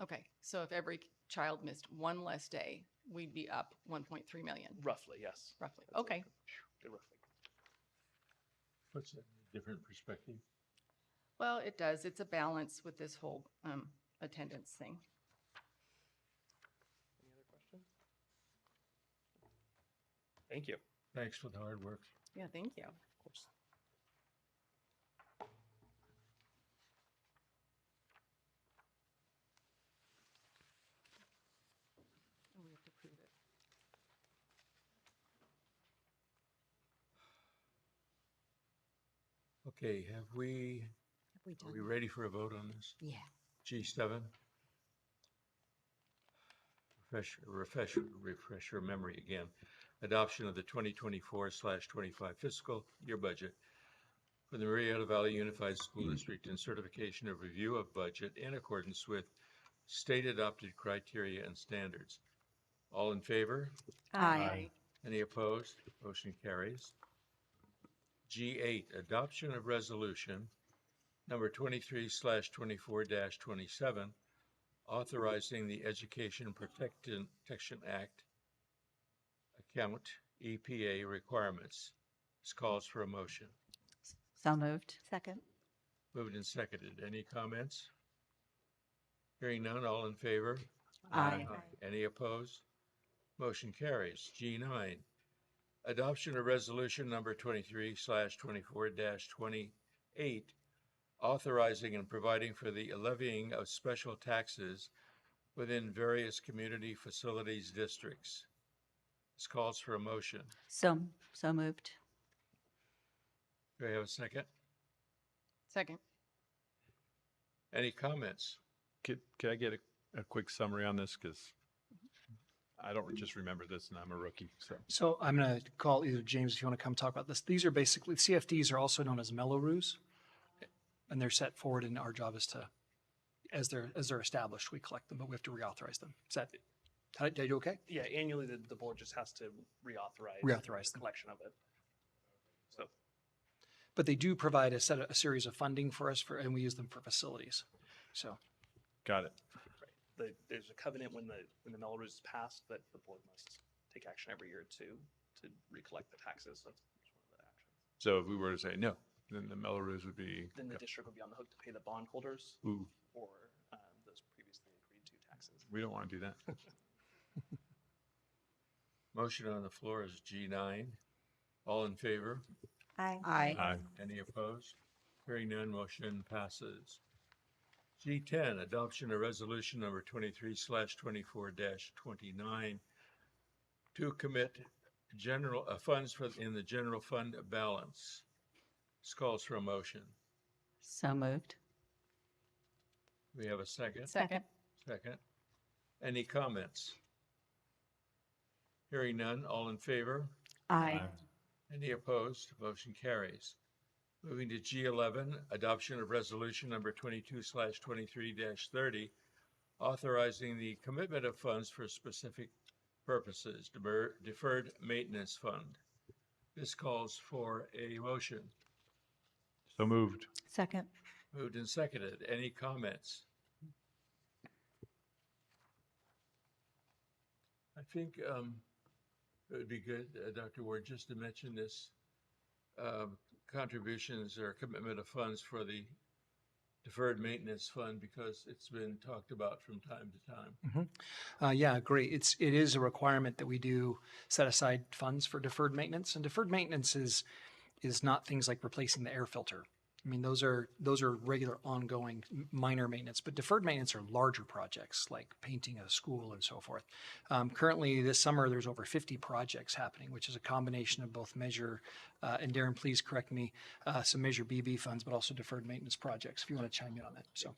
Okay, so if every child missed one less day, we'd be up 1.3 million. Roughly, yes. Roughly, okay. Roughly. Puts it in a different perspective. Well, it does. It's a balance with this whole attendance thing. Any other questions? Thank you. Thanks for the hard work. Yeah, thank you. Of course. Oh, we have to prove it. Okay, are we ready for a vote on this? Yeah. G7. Refresh your memory again. Adoption of the 2024/25 fiscal year budget for the Murrieta Valley Unified School District and certification of review of budget in accordance with state adopted criteria and standards. All in favor? Aye. Any opposed? Motion carries. G8, adoption of resolution number 23/24-27, authorizing the Education Protection Act account EPA requirements. This calls for a motion. So moved. Second. Moved and seconded. Any comments? Hearing none, all in favor? Aye. Any opposed? Motion carries. G9, adoption of resolution number 23/24-28, authorizing and providing for the levying of special taxes within various community facilities districts. This calls for a motion. So moved. Do I have a second? Second. Any comments? Could I get a quick summary on this? Because I don't just remember this and I'm a rookie, so. So I'm going to call either James if you want to come talk about this. These are basically, CFDs are also known as Mello-Roos, and they're set forward, and our job is to, as they're established, we collect them, but we have to reauthorize them. Is that, did I do okay? Yeah, annually the board just has to reauthorize Reauthorize the them. collection of it. So But they do provide a series of funding for us and we use them for facilities. So. Got it. there's a covenant when the Melrose is passed that the board must take action every year to recollect the taxes. So that's one of the actions. So if we were to say no, then the Melrose would be. Then the district would be on the hook to pay the bondholders Ooh. for those previously agreed to taxes. We don't want to do that. Motion on the floor is G9. All in favor? Aye. Aye. Any opposed? Hearing none, motion passes. G10, adoption of resolution number 23/24-29 to commit general funds in the general fund balance. This calls for a motion. So moved. We have a second? Second. Second. Any comments? Hearing none, all in favor? Aye. Any opposed? Motion carries. Moving to G11, adoption of resolution number 22/23-30, authorizing the commitment of funds for specific purposes, deferred maintenance fund. This calls for a motion. So moved. Second. Moved and seconded. Any comments? I think it would be good, Dr. Ward, just to mention this contributions or commitment of funds for the deferred maintenance fund because it's been talked about from time to time. Yeah, great. It is a requirement that we do set aside funds for deferred maintenance, and deferred maintenance is not things like replacing the air filter. I mean, those are regular, ongoing, minor maintenance, but deferred maintenance are larger projects like painting a school and so forth. Currently, this summer, there's over 50 projects happening, which is a combination of both Measure, and Darren, please correct me, some Measure BB funds, but also deferred maintenance projects, if you want to chime in on that. So,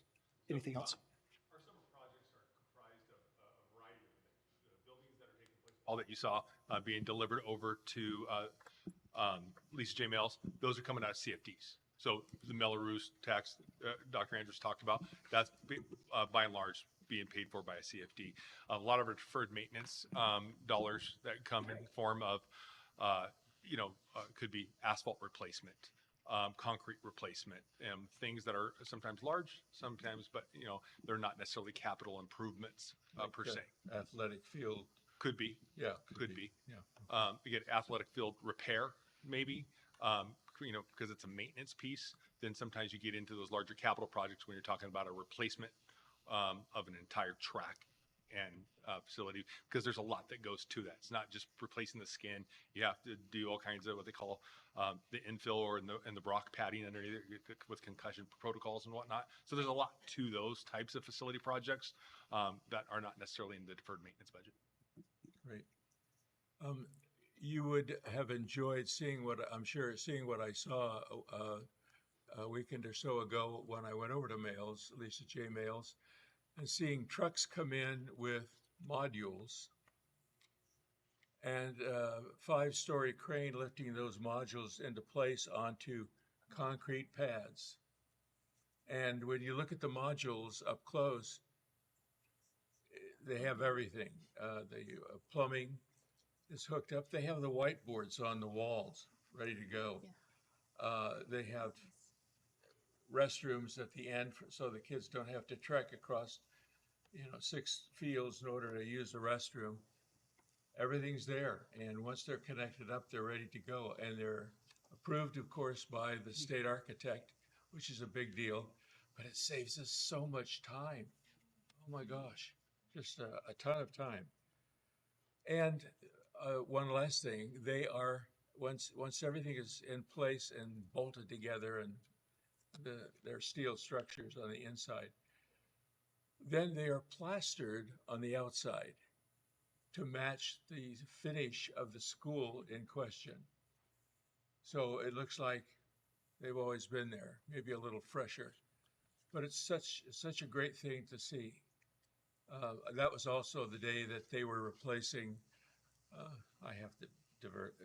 anything else? All that you saw being delivered over to Lisa J. Mills, those are coming out of CFDs. So the Melrose tax Dr. Andrews talked about, that's by and large being paid for by a CFD. A lot of our deferred maintenance dollars that come in the form of, could be asphalt replacement, concrete replacement, things that are sometimes large, sometimes, but they're not necessarily capital improvements per se. Athletic field. Could be. Yeah. Could be. Yeah. Again, athletic field repair, maybe, because it's a maintenance piece. Then sometimes you get into those larger capital projects when you're talking about a replacement of an entire track and facility, because there's a lot that goes to that. It's not just replacing the skin. You have to do all kinds of what they call the infill or in the rock padding underneath it with concussion protocols and whatnot. So there's a lot to those types of facility projects that are not necessarily in the deferred maintenance budget. Great. You would have enjoyed seeing what I saw a weekend or so ago when I went over to Males, Lisa J. Males, and seeing trucks come in with modules and a 5-story crane lifting those modules into place onto concrete pads. And when you look at the modules up close, they have everything. The plumbing is hooked up. They have the whiteboards on the walls ready to go. Yeah. They have restrooms at the end so the kids don't have to trek across 6 fields in order to use the restroom. Everything's there, and once they're connected up, they're ready to go, and they're approved, of course, by the state architect, which is a big deal, but it saves us so much time. Oh my gosh, just a ton of time. And one last thing, they are, once everything is in place and bolted together and their steel structures on the inside, then they are plastered on the outside to match the finish of the school in question. So it looks like they've always been there, maybe a little fresher, but it's such a great thing to see. That was also the day that they were replacing, I have to divert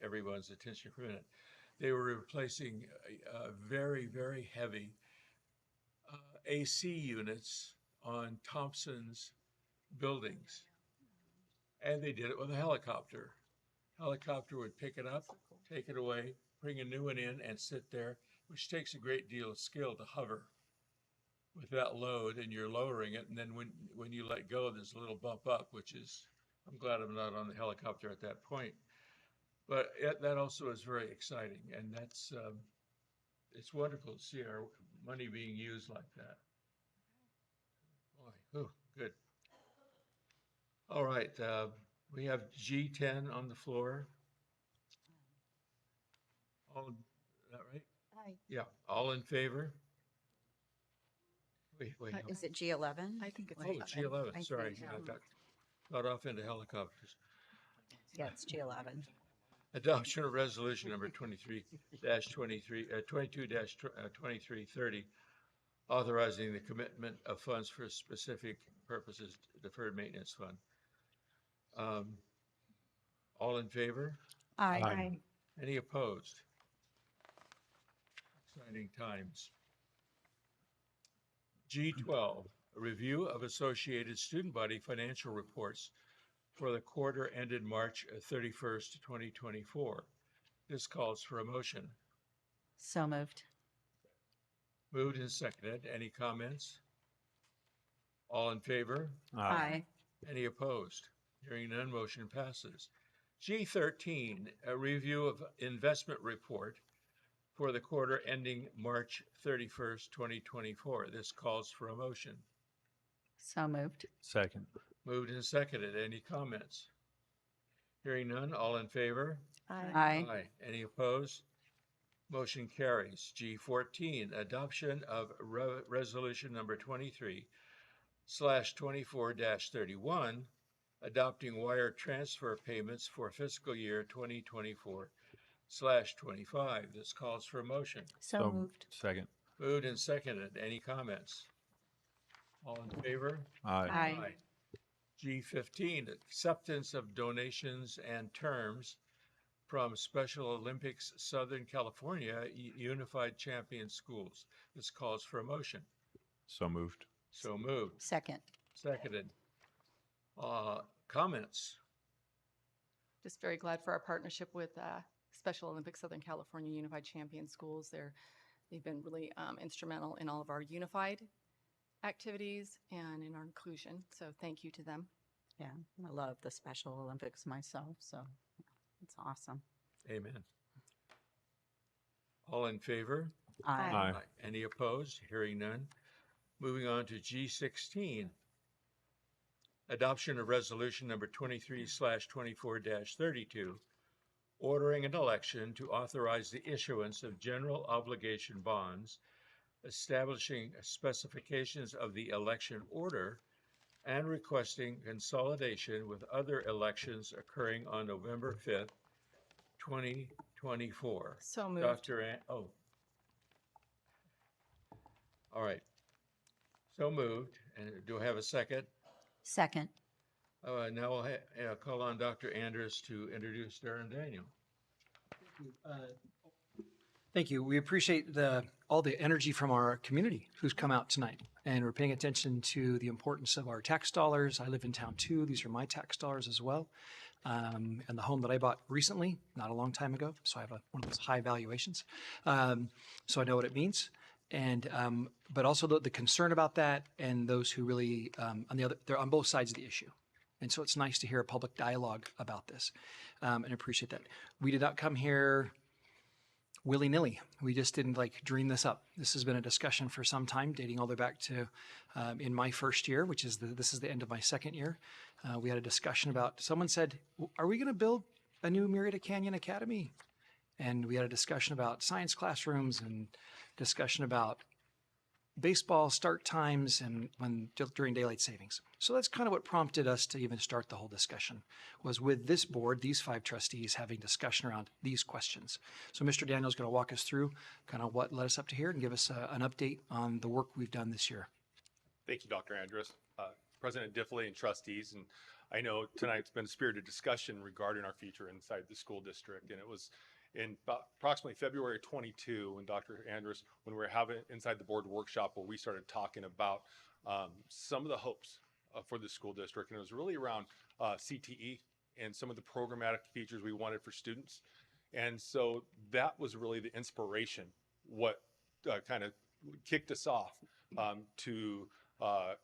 everyone's attention for a minute. They were replacing very, very heavy AC units on Thompson's buildings. And they did it with a helicopter. Helicopter would pick it up, take it away, bring a new one in and sit there, which takes a great deal of skill to hover with that load, and you're lowering it. And then when you let go, there's a little bump up, which is, I'm glad I'm not on the helicopter at that point. But that also is very exciting. And that's, it's wonderful to see our money being used like that. Boy, oh, good. All right, we have G10 on the floor. All, is that right? Aye. Yeah, all in favor? Wait. Is it G11? I think it's Oh, G11, sorry. I got off into helicopters. Yeah, it's G11. Adoption of resolution number 22-2330, authorizing the commitment of funds for specific purposes, deferred maintenance fund. All in favor? Aye. Any opposed? Exciting times. G12, a review of associated student body financial reports for the quarter ended March 31st, 2024. This calls for a motion. So moved. Moved and seconded. Any comments? All in favor? Aye. Any opposed? Hearing none, motion passes. G13, a review of investment report for the quarter ending March 31st, 2024. This calls for a motion. So moved. Second. Moved and seconded. Any comments? Hearing none, all in favor? Aye. Aye. Any opposed? Motion carries. G14, adoption of resolution number 23/24-31, adopting wire transfer payments for fiscal year 2024/25. This calls for a motion. So moved. Second. Moved and seconded. Any comments? All in favor? Aye. Aye. G15, acceptance of donations and terms from Special Olympics Southern California Unified Champion Schools. This calls for a motion. So moved. So moved. Second. Seconded. Comments? Just very glad for our partnership with Special Olympics Southern California Unified Champion Schools. They've been really instrumental in all of our unified activities and in our inclusion. So thank you to them. Yeah, I love the Special Olympics myself, so it's awesome. Amen. All in favor? Aye. Aye. Any opposed? Hearing none. Moving on to G16. Adoption of resolution number 23/24-32, ordering an election to authorize the issuance of general obligation bonds, establishing specifications of the election order, and requesting consolidation with other elections occurring on November 5th, 2024. So moved. All right. So moved. And do I have a second? Second. Now I'll call on Dr. Andrus to introduce Darren Daniel. Thank you. We appreciate all the energy from our community who's come out tonight. And we're paying attention to the importance of our tax dollars. I live in town too. These are my tax dollars as well. And the home that I bought recently, not a long time ago. So I have one of those high valuations. So I know what it means. And but also the concern about that, and those who really they're on both sides of the issue. And so it's nice to hear a public dialogue about this, and appreciate that. We did not come here willy-nilly. We just didn't dream this up. This has been a discussion for some time, dating all the way back to in my first year, which is this is the end of my second year. We had a discussion about, someone said, are we going to build a new Murrieta Canyon Academy? And we had a discussion about science classrooms and discussion about baseball start times and during daylight savings. So that's kind of what prompted us to even start the whole discussion, was with this board, these 5 trustees having discussion around these questions. So Mr. Daniel's going to walk us through kind of what led us up to here and give us an update on the work we've done this year. Thank you, Dr. Andrus, President Diffley, and trustees. And I know tonight's been a spirited discussion regarding our future inside the school district, and it was in approximately February 22, when Dr. Andrus, when we were having inside the board workshop, where we started talking about some of the hopes for the school district. And it was really around CTE and some of the programmatic features we wanted for students. And so that was really the inspiration, what kind of kicked us off to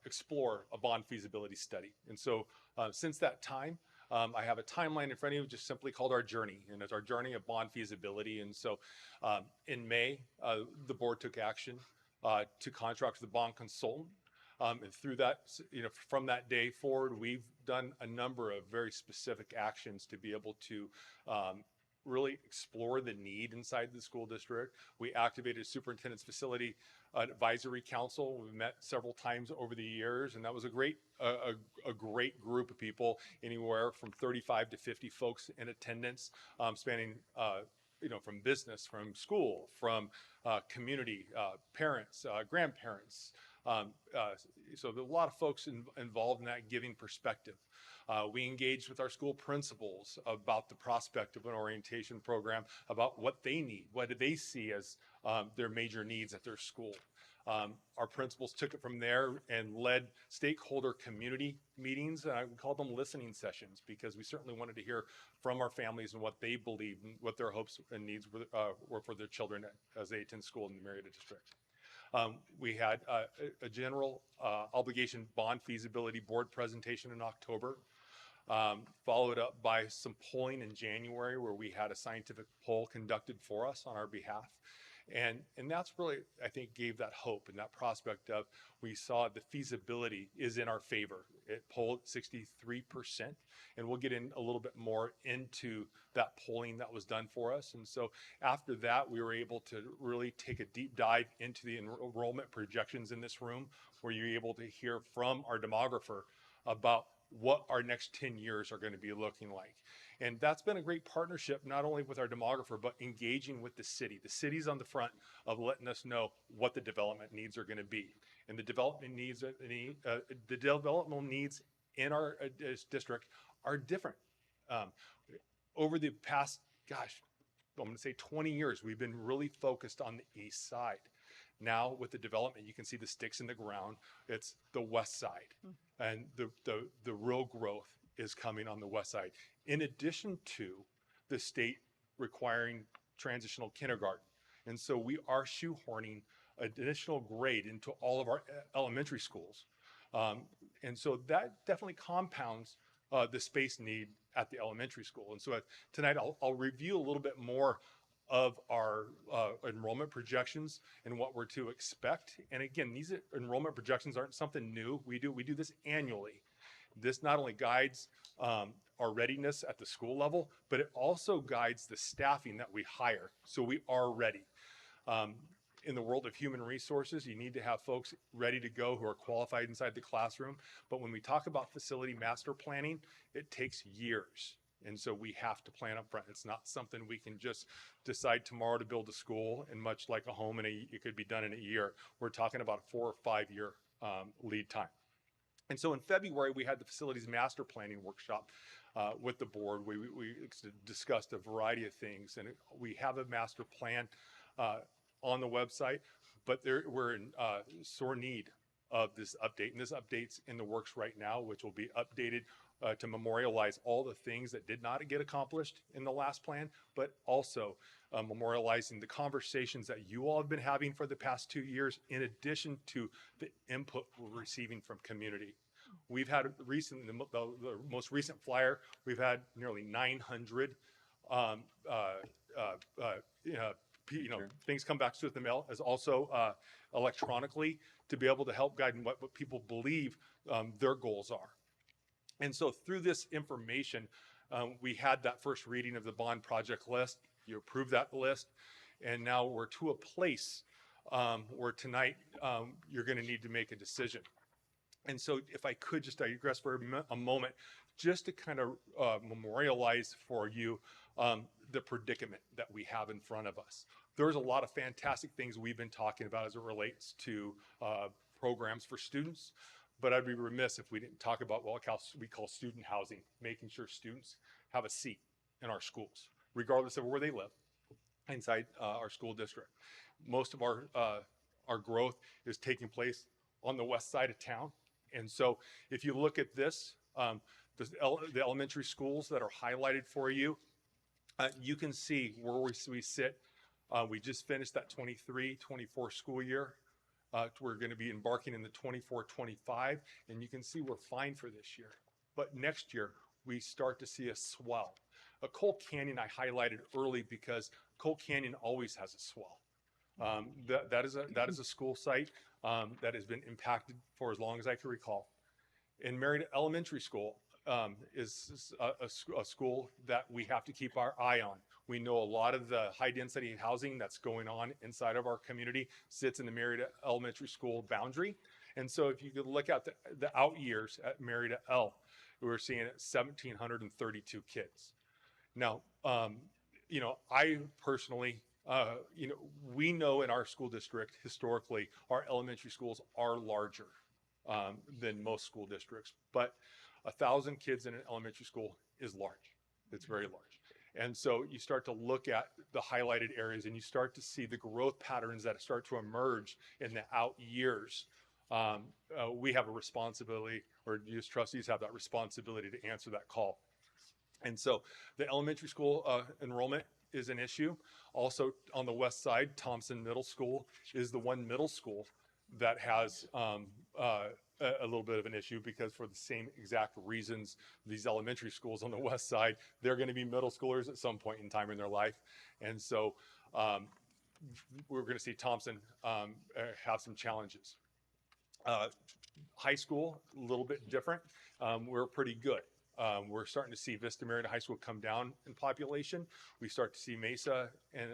explore a bond feasibility study. And so since that time, I have a timeline in front of you, just simply called our journey, and it's our journey of bond feasibility. And so in May, the board took action to contract with the bond consultant. And through that, from that day forward, we've done a number of very specific actions to be able to really explore the need inside the school district. We activated a superintendent's facility advisory council. We met several times over the years, and that was a great group of people, anywhere from 35 to 50 folks in attendance, spanning from business, from school, from community, parents, grandparents. So there are a lot of folks involved in that giving perspective. We engaged with our school principals about the prospect of an orientation program, about what they need, what do they see as their major needs at their school. Our principals took it from there and led stakeholder community meetings. I would call them listening sessions, because we certainly wanted to hear from our families and what they believed and what their hopes and needs were for their children as they attend school in the Murrieta district. We had a general obligation bond feasibility board presentation in October. followed up by some polling in January where we had a scientific poll conducted for us on our behalf. And that's really, I think, gave that hope and that prospect of we saw the feasibility is in our favor. It polled 63%, and we'll get in a little bit more into that polling that was done for us. And so after that, we were able to really take a deep dive into the enrollment projections in this room, where you're able to hear from our demographer about what our next 10 years are going to be looking like. And that's been a great partnership, not only with our demographer, but engaging with the city. The city's on the front of letting us know what the development needs are going to be. And the development needs, the developmental needs in our district are different. Over the past, gosh, I'm going to say 20 years, we've been really focused on the east side. Now with the development, you can see the sticks in the ground. It's the west side, and the real growth is coming on the west side. In addition to the state requiring transitional kindergarten, and so we are shoehorning an additional grade into all of our elementary schools, and so that definitely compounds the space need at the elementary school. And so tonight I'll review a little bit more of our enrollment projections and what we're to expect. And again, these enrollment projections aren't something new. We do this annually. This not only guides our readiness at the school level, but it also guides the staffing that we hire, so we are ready. In the world of human resources, you need to have folks ready to go who are qualified inside the classroom. But when we talk about facility master planning, it takes years. And so we have to plan up front. It's not something we can just decide tomorrow to build a school, and much like a home, it could be done in a year. We're talking about a 4 or 5 year lead time. And so in February, we had the facilities master planning workshop with the board. We discussed a variety of things, and we have a master plan on the website, but we're in sore need of this update. And this update's in the works right now, which will be updated to memorialize all the things that did not get accomplished in the last plan, but also memorializing the conversations that you all have been having for the past 2 years, in addition to the input we're receiving from community. We've had the most recent flyer, we've had nearly 900 things come back to the mail, as also electronically, to be able to help guide what people believe their goals are. And so through this information, we had that first reading of the bond project list. You approved that list, and now we're to a place where tonight you're going to need to make a decision. And so if I could just digress for a moment, just to kind of memorialize for you the predicament that we have in front of us. There's a lot of fantastic things we've been talking about as it relates to programs for students, but I'd be remiss if we didn't talk about what we call student housing, making sure students have a seat in our schools, regardless of where they live inside our school district. Most of our growth is taking place on the west side of town. And so if you look at this, the elementary schools that are highlighted for you, you can see where we sit. We just finished that 23-24 school year. We're going to be embarking in the 24-25, and you can see we're fine for this year. But next year, we start to see a swell. Coal Canyon I highlighted early because Coal Canyon always has a swell. That is a school site that has been impacted for as long as I can recall. And Murrieta Elementary School is a school that we have to keep our eye on. We know a lot of the high density housing that's going on inside of our community sits in the Murrieta Elementary School boundary. And so if you could look at the out years at Murrieta L, we're seeing 1,732 kids. Now, I personally, we know in our school district, historically, our elementary schools are larger than most school districts, but 1,000 kids in an elementary school is large. It's very large. And so you start to look at the highlighted areas, and you start to see the growth patterns that start to emerge in the out years. We have a responsibility, or you as trustees have that responsibility to answer that call. And so the elementary school enrollment is an issue. Also on the west side, Thompson Middle School is the one middle school that has a little bit of an issue because for the same exact reasons, these elementary schools on the west side, they're going to be middle schoolers at some point in time in their life. And so we're going to see Thompson have some challenges. High school, a little bit different. We're pretty good. We're starting to see Vista Murrieta High School come down in population. We start to see Mesa and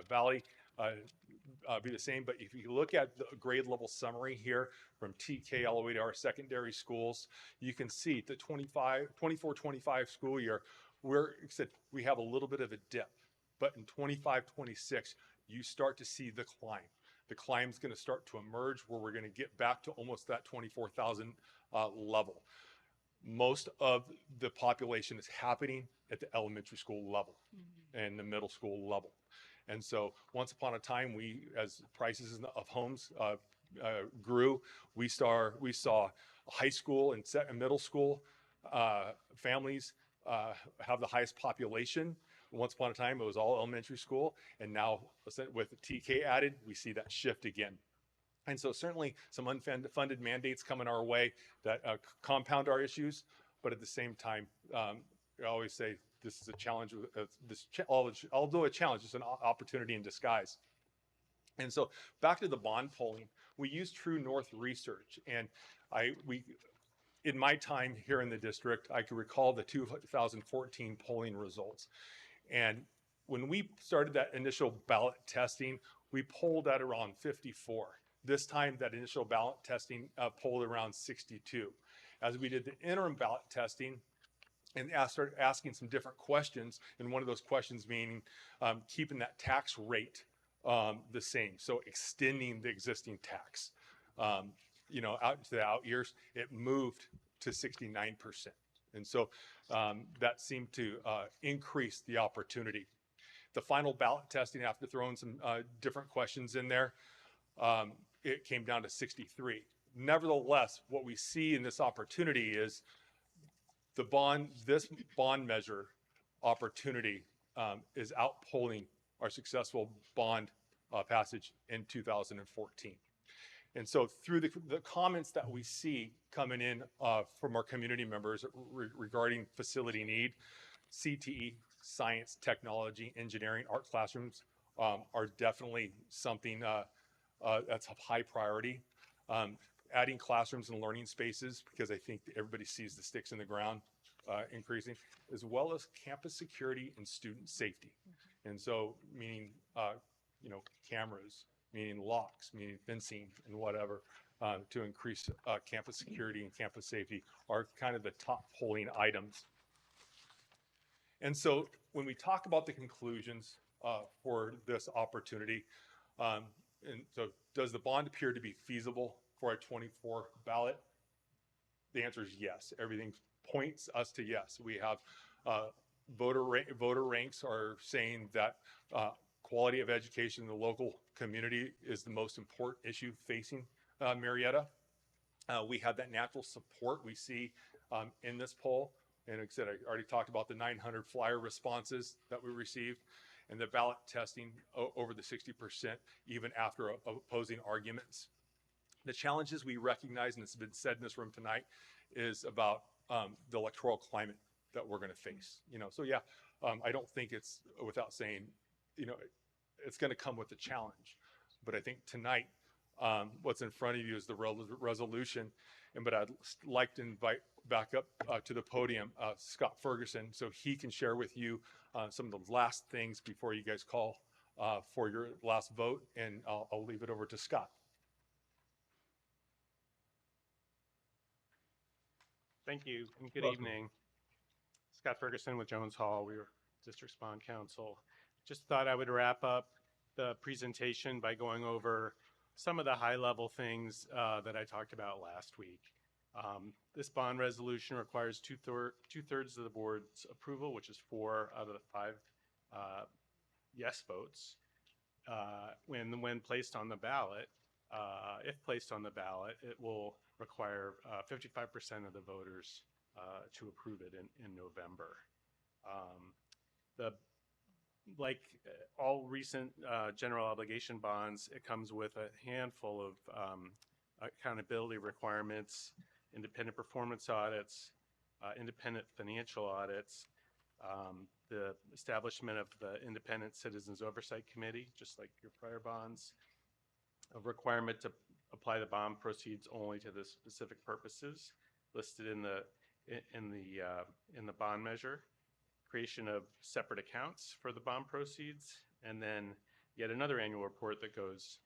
Valley be the same. But if you look at the grade level summary here from TK all the way to our secondary schools, you can see the 24-25 school year, we have a little bit of a dip. But in 25-26, you start to see the climb. The climb's going to start to emerge where we're going to get back to almost that 24,000 level. Most of the population is happening at the elementary school level and the middle school level. And so once upon a time, as prices of homes grew, we saw high school and middle school families have the highest population. Once upon a time, it was all elementary school. And now with TK added, we see that shift again. And so certainly some unfunded mandates coming our way that compound our issues. But at the same time, I always say this is a challenge. Although a challenge, it's an opportunity in disguise. And so back to the bond polling, we use True North research. And in my time here in the district, I can recall the 2014 polling results. And when we started that initial ballot testing, we polled at around 54. This time, that initial ballot testing polled around 62. As we did the interim ballot testing and started asking some different questions, and one of those questions meaning keeping that tax rate the same, so extending the existing tax, out to the out years, it moved to 69%. And so that seemed to increase the opportunity. The final ballot testing, after throwing some different questions in there, it came down to 63. Nevertheless, what we see in this opportunity is this bond measure opportunity is outpolling our successful bond passage in 2014. And so through the comments that we see coming in from our community members regarding facility need, CTE, science, technology, engineering, art classrooms are definitely something that's of high priority. Adding classrooms and learning spaces, because I think everybody sees the sticks in the ground increasing, as well as campus security and student safety. And so meaning, cameras, meaning locks, meaning fencing and whatever, to increase campus security and campus safety are kind of the top polling items. And so when we talk about the conclusions for this opportunity, and so does the bond appear to be feasible for a 24 ballot? The answer is yes. Everything points us to yes. We have voter ranks are saying that quality of education in the local community is the most important issue facing Murrieta. We have that natural support we see in this poll. And like I said, I already talked about the 900 flyer responses that we received and the ballot testing over the 60%, even after opposing arguments. The challenges we recognize, and it's been said in this room tonight, is about the electoral climate that we're going to face. So yeah, I don't think it's without saying, it's going to come with a challenge. But I think tonight, what's in front of you is the resolution. But I'd like to invite back up to the podium Scott Ferguson, so he can share with you some of the last things before you guys call for your last vote. And I'll leave it over to Scott. Thank you, and good Welcome. evening. Scott Ferguson with Jones Hall. We were District's Bond Council. Just thought I would wrap up the presentation by going over some of the high-level things that I talked about last week. This bond resolution requires two-thirds of the board's approval, which is 4 out of the 5 yes votes. When placed on the ballot, if placed on the ballot, it will require 55% of the voters to approve it in November. Like all recent general obligation bonds, it comes with a handful of accountability requirements, independent performance audits, independent financial audits, the establishment of the Independent Citizens Oversight Committee, just like your prior bonds, a requirement to apply the bond proceeds only to the specific purposes listed in the bond measure, creation of separate accounts for the bond proceeds, and then yet another annual report that goes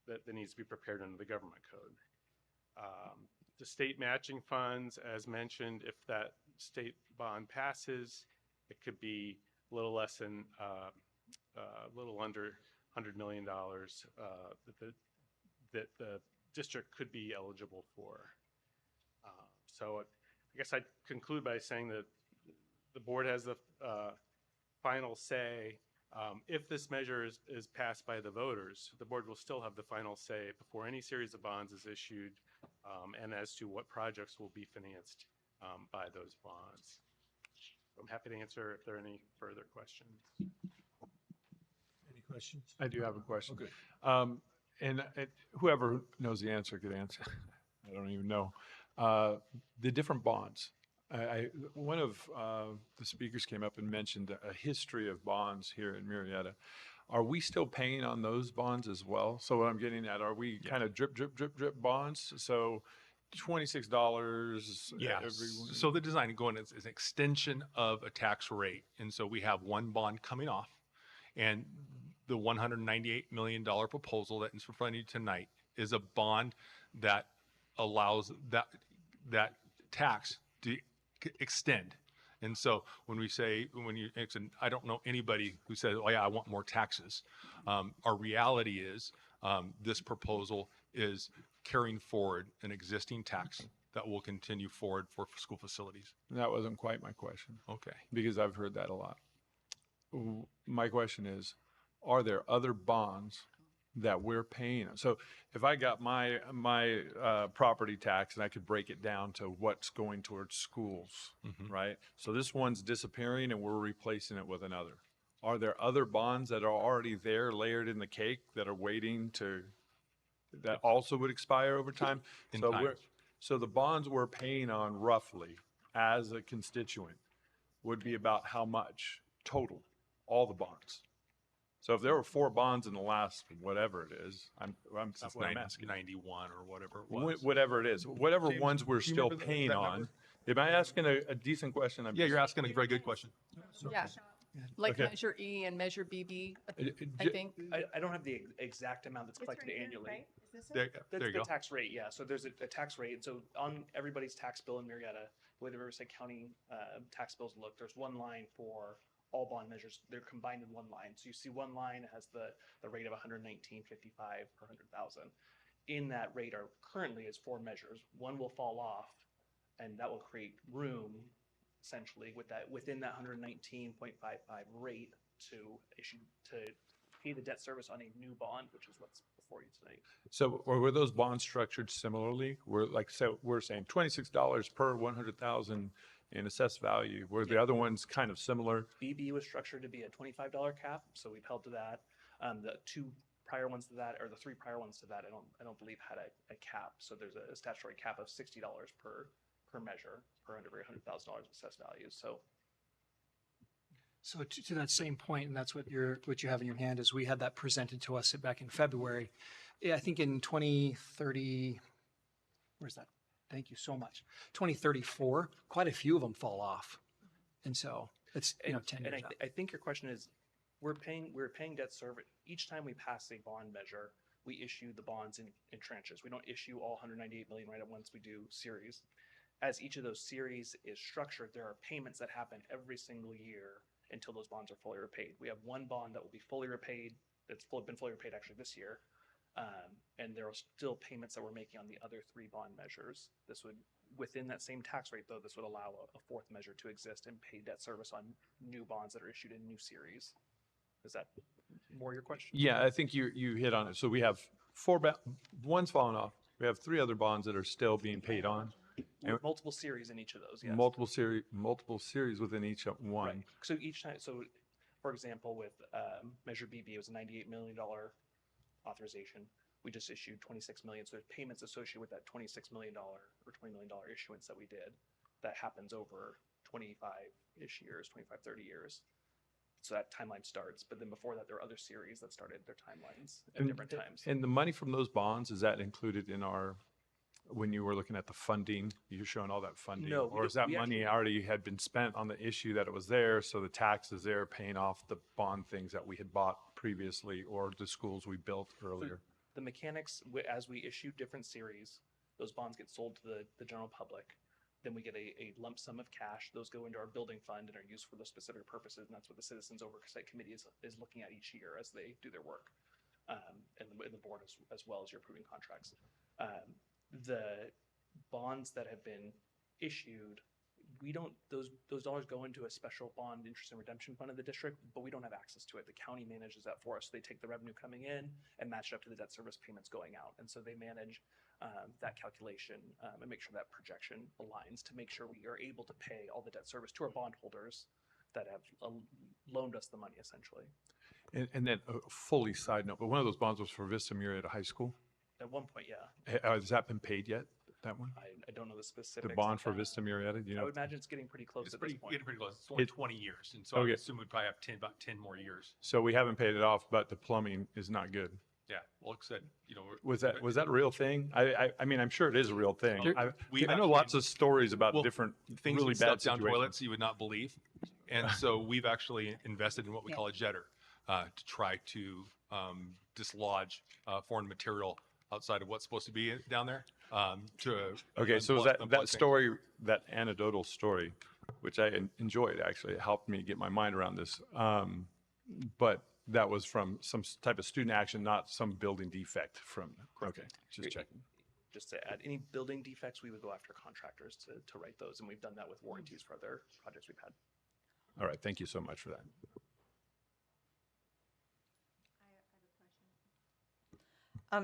that needs to be prepared under the government code. The state matching funds, as mentioned, if that state bond passes, it could be a little less than, a little under $100 million that the district could be eligible for. So I guess I'd conclude by saying that the board has the final say. If this measure is passed by the voters, the board will still have the final say before any series of bonds is issued, and as to what projects will be financed by those bonds. So I'm happy to answer if there are any further questions. Any questions? I do have a question. Okay. And whoever knows the answer could answer. I don't even know. The different bonds. One of the speakers came up and mentioned a history of bonds here in Murrieta. Are we still paying on those bonds as well? So what I'm getting at, are we kind of drip bonds? So $26 Yeah. every. So the design going is an extension of a tax rate. And so we have one bond coming off, and the $198 million proposal that is in front of you tonight is a bond that allows that tax to extend. And so when we say, I don't know anybody who says, oh yeah, I want more taxes. Our reality is this proposal is carrying forward an existing tax that will continue forward for school facilities. That wasn't quite my question. Okay. Because I've heard that a lot. My question is, are there other bonds that we're paying? So if I got my property tax and I could break it down to what's going towards schools, right? So this one's disappearing and we're replacing it with another. Are there other bonds that are already there layered in the cake that are waiting that also would expire over time? So the bonds we're paying on roughly as a constituent would be about how much total, all the bonds? So if there were 4 bonds in the last, whatever it is, I'm asking. 91 or whatever it was. Whatever it is, whatever James, ones we're do you still remember paying that on. number? Am I asking a decent question? Yeah, you're asking a very good question. Yeah, like Okay. Measure E and Measure BB, I think. I don't have the exact amount that's collected annually. There That's you the go. tax rate, yeah. So there's a tax rate. And so on everybody's tax bill in Murrieta, the way the Riverside County tax bills look, there's one line for all bond measures. They're combined in one line. So you see one line has the rate of 119.55 per 100,000. In that rate are currently is 4 measures. One will fall off, and that will create room essentially within that 119.55 rate to pay the debt service on a new bond, which is what's before you tonight. So were those bonds structured similarly? We're saying $26 per 100,000 in assessed value. Were the other ones kind of similar? BB was structured to be a $25 cap, so we've held to that. The 2 prior ones to that, or the 3 prior ones to that, I don't believe had a cap. So there's a statutory cap of $60 per measure per every $100,000 assessed value. So to that same point, and that's what you have in your hand, is we had that presented to us back in February. Yeah, I think in 2030, where's that? Thank you so much. 2034, quite a few of them fall off. And so it's 10 years out. I think your question is, we're paying debt service each time we pass a bond measure. We issue the bonds in tranches. We don't issue all 198 million right at once. We do series. As each of those series is structured, there are payments that happen every single year until those bonds are fully repaid. We have one bond that will be fully repaid, been fully repaid actually this year. And there are still payments that we're making on the other 3 bond measures. Within that same tax rate though, this would allow a 4th measure to exist and pay debt service on new bonds that are issued in new series. Is that more your question? Yeah, I think you hit on it. So we have one's fallen off. We have 3 other bonds that are still being paid on. And multiple series in each of those, yes. Multiple series within each one. Right. So each time, for example, with Measure BB, it was a $98 million authorization. we just issued 26 million. So there's payments associated with that $26 million or $20 million issuance that we did that happens over 25-ish years, 25, 30 years. So that timeline starts, but then before that, there are other series that started their timelines at different times. And the money from those bonds, is that included in our, when you were looking at the funding, you're showing all that funding? No, Or is that money already had been spent on the issue that it was there, so the tax is there paying off the bond things that we had bought previously or the schools we built earlier? The mechanics, as we issue different series, those bonds get sold to the general public. Then we get a lump sum of cash. Those go into our building fund and are used for those specific purposes. And that's what the Citizens Oversight Committee is looking at each year as they do their work. And the board as well as your approving contracts. The bonds that have been issued, we don't, those dollars go into a special bond interest and redemption fund of the district, but we don't have access to it. The county manages that for us. They take the revenue coming in and match it up to the debt service payments going out. And so they manage that calculation and make sure that projection aligns to make sure we are able to pay all the debt service to our bondholders that have loaned us the money essentially. And then a fully side note, but one of those bonds was for Vista Murrieta High School. At one point, yeah. Has that been paid yet, that one? I don't know the specifics. The bond of for that. Vista Murrieta, do you know? I would imagine it's getting pretty close It's at this point. getting pretty close. It's only 20 years. And so I Okay. would assume we'd probably have about 10 more years. So we haven't paid it off, but the plumbing is not good. Yeah. Well, like I said, you know, Was that a real thing? I mean, I'm sure it is a real thing. There- I we've know actually- lots of stories about different things really that bad stuff down situations. toilets you would not believe. And so we've actually invested in what we call a jetter to try to dislodge foreign material outside of what's supposed to be down there. Okay, so is unplug that things. story, that anecdotal story, which I enjoyed actually, it helped me get my mind around this. But that was from some type of student action, not some building defect from, okay, just checking. Just to add, any building defects, we would go after contractors to write those. And we've done that with warranties for other projects we've had. All right, thank you so much for that.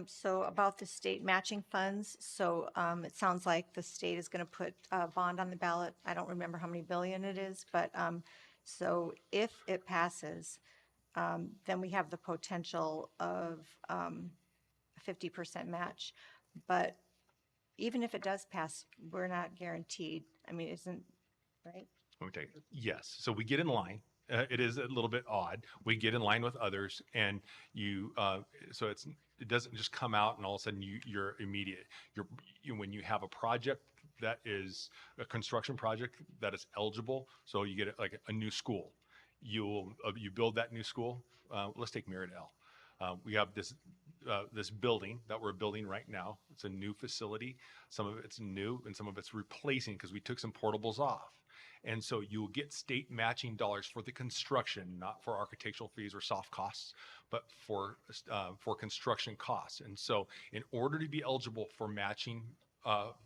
So about the state matching funds, so it sounds like the state is going to put a bond on the ballot. I don't remember how many billion it is, but so if it passes, then we have the potential of a 50% match. But even if it does pass, we're not guaranteed. I mean, isn't, right? Let me take it. Yes. So we get in line. It is a little bit odd. We get in line with others, and so it doesn't just come out and all of a sudden you're immediate. When you have a project that is a construction project that is eligible, so you get like a new school, you build that new school. Let's take Murrieta. We have this building that we're building right now. It's a new facility. Some of it's new and some of it's replacing because we took some portables off. And so you'll get state matching dollars for the construction, not for architectural fees or soft costs, but for construction costs. And so in order to be eligible for matching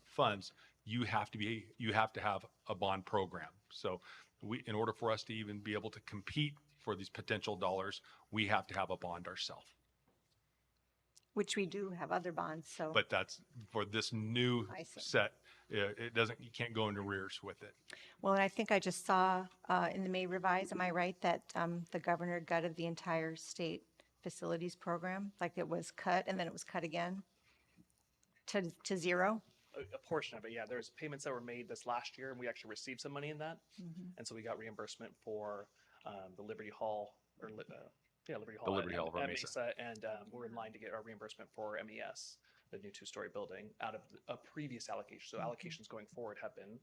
funds, you have to have a bond program. So in order for us to even be able to compete for these potential dollars, we have to have a bond ourselves. Which we do have other bonds, so. But that's for this new I see. set. You can't go into arrears with it. Well, and I think I just saw in the May Revise, am I right, that the governor gutted the entire state facilities program? Like it was cut and then it was cut again to zero? A portion of it, yeah. There's payments that were made this last year, and we actually received some money in that. Mhm. And so we got reimbursement for the Liberty Hall, Liberty Hall. The Liberty Hall of at Mesa. And we're in line to get our reimbursement for MES, the new two-story building, out of a previous allocation. So allocations going forward have been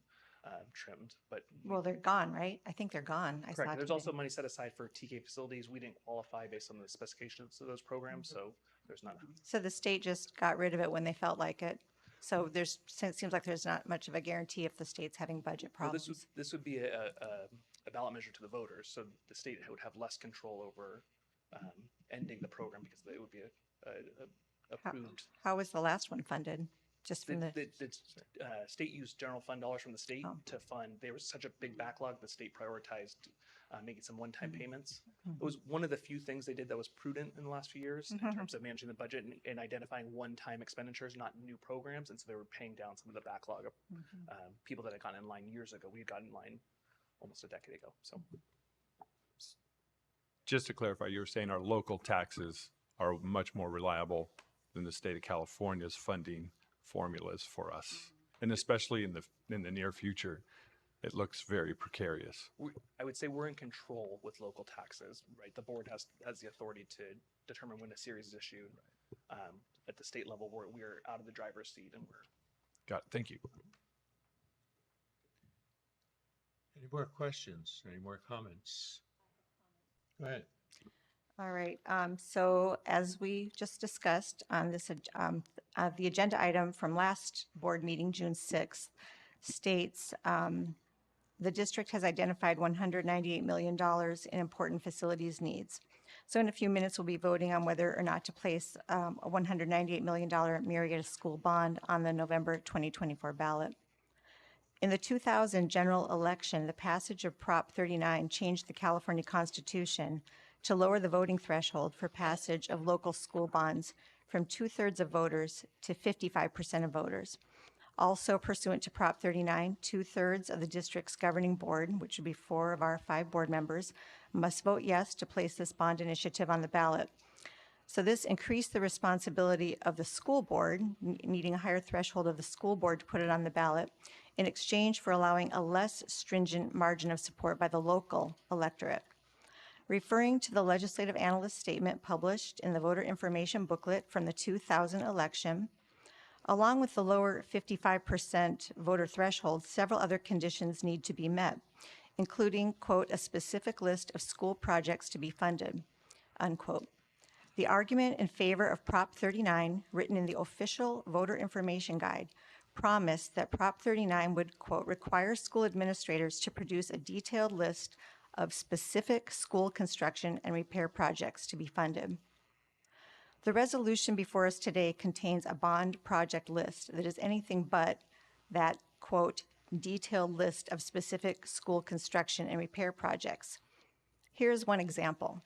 trimmed, but. Well, they're gone, right? I think they're gone. I saw Correct. There's today. also money set aside for TK facilities. We didn't qualify based on the specifications of those programs, so there's none. So the state just got rid of it when they felt like it. So it seems like there's not much of a guarantee if the state's having budget Well, problems. this would be a ballot measure to the voters, so the state would have less control over ending the program because it would be approved. How was the last one funded? Just from the, The state used general fund dollars from the state to fund. There was such a big backlog, the state prioritized making some one-time payments. It was one of the few things they did that was prudent in the last few years in terms of managing the budget and identifying one-time expenditures, not new programs. And so they were paying down some of the backlog of people that had gotten in line years ago. We had gotten in line almost a decade ago. So Just to clarify, you were saying our local taxes are much more reliable than the state of California's funding formulas for us. And especially in the near future, it looks very precarious. I would say we're in control with local taxes, right? The board has the authority to determine when a series is issued. At the state level, we're out of the driver's seat, and we're. Got it. Thank you. Any more questions? Any more comments? Go ahead. All right, so as we just discussed on this, the agenda item from last board meeting, June 6th, states the district has identified $198 million in important facilities needs. So in a few minutes, we'll be voting on whether or not to place a $198 million Murrieta school bond on the November 2024 ballot. In the 2000 general election, the passage of Prop 39 changed the California Constitution to lower the voting threshold for passage of local school bonds from 2/3 of voters to 55% of voters. Also pursuant to Prop 39, 2/3 of the district's governing board, which would be 4 of our 5 board members, must vote yes to place this bond initiative on the ballot. So this increased the responsibility of the school board, needing a higher threshold of the school board to put it on the ballot, in exchange for allowing a less stringent margin of support by the local electorate. Referring to the legislative analyst statement published in the voter information booklet from the 2000 election, along with the lower 55% voter threshold, several other conditions need to be met, including, quote, a specific list of school projects to be funded, unquote. The argument in favor of Prop 39, written in the official voter information guide, promised that Prop 39 would, quote, require school administrators to produce a detailed list of specific school construction and repair projects to be funded. The resolution before us today contains a bond project list that is anything but that, quote, detailed list of specific school construction and repair projects. Here's one example.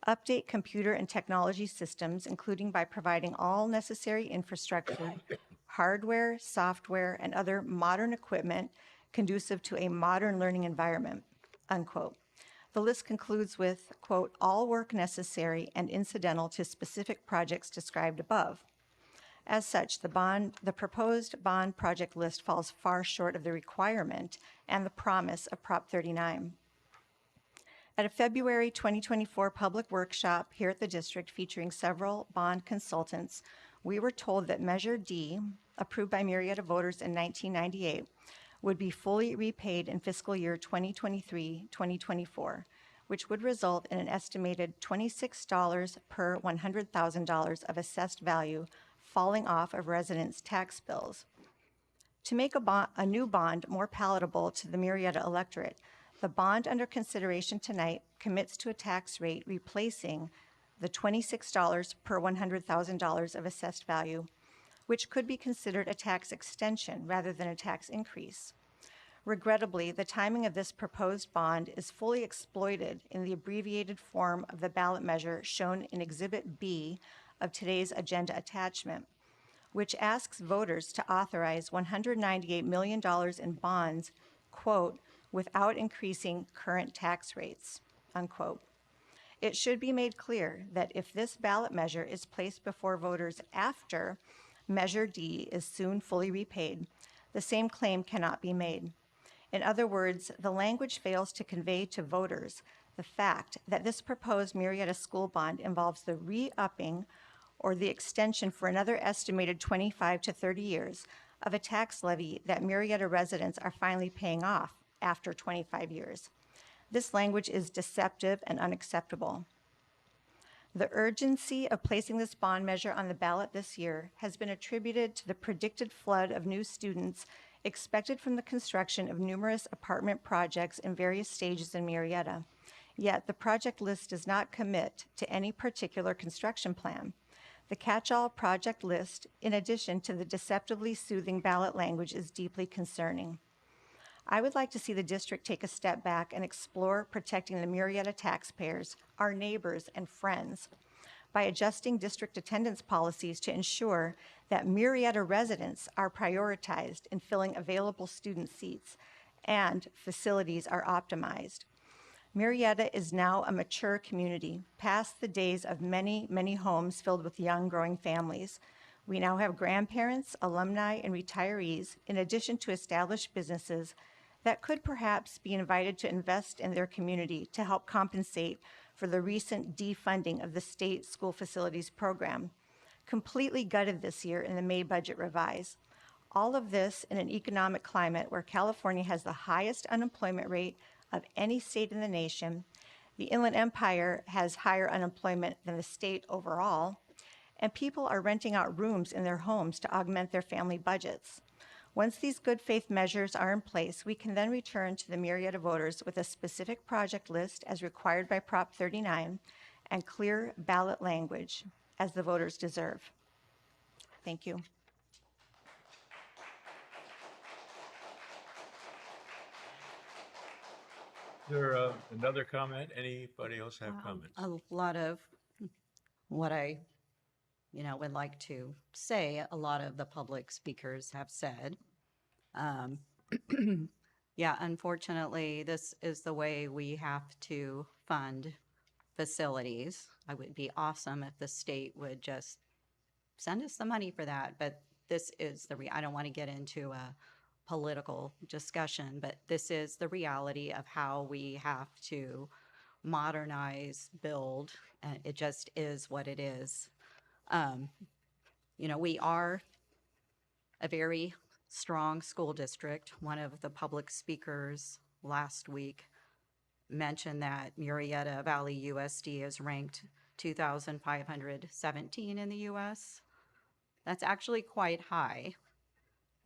Update computer and technology systems, including by providing all necessary infrastructure, hardware, software, and other modern equipment conducive to a modern learning environment, unquote. The list concludes with, quote, all work necessary and incidental to specific projects described above. As such, the proposed bond project list falls far short of the requirement and the promise of Prop 39. At a February 2024 public workshop here at the district featuring several bond consultants, we were told that Measure D, approved by Murrieta voters in 1998, would be fully repaid in fiscal year 2023-2024, which would result in an estimated $26 per $100,000 of assessed value falling off of residents' tax bills. To make a new bond more palatable to the Murrieta electorate, the bond under consideration tonight commits to a tax rate replacing the $26 per $100,000 of assessed value, which could be considered a tax extension rather than a tax increase. Regrettably, the timing of this proposed bond is fully exploited in the abbreviated form of the ballot measure shown in Exhibit B of today's agenda attachment, which asks voters to authorize $198 million in bonds, quote, without increasing current tax rates, unquote. It should be made clear that if this ballot measure is placed before voters after Measure D is soon fully repaid, the same claim cannot be made. In other words, the language fails to convey to voters the fact that this proposed Murrieta school bond involves the re-upping or the extension for another estimated 25 to 30 years of a tax levy that Murrieta residents are finally paying off after 25 years. This language is deceptive and unacceptable. The urgency of placing this bond measure on the ballot this year has been attributed to the predicted flood of new students expected from the construction of numerous apartment projects in various stages in Murrieta. Yet the project list does not commit to any particular construction plan. The catch-all project list, in addition to the deceptively soothing ballot language, is deeply concerning. I would like to see the district take a step back and explore protecting the Murrieta taxpayers, our neighbors and friends, by adjusting district attendance policies to ensure that Murrieta residents are prioritized in filling available student seats and facilities are optimized. Murrieta is now a mature community, past the days of many, many homes filled with young, growing families. We now have grandparents, alumni, and retirees, in addition to established businesses that could perhaps be invited to invest in their community to help compensate for the recent defunding of the state school facilities program, completely gutted this year in the May budget revise. All of this in an economic climate where California has the highest unemployment rate of any state in the nation. The Inland Empire has higher unemployment than the state overall, and people are renting out rooms in their homes to augment their family budgets. Once these good faith measures are in place, we can then return to the Murrieta voters with a specific project list as required by Prop 39 and clear ballot language, as the voters deserve. Thank you. Is there another comment? Anybody else have comments? A lot of what I, would like to say, a lot of the public speakers have said. Yeah, unfortunately, this is the way we have to fund facilities. It would be awesome if the state would just send us the money for that, but this is I don't want to get into a political discussion, but this is the reality of how we have to modernize, build, and it just is what it is. We are a very strong school district. One of the public speakers last week mentioned that Murrieta Valley USD is ranked 2,517 in the US. That's actually quite high,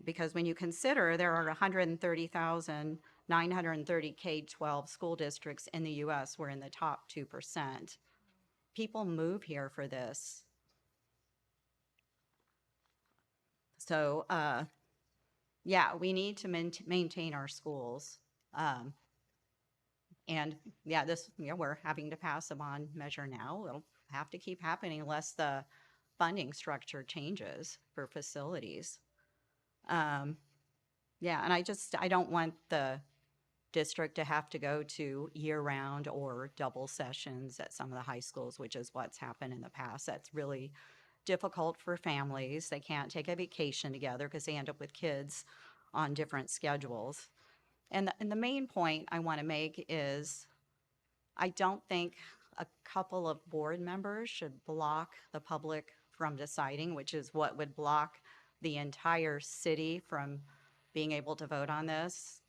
because when you consider there are 130,930 K-12 school districts in the US, we're in the top 2%. People move here for this. So, yeah, we need to maintain our schools. And yeah, we're having to pass a bond measure now. It'll have to keep happening unless the funding structure changes for facilities. Yeah, and I don't want the district to have to go to year-round or double sessions at some of the high schools, which is what's happened in the past. That's really difficult for families. They can't take a vacation together because they end up with kids on different schedules. And the main point I want to make is I don't think a couple of board members should block the public from deciding, which is what would block the entire city from being able to vote on this.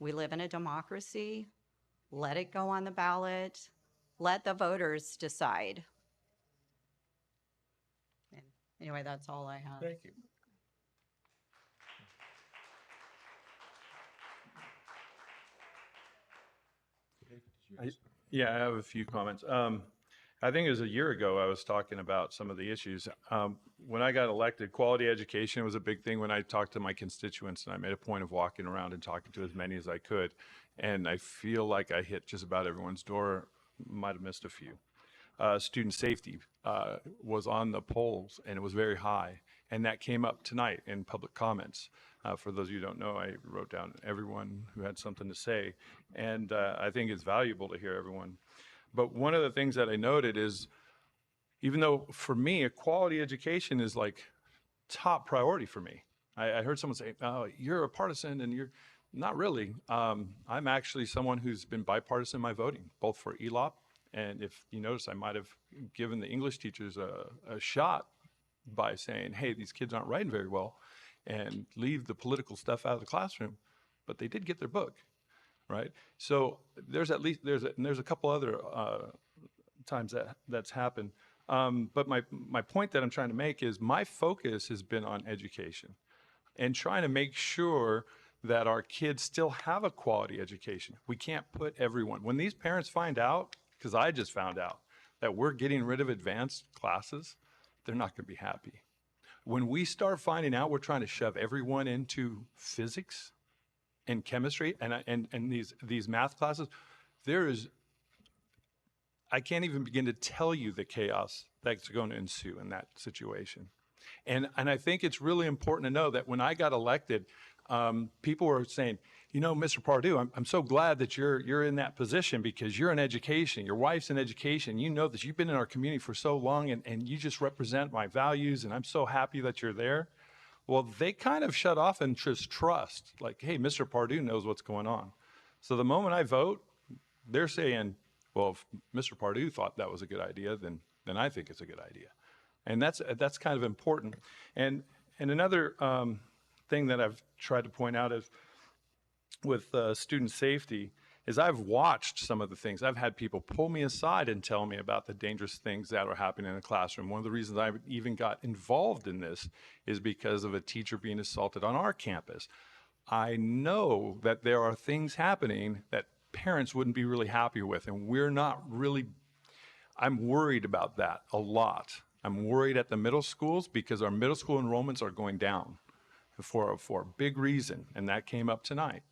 We live in a democracy. Let it go on the ballot. Let the voters decide. And anyway, that's all I have. Thank you. Yeah, I have a few comments. I think it was a year ago I was talking about some of the issues. When I got elected, quality education was a big thing when I talked to my constituents, and I made a point of walking around and talking to as many as I could. And I feel like I hit just about everyone's door, might have missed a few. Student safety was on the polls, and it was very high. And that came up tonight in public comments. For those of you who don't know, I wrote down everyone who had something to say. And I think it's valuable to hear everyone. But one of the things that I noted is, even though for me, a quality education is like top priority for me. I heard someone say, oh, you're a partisan, and you're not really. I'm actually someone who's been bipartisan in my voting, both for ELOP, and if you notice, I might have given the English teachers a shot by saying, hey, these kids aren't writing very well, and leave the political stuff out of the classroom, but they did get their book, right? So there's a couple other times that's happened. But my point that I'm trying to make is my focus has been on education and trying to make sure that our kids still have a quality education. We can't put everyone, when these parents find out, because I just found out, that we're getting rid of advanced classes, they're not gonna be happy. When we start finding out we're trying to shove everyone into physics and chemistry and these math classes, I can't even begin to tell you the chaos that's going to ensue in that situation. And I think it's really important to know that when I got elected, people were saying, you know, Mr. Pardue, I'm so glad that you're in that position because you're in education, your wife's in education. You know that you've been in our community for so long and you just represent my values and I'm so happy that you're there. Well, they kind of shut off and just trust, like, hey, Mr. Pardue knows what's going on. So the moment I vote, they're saying, well, if Mr. Pardue thought that was a good idea, then I think it's a good idea. And that's kind of important. And another thing that I've tried to point out is with student safety is I've watched some of the things. I've had people pull me aside and tell me about the dangerous things that are happening in the classroom. One of the reasons I even got involved in this is because of a teacher being assaulted on our campus. I know that there are things happening that parents wouldn't be really happy with, and we're not really, I'm worried about that a lot. I'm worried at the middle schools because our middle school enrollments are going down for a big reason, and that came up tonight.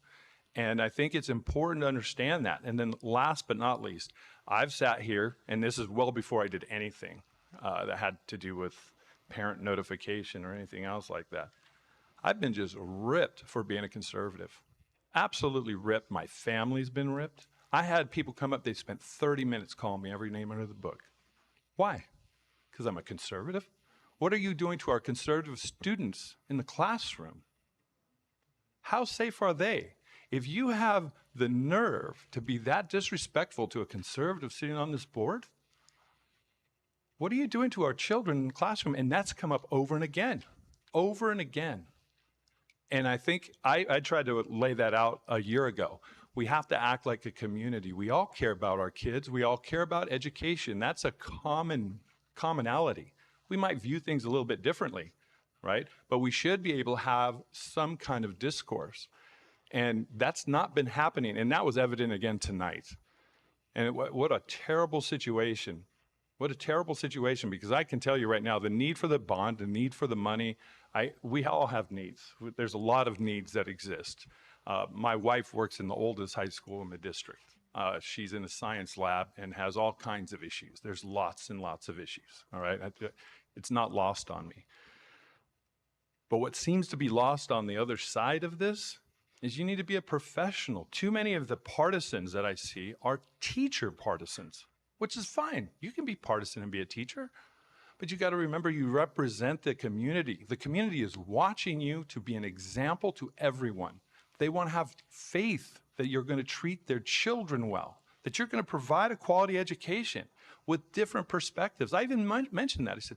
And I think it's important to understand that. And then last but not least, I've sat here, and this is well before I did anything that had to do with parent notification or anything else like that. I've been just ripped for being a conservative. Absolutely ripped. My family's been ripped. I had people come up, they spent 30 minutes calling me every name under the book. Why? Because I'm a conservative? What are you doing to our conservative students in the classroom? How safe are they? If you have the nerve to be that disrespectful to a conservative sitting on this board, what are you doing to our children in the classroom? And that's come up over and again, over and again. And I think I tried to lay that out a year ago. We have to act like a community. We all care about our kids. We all care about education. That's a commonality. We might view things a little bit differently, right? But we should be able to have some kind of discourse. And that's not been happening. And that was evident again tonight. And what a terrible situation. What a terrible situation, because I can tell you right now, the need for the bond, the need for the money, we all have needs. There's a lot of needs that exist. My wife works in the oldest high school in the district. She's in a science lab and has all kinds of issues. There's lots and lots of issues, all right? It's not lost on me. But what seems to be lost on the other side of this is you need to be a professional. Too many of the partisans that I see are teacher partisans, which is fine. You can be partisan and be a teacher, but you got to remember you represent the community. The community is watching you to be an example to everyone. They want to have faith that you're going to treat their children well, that you're going to provide a quality education with different perspectives. I even mentioned that. I said,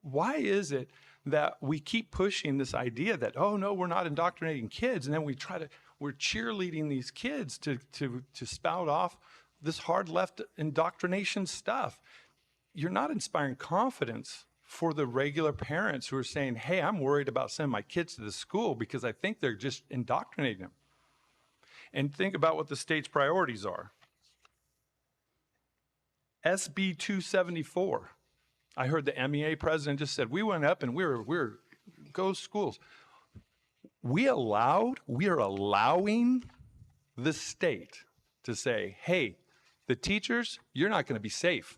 why is it that we keep pushing this idea that, oh no, we're not indoctrinating kids, and then we're cheerleading these kids to spout off this hard left indoctrination stuff? You're not inspiring confidence for the regular parents who are saying, hey, I'm worried about sending my kids to the school because I think they're just indoctrinating them. And think about what the state's priorities are. SB 274. I heard the MEA president just said, we went up and we're go schools. We are allowing the state to say, hey, the teachers, you're not going to be safe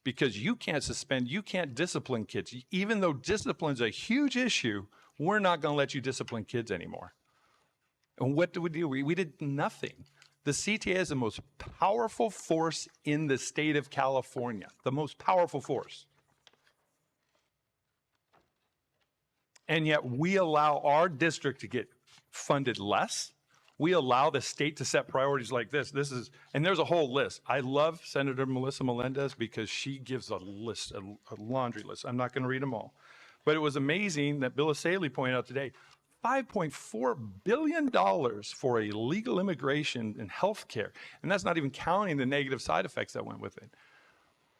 because you can't suspend, you can't discipline kids. Even though discipline's a huge issue, we're not going to let you discipline kids anymore. And what did we do? We did nothing. The CTA is the most powerful force in the state of California, the most powerful force. And yet we allow our district to get funded less. We allow the state to set priorities like this. And there's a whole list. I love Senator Melissa Melendez because she gives a list, a laundry list. I'm not going to read them all. But it was amazing that Bill Asaley pointed out today, $5.4 billion for illegal immigration and health care. And that's not even counting the negative side effects that went with it.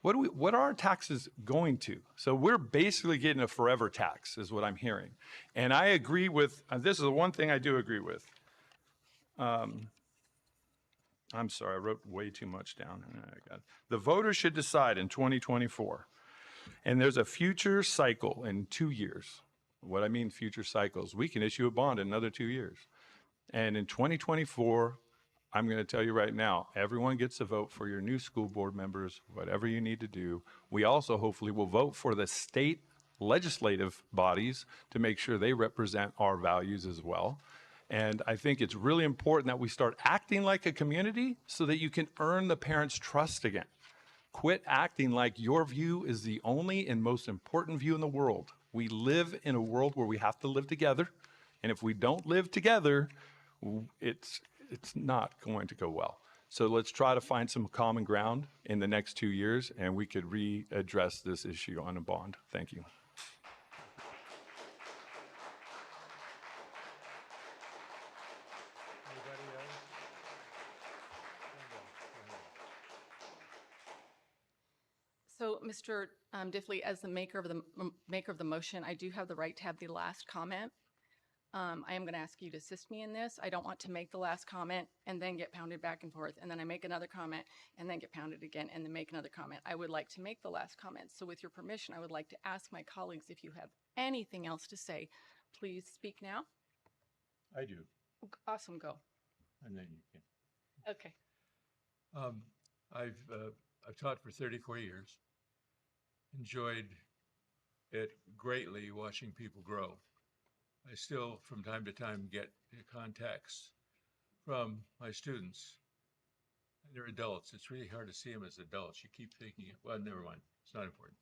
What are our taxes going to? So we're basically getting a forever tax is what I'm hearing. And I agree with, this is the one thing I do agree with. I'm sorry, I wrote way too much down. The voters should decide in 2024. And there's a future cycle in 2 years. What I mean future cycles, we can issue a bond in another 2 years. And in 2024, I'm going to tell you right now, everyone gets to vote for your new school board members, whatever you need to do. We also hopefully will vote for the state legislative bodies to make sure they represent our values as well. And I think it's really important that we start acting like a community so that you can earn the parents' trust again. Quit acting like your view is the only and most important view in the world. We live in a world where we have to live together. And if we don't live together, it's not going to go well. So let's try to find some common ground in the next 2 years, and we could readdress this issue on a bond. Thank you. So, Mr. Diffley, as the maker of the motion, I do have the right to have the last comment. I am going to ask you to assist me in this. I don't want to make the last comment and then get pounded back and forth, and then I make another comment and then get pounded again and then make another comment. I would like to make the last comment. So with your permission, I would like to ask my colleagues if you have anything else to say. Please speak now. I do, Awesome, go. and then you can. Okay. I've taught for 34 years. Enjoyed it greatly watching people grow. I still, from time to time, get contacts from my students. They're adults. It's really hard to see them as adults. You keep thinking, well, never mind. It's not important.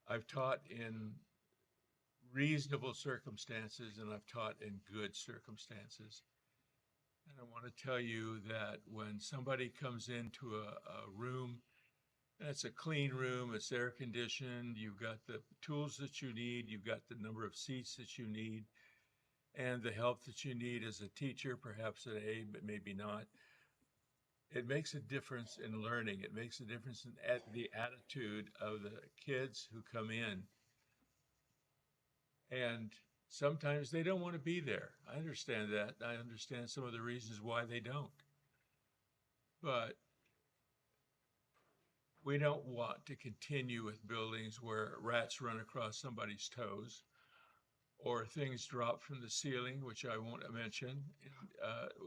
I've taught in reasonable circumstances, and I've taught in good circumstances. And I want to tell you that when somebody comes into a room, and it's a clean room, it's air conditioned, you've got the tools that you need, you've got the number of seats that you need, and the help that you need as a teacher, perhaps at A, but maybe not. It makes a difference in learning. It makes a difference in the attitude of the kids who come in. And sometimes they don't want to be there. I understand that. I understand some of the reasons why they don't. But we don't want to continue with buildings where rats run across somebody's toes or things drop from the ceiling, which I won't mention.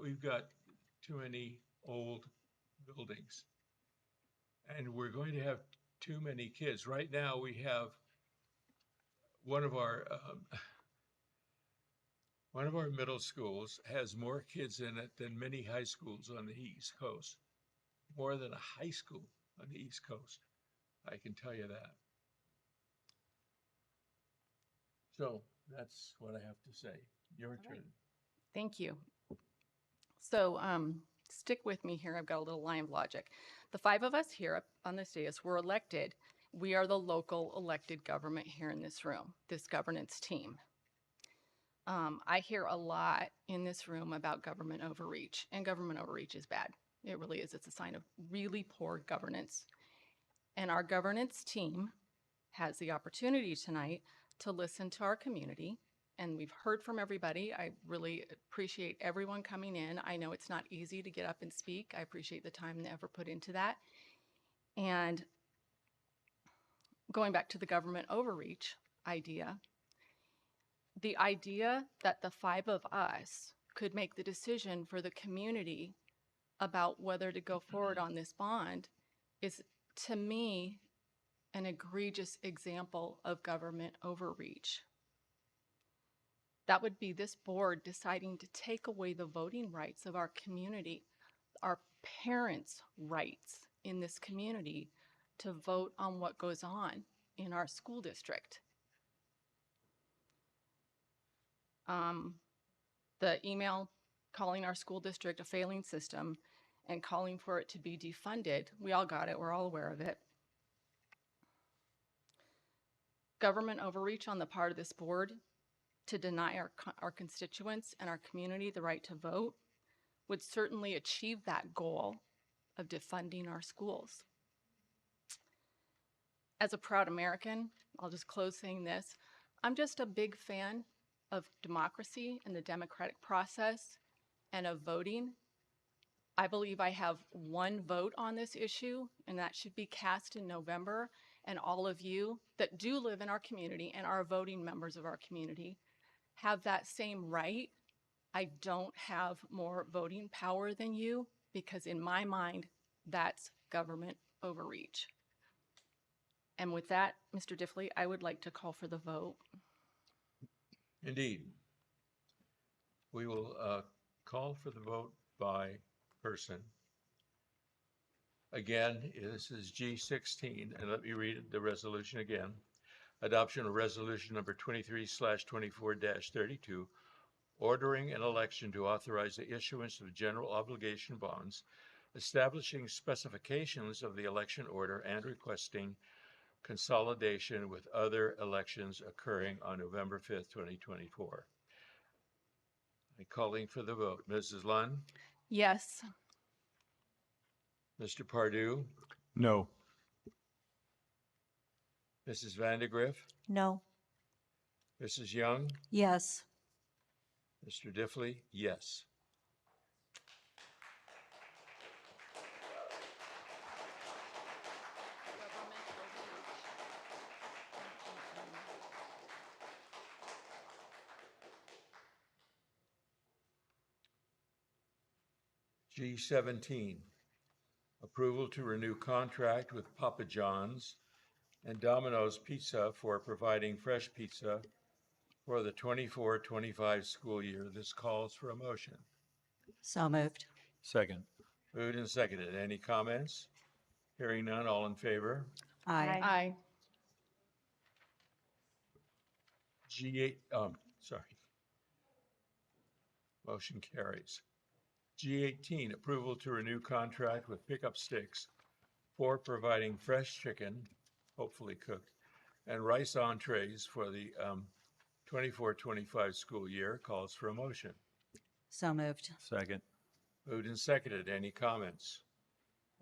We've got too many old buildings, and we're going to have too many kids. Right now, we have one of our middle schools has more kids in it than many high schools on the East Coast. More than a high school on the East Coast. I can tell you that. So that's what I have to say. Your turn. Thank you. So stick with me here. I've got a little line of logic. The five of us here up on this dais were elected. We are the local elected government here in this room, this governance team. I hear a lot in this room about government overreach, and government overreach is bad. It really is. It's a sign of really poor governance. And our governance team has the opportunity tonight to listen to our community. And we've heard from everybody. I really appreciate everyone coming in. I know it's not easy to get up and speak. I appreciate the time and the effort put into that. And going back to the government overreach idea, the idea that the five of us could make the decision for the community about whether to go forward on this bond is, to me, an egregious example of government overreach. That would be this board deciding to take away the voting rights of our community, our parents' rights in this community to vote on what goes on in our school district. The email calling our school district a failing system and calling for it to be defunded, we all got it, we're all aware of it. Government overreach on the part of this board to deny our constituents and our community the right to vote would certainly achieve that goal of defunding our schools. As a proud American, I'll just close saying this, I'm just a big fan of democracy and the democratic process and of voting. I believe I have one vote on this issue, and that should be cast in November. And all of you that do live in our community and are voting members of our community have that same right. I don't have more voting power than you because in my mind, that's government overreach. And with that, Mr. Diffley, I would like to call for the vote. Indeed. We will call for the vote by person. Again, this is G16, and let me read the resolution again. Adoption of resolution number 23/24-32, ordering an election to authorize the issuance of general obligation bonds, establishing specifications of the election order, and requesting consolidation with other elections occurring on November 5th, 2024. I'm calling for the vote. Mrs. Lund? Yes. Mr. Pardue? No. Mrs. Vandegrift? No. Mrs. Young? Yes. Mr. Diffley? Yes. G17, approval to renew contract with Papa John's and Domino's Pizza for providing fresh pizza for the 24-25 school year. This calls for a motion. So moved. Second. Moved and seconded. Any comments? Hearing none, all in favor? Aye. Aye. G8, sorry. Motion carries. G18, approval to renew contract with Pickup Sticks for providing fresh chicken, hopefully cooked, and rice entrees for the 24-25 school year. Calls for a motion. So moved. Second. Moved and seconded. Any comments?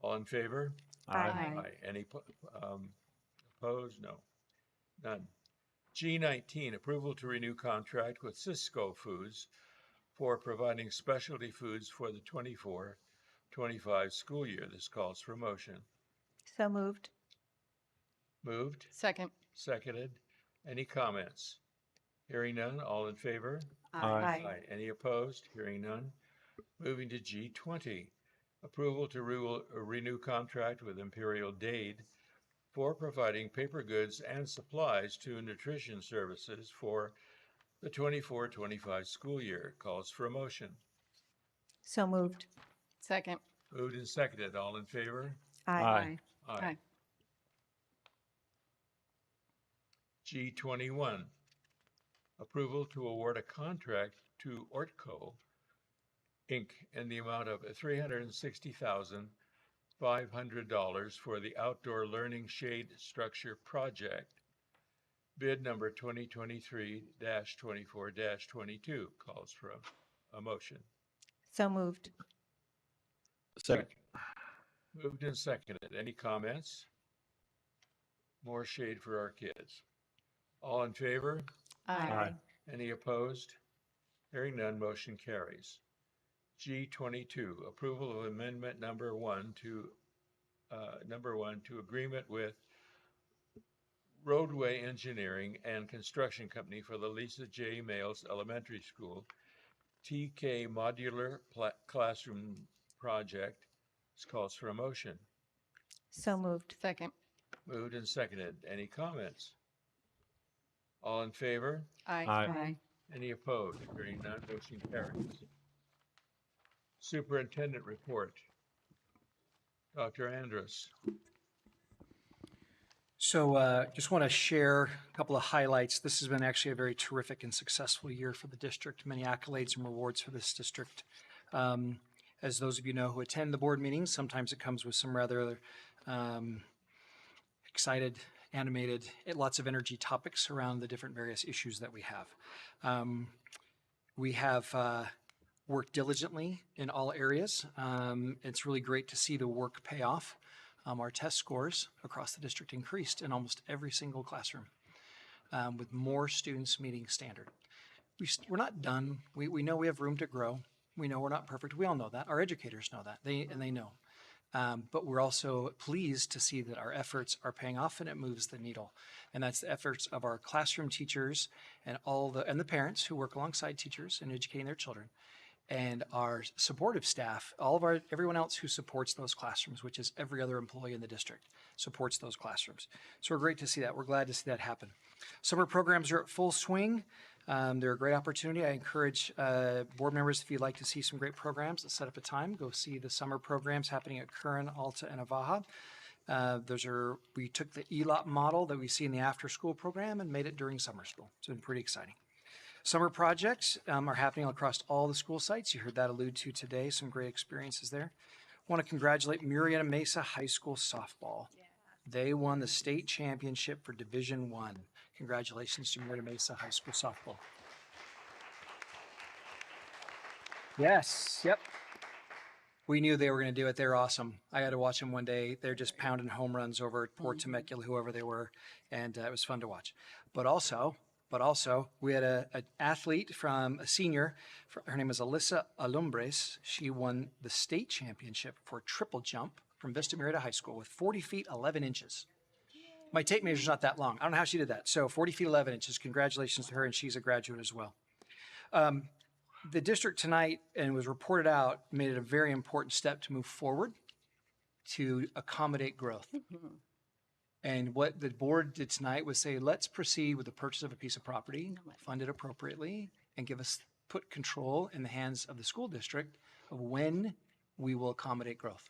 All in favor? Aye. Any opposed? No. None. G19, approval to renew contract with Cisco Foods for providing specialty foods for the 24-25 school year. This calls for a motion. So moved. Moved, Second. seconded. Any comments? Hearing none, all in favor? Aye. Any opposed? Hearing none. Moving to G20, approval to renew contract with Imperial Dade for providing paper goods and supplies to nutrition services for the 24-25 school year. Calls for a motion. So moved. Second. Moved and seconded. All in favor? Aye. Aye. G21, approval to award a contract to Ortco, Inc. in the amount of $360,500 for the outdoor learning shade structure project. Bid number 2023-24-22 calls for a motion. So moved. Second. Moved and seconded. Any comments? More shade for our kids. All in favor? Aye. Any opposed? Hearing none, motion carries. G22, approval of amendment number one to agreement with Roadway Engineering and Construction Company for the Lisa J. Males Elementary School TK Modular Classroom Project. This calls for a motion. So moved. Second. Moved and seconded. Any comments? All in favor? Aye. Aye. Any opposed? Hearing none, motion carries. Superintendent report. Dr. Andrus. So just want to share a couple of highlights. This has been actually a very terrific and successful year for the district. Many accolades and rewards for this district. As those of you know who attend the board meetings, sometimes it comes with some rather excited, animated, lots of energy topics around the different various issues that we have. We have worked diligently in all areas. It's really great to see the work pay off. Our test scores across the district increased in almost every single classroom, with more students meeting standard. We're not done. We know we have room to grow. We know we're not perfect. We all know that. Our educators know that. They know. But we're also pleased to see that our efforts are paying off and it moves the needle. And that's the efforts of our classroom teachers and the parents who work alongside teachers in educating their children, and our supportive staff, everyone else who supports those classrooms, which is every other employee in the district supports those classrooms. So we're great to see that. We're glad to see that happen. Summer programs are at full swing. They're a great opportunity. I encourage board members, if you'd like to see some great programs, let's set up a time. Go see the summer programs happening at Curran, Alta, and Avaha. We took the ELOP model that we see in the after-school program and made it during summer school. It's been pretty exciting. Summer projects are happening across all the school sites. You heard that alluded to today, some great experiences there. I want to congratulate Murrieta Mesa High School softball. They won the state championship for Division I. Congratulations to Murrieta Mesa High School softball. Yes, yep. We knew they were going to do it. They're awesome. I got to watch them one day. They're just pounding home runs over at Port Temecula, whoever they were, and it was fun to watch. But also, we had an athlete from a senior. Her name is Alyssa Alumbres. She won the state championship for triple jump from Vista Murrieta High School with 40 feet, 11 inches. My tape measure's not that long. I don't know how she did that. So 40 feet, 11 inches. Congratulations to her, and she's a graduate as well. The district tonight, and was reported out, made it a very important step to move forward to accommodate growth. And what the board did tonight was say, let's proceed with the purchase of a piece of property, fund it appropriately, and put control in the hands of the school district of when we will accommodate growth.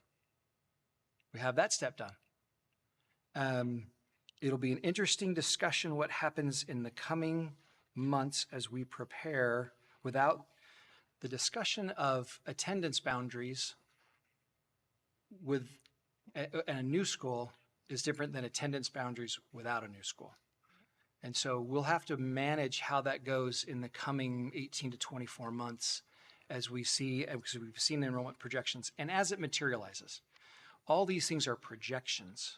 We have that step done. It'll be an interesting discussion what happens in the coming months as we prepare without the discussion of attendance boundaries with a new school is different than attendance boundaries without a new school. And so we'll have to manage how that goes in the coming 18 to 24 months as we see, because we've seen the enrollment projections and as it materializes. All these things are projections.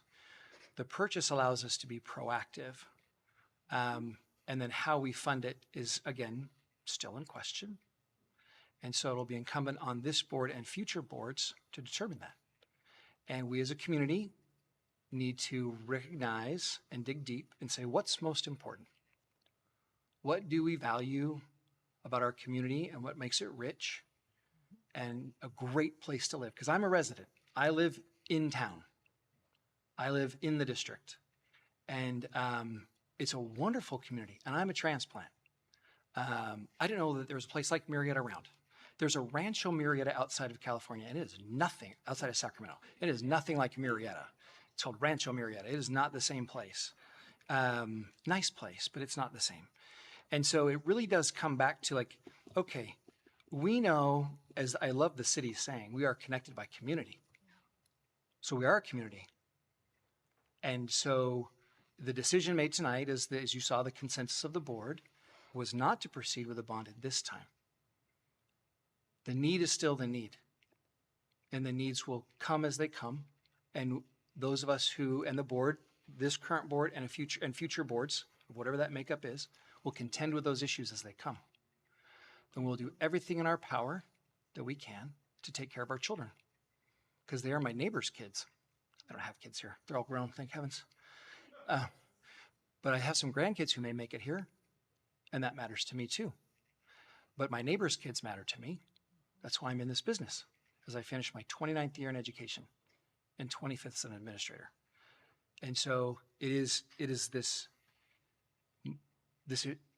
The purchase allows us to be proactive. And then how we fund it is, again, still in question. And so it'll be incumbent on this board and future boards to determine that. And we as a community need to recognize and dig deep and say, what's most important? What do we value about our community and what makes it rich and a great place to live? Because I'm a resident. I live in town. I live in the district. And it's a wonderful community. And I'm a transplant. I didn't know that there was a place like Murrieta around. There's a Rancho Murrieta outside of California, and it is nothing, outside of Sacramento. It is nothing like Murrieta. It's called Rancho Murrieta. It is not the same place. Nice place, but it's not the same. And so it really does come back to like, okay, we know, as I love the city saying, we are connected by community. So we are a community. And so the decision made tonight is that, as you saw, the consensus of the board was not to proceed with a bond at this time. The need is still the need. And the needs will come as they come. And those of us who, and the board, this current board and future boards, whatever that makeup is, will contend with those issues as they come. And we'll do everything in our power that we can to take care of our children. Because they are my neighbor's kids. I don't have kids here. They're all grown, thank heavens. But I have some grandkids who may make it here. And that matters to me too. But my neighbor's kids matter to me. That's why I'm in this business, as I finished my 29th year in education and 25th as an administrator. And so it is this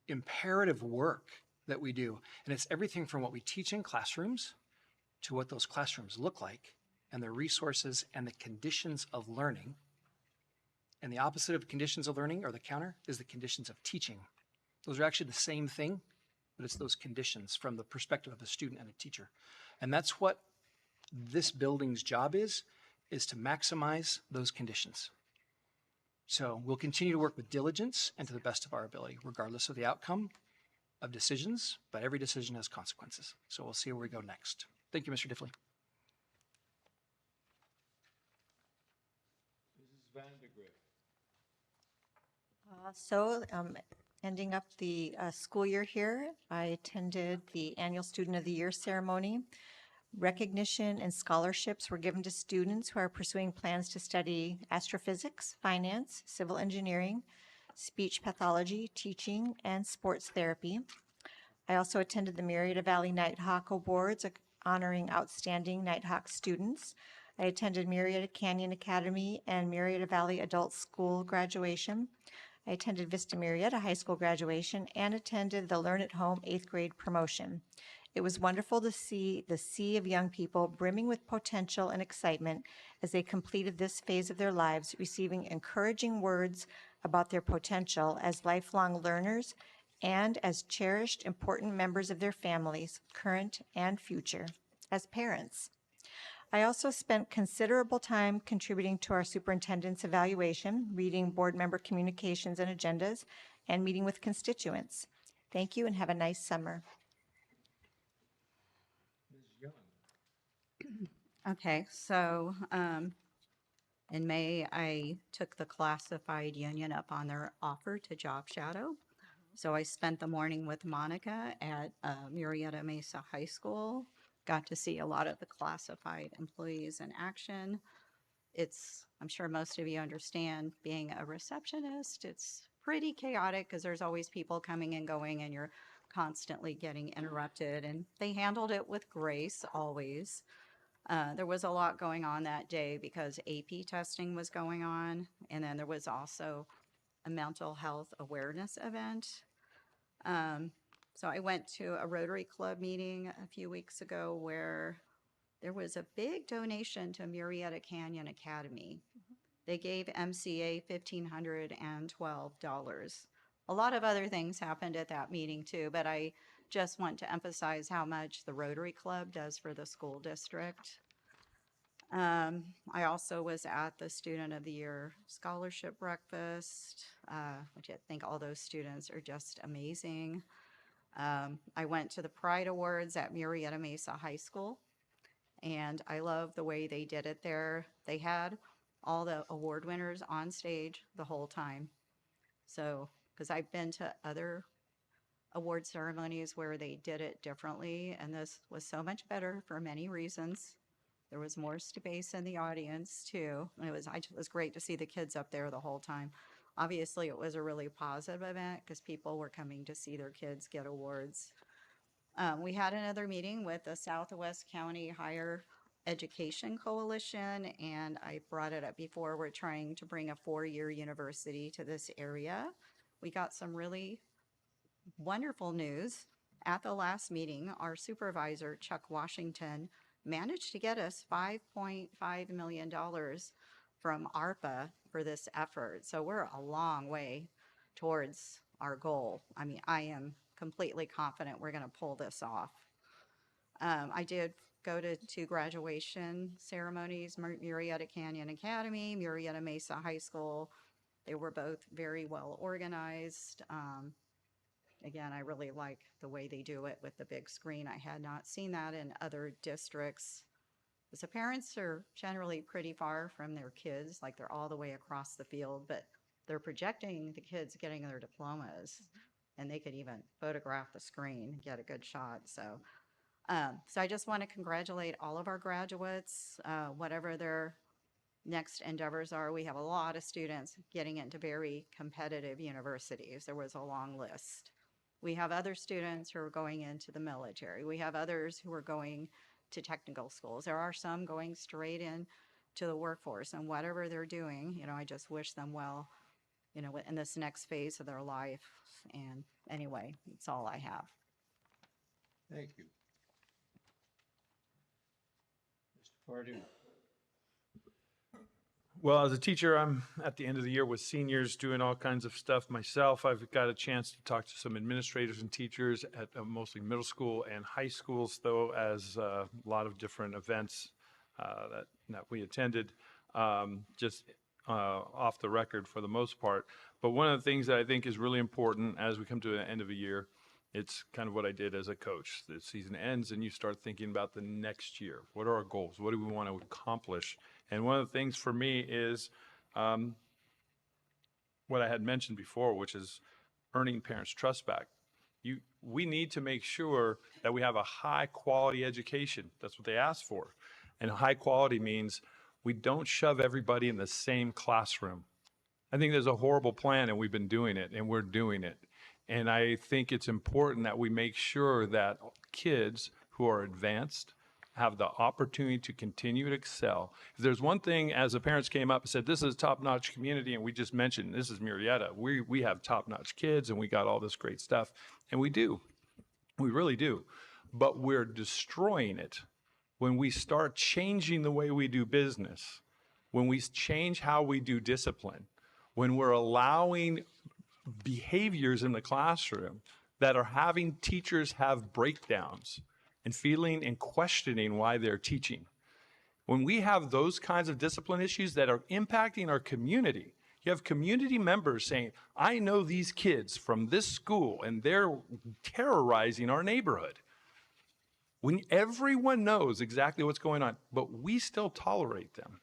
imperative work that we do. And it's everything from what we teach in classrooms to what those classrooms look like and the resources and the conditions of learning. And the opposite of conditions of learning, or the counter, is the conditions of teaching. Those are actually the same thing, but it's those conditions from the perspective of a student and a teacher. And that's what this building's job is to maximize those conditions. So we'll continue to work with diligence and to the best of our ability, regardless of the outcome of decisions, but every decision has consequences. So we'll see where we go next. Thank you, Mr. Diffley. Mrs. Van de Griff. Ending up the school year here, I attended the annual Student of the Year ceremony. Recognition and scholarships were given to students who are pursuing plans to study astrophysics, finance, civil engineering, speech pathology, teaching, and sports therapy. I also attended the Murrieta Valley Nighthawk Awards, honoring outstanding Nighthawk students. I attended Murrieta Canyon Academy and Murrieta Valley Adult School graduation. I attended Vista Murrieta High School graduation and attended the Learn at Home 8th grade promotion. It was wonderful to see the sea of young people brimming with potential and excitement as they completed this phase of their lives, receiving encouraging words about their potential as lifelong learners and as cherished, important members of their families, current and future, as parents. I also spent considerable time contributing to our superintendent's evaluation, reading board member communications and agendas, and meeting with constituents. Thank you and have a nice summer. Okay, so in May, I took the classified union up on their offer to job shadow. So I spent the morning with Monica at Murrieta Mesa High School. Got to see a lot of the classified employees in action. I'm sure most of you understand, being a receptionist, it's pretty chaotic because there's always people coming and going and you're constantly getting interrupted. And they handled it with grace, always. There was a lot going on that day because AP testing was going on, and then there was also a mental health awareness event. So I went to a Rotary Club meeting a few weeks ago where there was a big donation to Murrieta Canyon Academy. They gave MCA $1,512. A lot of other things happened at that meeting too, but I just want to emphasize how much the Rotary Club does for the school district. I also was at the Student of the Year Scholarship Breakfast, which I think all those students are just amazing. I went to the Pride Awards at Murrieta Mesa High School, and I love the way they did it there. They had all the award winners on stage the whole time. So, because I've been to other award ceremonies where they did it differently, and this was so much better for many reasons. There was more space in the audience too. And it was great to see the kids up there the whole time. Obviously, it was a really positive event because people were coming to see their kids get awards. We had another meeting with the Southwest County Higher Education Coalition, and I brought it up before. We're trying to bring a 4-year university to this area. We got some really wonderful news. At the last meeting, our supervisor, Chuck Washington, managed to get us $5.5 million from ARPA for this effort. So we're a long way towards our goal. I mean, I am completely confident we're going to pull this off. I did go to 2 graduation ceremonies, Murrieta Canyon Academy, Murrieta Mesa High School. They were both very well organized. Again, I really like the way they do it with the big screen. I had not seen that in other districts. Because the parents are generally pretty far from their kids, like they're all the way across the field, but they're projecting the kids getting their diplomas, and they could even photograph the screen and get a good shot. So I just want to congratulate all of our graduates, whatever their next endeavors are. We have a lot of students getting into very competitive universities. There was a long list. We have other students who are going into the military. We have others who are going to technical schools. There are some going straight in to the workforce, and whatever they're doing, I just wish them well, in this next phase of their life. And anyway, that's all I have. Thank you. Mr. Pardue. Well, as a teacher, I'm at the end of the year with seniors doing all kinds of stuff myself. I've got a chance to talk to some administrators and teachers at mostly middle school and high schools, though, as a lot of different events that we attended, just off the record for the most part. But one of the things that I think is really important as we come to the end of a year, it's kind of what I did as a coach. The season ends and you start thinking about the next year. What are our goals? What do we want to accomplish? And one of the things for me is what I had mentioned before, which is earning parents' trust back. We need to make sure that we have a high quality education. That's what they ask for. And high quality means we don't shove everybody in the same classroom. I think there's a horrible plan, and we've been doing it, and we're doing it. And I think it's important that we make sure that kids who are advanced, have the opportunity to continue to excel. If there's one thing, as the parents came up and said, this is a top-notch community, and we just mentioned, this is Murrieta. We have top-notch kids, and we got all this great stuff. And we do. We really do. But we're destroying it when we start changing the way we do business, when we change how we do discipline, when we're allowing behaviors in the classroom that are having teachers have breakdowns and feeling and questioning why they're teaching. When we have those kinds of discipline issues that are impacting our community, you have community members saying, I know these kids from this school and they're terrorizing our neighborhood. When everyone knows exactly what's going on, but we still tolerate them,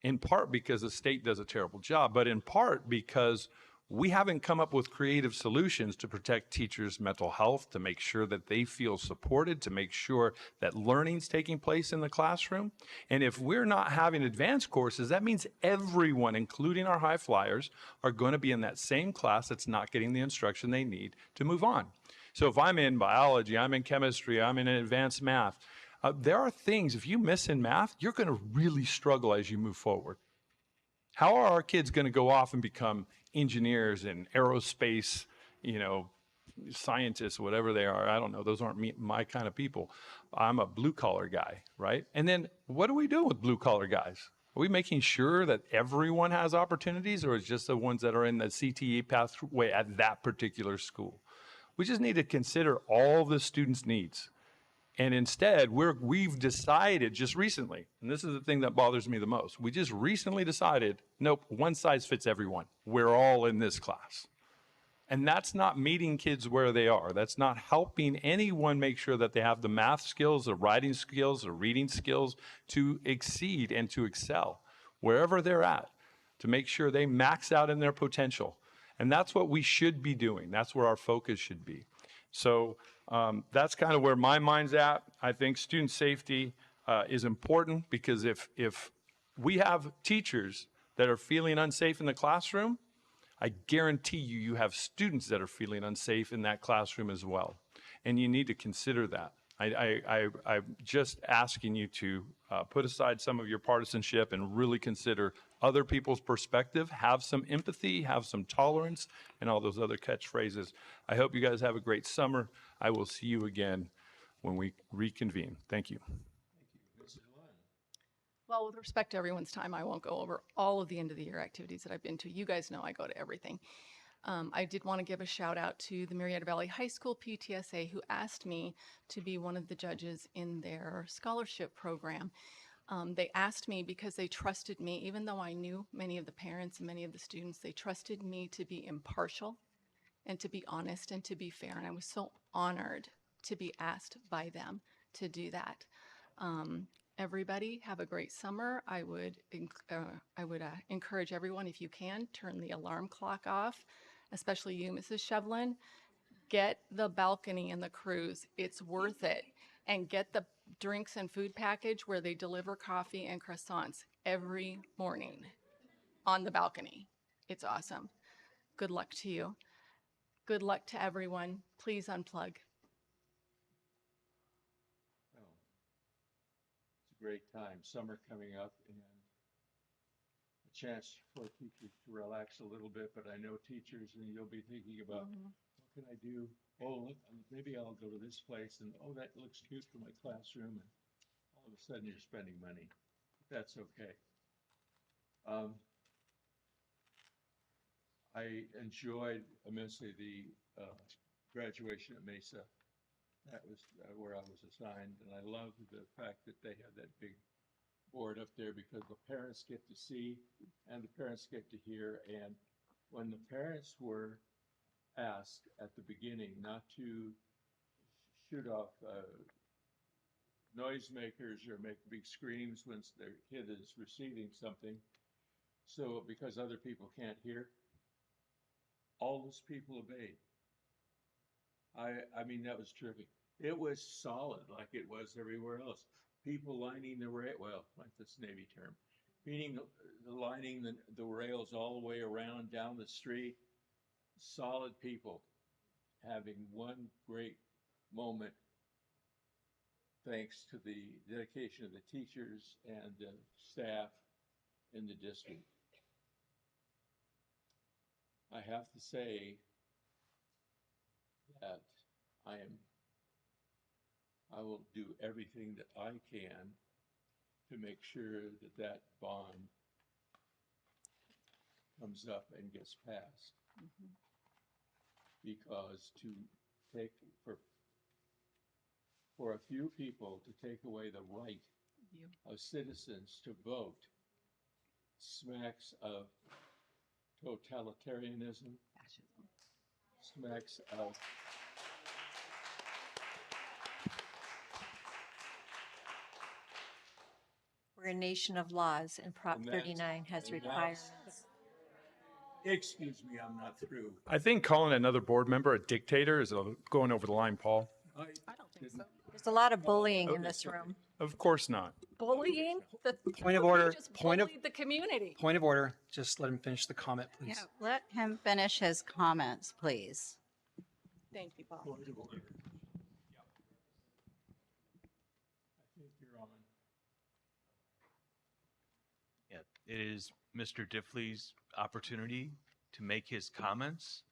in part because the state does a terrible job, but in part because we haven't come up with creative solutions to protect teachers' mental health, to make sure that they feel supported, to make sure that learning's taking place in the classroom. And if we're not having advanced courses, that means everyone, including our high flyers, are going to be in that same class that's not getting the instruction they need to move on. So if I'm in biology, I'm in chemistry, I'm in advanced math, there are things, if you miss in math, you're going to really struggle as you move forward. How are our kids going to go off and become engineers and aerospace, scientists, whatever they are? I don't know. Those aren't my kind of people. I'm a blue collar guy, right? And then what do we do with blue collar guys? Are we making sure that everyone has opportunities, or is it just the ones that are in the CTE pathway at that particular school? We just need to consider all the students' needs. And instead, we've decided just recently, and this is the thing that bothers me the most, we just recently decided, nope, one size fits everyone. We're all in this class. And that's not meeting kids where they are. That's not helping anyone make sure that they have the math skills, the writing skills, the reading skills to exceed and to excel wherever they're at, to make sure they max out in their potential. And that's what we should be doing. That's where our focus should be. So that's kind of where my mind's at. I think student safety is important, because if we have teachers that are feeling unsafe in the classroom, I guarantee you have students that are feeling unsafe in that classroom as well. And you need to consider that. I'm just asking you to put aside some of your partisanship and really consider other people's perspective, have some empathy, have some tolerance, and all those other catchphrases. I hope you guys have a great summer. I will see you again when we reconvene. Thank you. Well, with respect to everyone's time, I won't go over all of the end of the year activities that I've been to. You guys know I go to everything. I did want to give a shout out to the Murrieta Valley High School PTSA, who asked me to be one of the judges in their scholarship program. They asked me because they trusted me, even though I knew many of the parents and many of the students, they trusted me to be impartial and to be honest and to be fair. And I was so honored to be asked by them to do that. Everybody have a great summer. I would encourage everyone, if you can, turn the alarm clock off, especially you, Mrs. Shevlin. Get the balcony and the cruise. It's worth it. And get the drinks and food package where they deliver coffee and croissants every morning on the balcony. It's awesome. Good luck to you. Good luck to everyone. Please unplug. It's a great time. Summer coming up, and a chance for teachers to relax a little bit. But I know teachers, and you'll be thinking about, what can I do? Oh, look, maybe I'll go to this place, and oh, that looks cute for my classroom. And all of a sudden, you're spending money. That's okay. I enjoyed immensely the graduation at Mesa. That was where I was assigned, and I loved the fact that they had that big board up there, because the parents get to see and the parents get to hear. And when the parents were asked at the beginning not to shoot off noisemakers or make big screams when their kid is receiving something, so because other people can't hear, all those people obeyed. I mean, that was terrific. It was solid, like it was everywhere else. People lining the rail, well, like this Navy term, lining the rails all the way around down the street. Solid people having one great moment thanks to the dedication of the teachers and the staff in the district. I have to say that I will do everything that I can to make sure that that bond comes up and gets passed. Because to take, for a few people to take away the right of citizens to vote smacks of totalitarianism, smacks of We're a nation of laws, and Prop And that's- 39 has and requirements. excuse me, I'm not through. I think calling another board member a dictator is going over the line, Paul. I don't think so. There's a lot of bullying in this room. Of course not. Bullying? Point of order. Just Point of bullied the community. point of order. Just let him finish the comment, please. Yeah, let him finish his comments, please. Thank you, Paul. Point of order. I think you're on. Yeah, it is Mr. Diffley's opportunity to make his comments,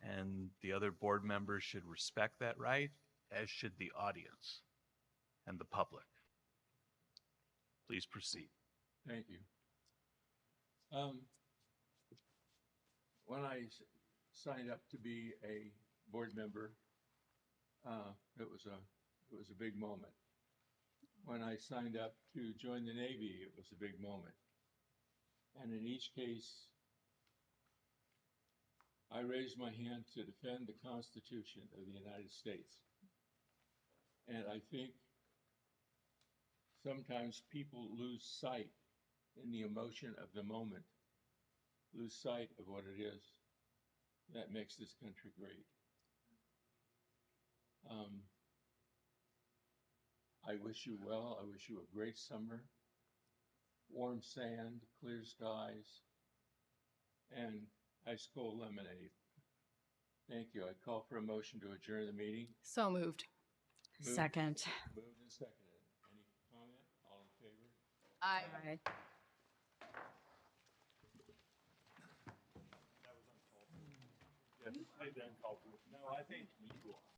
and the other board members should respect that right, as should the audience and the public. Please proceed. Thank you. When I signed up to be a board member, it was a big moment. When I signed up to join the Navy, it was a big moment. And in each case, I raised my hand to defend the Constitution of the United States. And I think sometimes people lose sight in the emotion of the moment, lose sight of what it is that makes this country great. I wish you well. I wish you a great summer, warm sand, clear skies, and ice cold lemonade. Thank you. I call for a motion to adjourn the meeting. So moved. Second. Moved and seconded. Any comment? All in favor? Aye. No, I think you are.